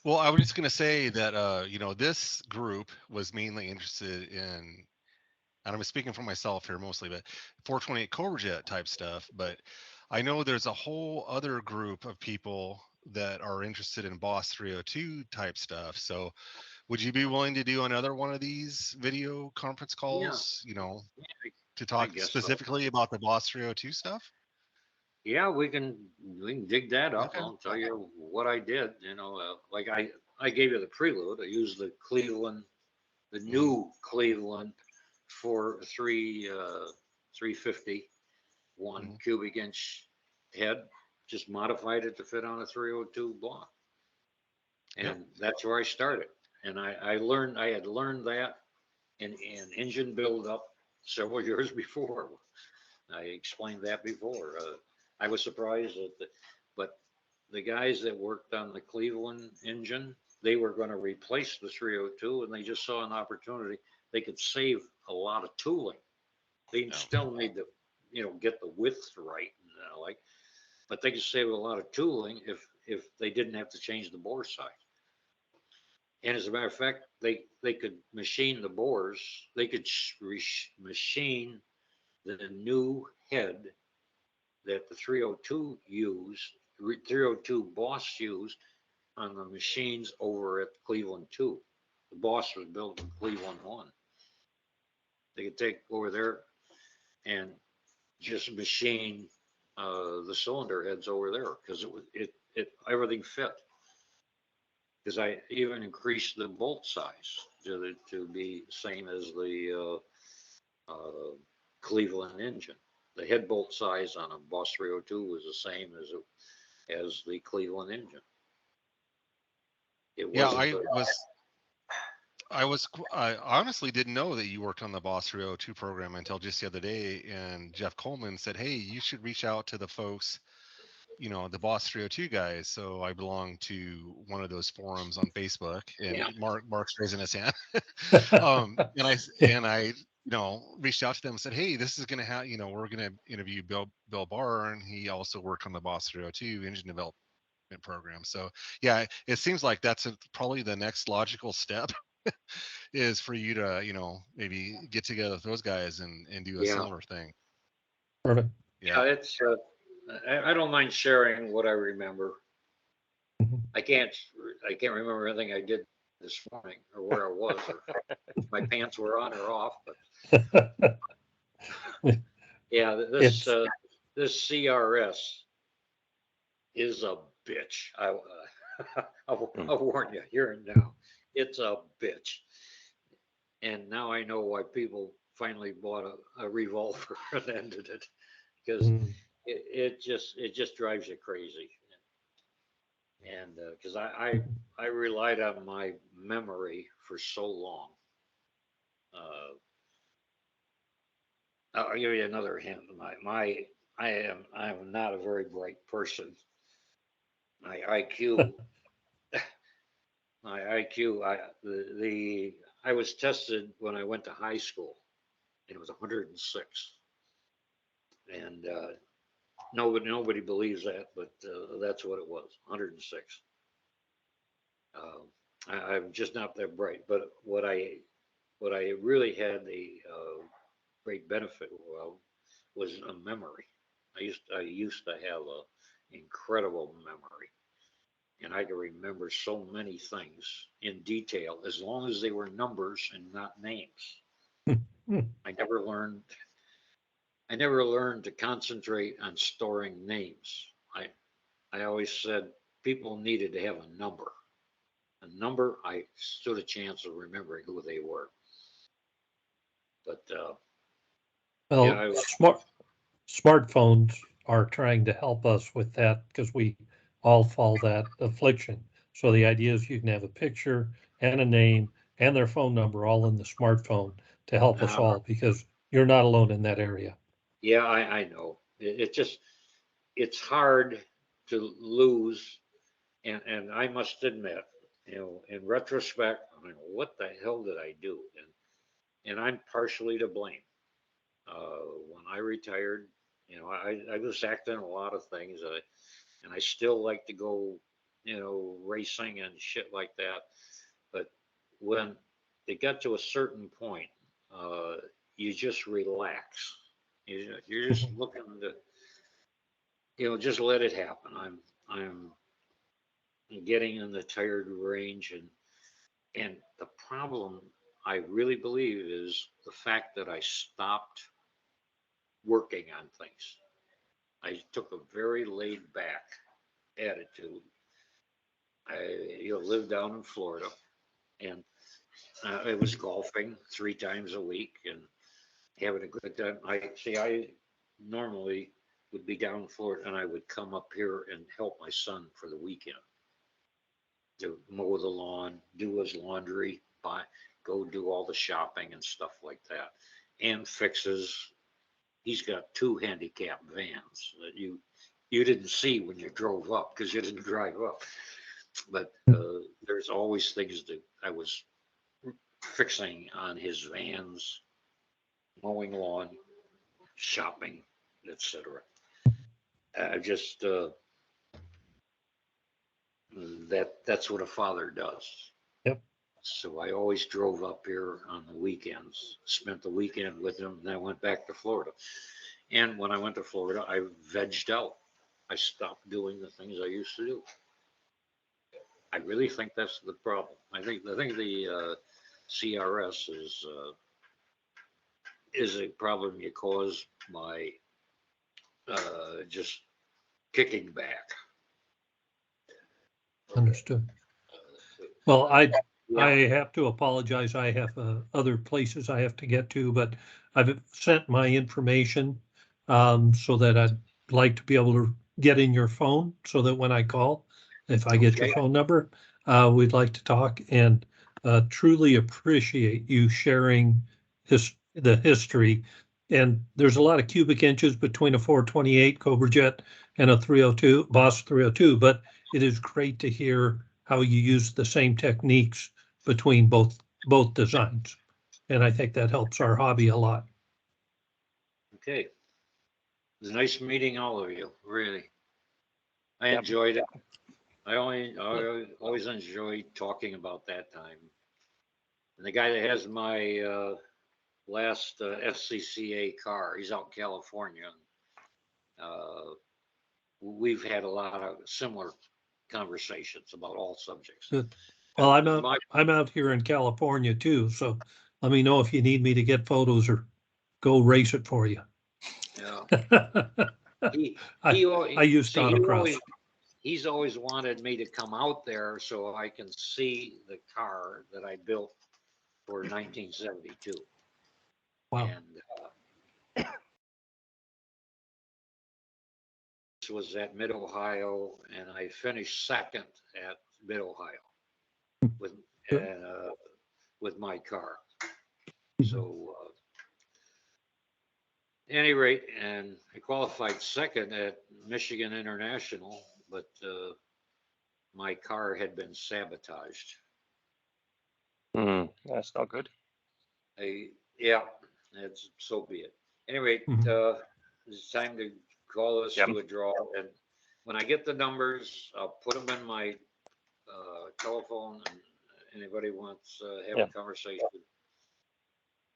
Well, I was just going to say that, you know, this group was mainly interested in, and I'm speaking for myself here mostly, but 428 Cobra Jet type stuff. But I know there's a whole other group of people that are interested in Boss 302 type stuff. So would you be willing to do another one of these video conference calls, you know, to I talk guess so. specifically about the Boss 302 stuff? Yeah, we can dig that up. Okay. I'll tell you what I did. You know, like I gave you the prelude. I used the Cleveland, the new Cleveland 350 1 cubic inch head, just modified it to fit on a 302 block. And that's where I started. And I had learned that in engine build up several years before. I explained that before. I was surprised but the guys that worked on the Cleveland engine, they were going to replace the 302, and they just saw an opportunity. They could save a lot of tooling. They still need to, get the width right, but they could save a lot of tooling if they didn't have to change the bore size. And as a matter of fact, they could machine the bores. They could machine the new head that the 302 Boss used on the machines over at Cleveland 2. The Boss was built in Cleveland 1. They could take over there and just machine the cylinder heads over there because everything fit. Because I even increased the bolt size to be same as the Cleveland engine. The head bolt size on a Boss 302 was the same as the Cleveland engine. I honestly didn't know that you worked on the Boss 302 program until just the other day. And Jeff Coleman said, "Hey, you should reach out to the folks, the Boss 302 guys." So I belong to one of those forums on Facebook, and Mark's raising his hand. and I reached out to them and said, "Hey, this is going to we're going to interview Bill Barr, and he also worked on the Boss 302 engine development program." So yeah, it seems like that's probably the next logical step is for you to, maybe get together with those guys and do a similar thing. Perfect. Yeah, it's, I don't mind sharing what I remember. I can't remember anything I did this morning or where I was or if my pants were on or off, but yeah, this CRS is a bitch. I'll warn you here and now. It's a bitch. And now I know why people finally bought a revolver and ended it, because it just drives you crazy. And because I relied on my memory for so long. I'll give you another hint. I am not a very bright person. My IQ, I was tested when I went to high school, and it was 106. And nobody believes that, but that's what it was, 106. I'm just not that bright, but what I really had the great benefit of was a memory. I used to have a incredible memory, and I could remember so many things in detail as long as they were numbers and not names. I never learned to concentrate on storing names. I always said people needed to have a number. A number, I stood a chance of remembering who they were. But Well, Yeah, smartphones are trying to help us with that because we all fall that affliction. So the idea is you can have a picture and a name and their phone number all in the smartphone to help us all, because you're not alone in that area. yeah, I know. It just, it's hard to lose. And I must admit, in retrospect, I mean, what the hell did I do? And I'm partially to blame. When I retired, I was acting a lot of things, and I still like to go, racing and shit like that. But when it got to a certain point, you just relax. You're just looking to, just let it happen. I'm getting in the tired range, and the problem I really believe is the fact that I stopped working on things. I took a very laid back attitude. I lived down in Florida, and I was golfing 3 times a week and having a good time. I normally would be down in Florida, and I would come up here and help my son for the weekend to mow the lawn, do his laundry, go do all the shopping and stuff like that, and fixes. He's got 2 handicap vans that you didn't see when you drove up because you didn't drive up. But there's always things that I was fixing on his vans, mowing lawn, shopping, etc. Just that's what a father does. Yep. So I always drove up here on the weekends, spent the weekend with him, and then I went back to Florida. And when I went to Florida, I vegged out. I stopped doing the things I used to do. I really think that's the problem. I think the CRS is a problem you cause by just kicking back. Understood. Well, I Yeah. have to apologize. I have other places I have to get to, but I've sent my information so that I'd like to be able to get in your phone so that when I call, if I get your Okay. phone number, we'd like to talk, and truly appreciate you sharing the history. And there's a lot of cubic inches between a 428 Cobra Jet and a 302 Boss 302, but it is great to hear how you use the same techniques between both designs. And I think that helps our hobby a lot. Okay. It was nice meeting all of you, really. I Yep. enjoyed it. I always enjoy talking about that time. And the guy that has my last FCCA car, he's out in California. We've had a lot of similar conversations about all subjects. Good. Well, My- I'm out here in California too, so let me know if you need me to get photos or go race it for you. Yeah. I used autocross. He's always wanted me to come out there so I can see the car that I built for 1972. Wow. And this was at Mid-Ohio, and I finished second at Mid-Ohio with with my car. So any rate, and I qualified second at Michigan International, but my car had been sabotaged. That's not good. Yeah, that's so be it. Anyway, it's time to call this to a draw, and when I get the numbers, I'll put them in my telephone, and anybody wants to have a conversation,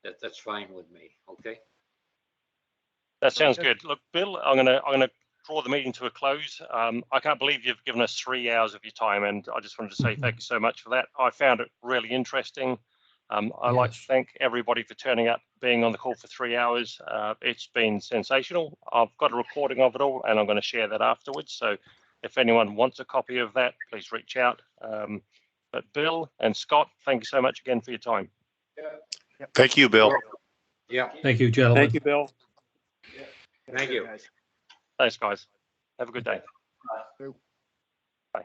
that's fine with me. Okay. That sounds good. Look, Bill, I'm gonna draw the meeting to a close. I can't believe you've given us 3 hours of your time, and I just wanted to say thank you so much for that. I found it really interesting. I'd like to thank everybody for turning up, being on the call for 3 hours. It's been sensational. I've got a recording of it all, and I'm going to share that afterwards. So if anyone wants a copy of that, please reach out. But Bill and Scott, thank you so much again for your time. Thank you, Bill. Yeah, Thank you, gentlemen. Thank you, Bill. thank you. Guys. Thanks, guys. Have a good day. True. Bye.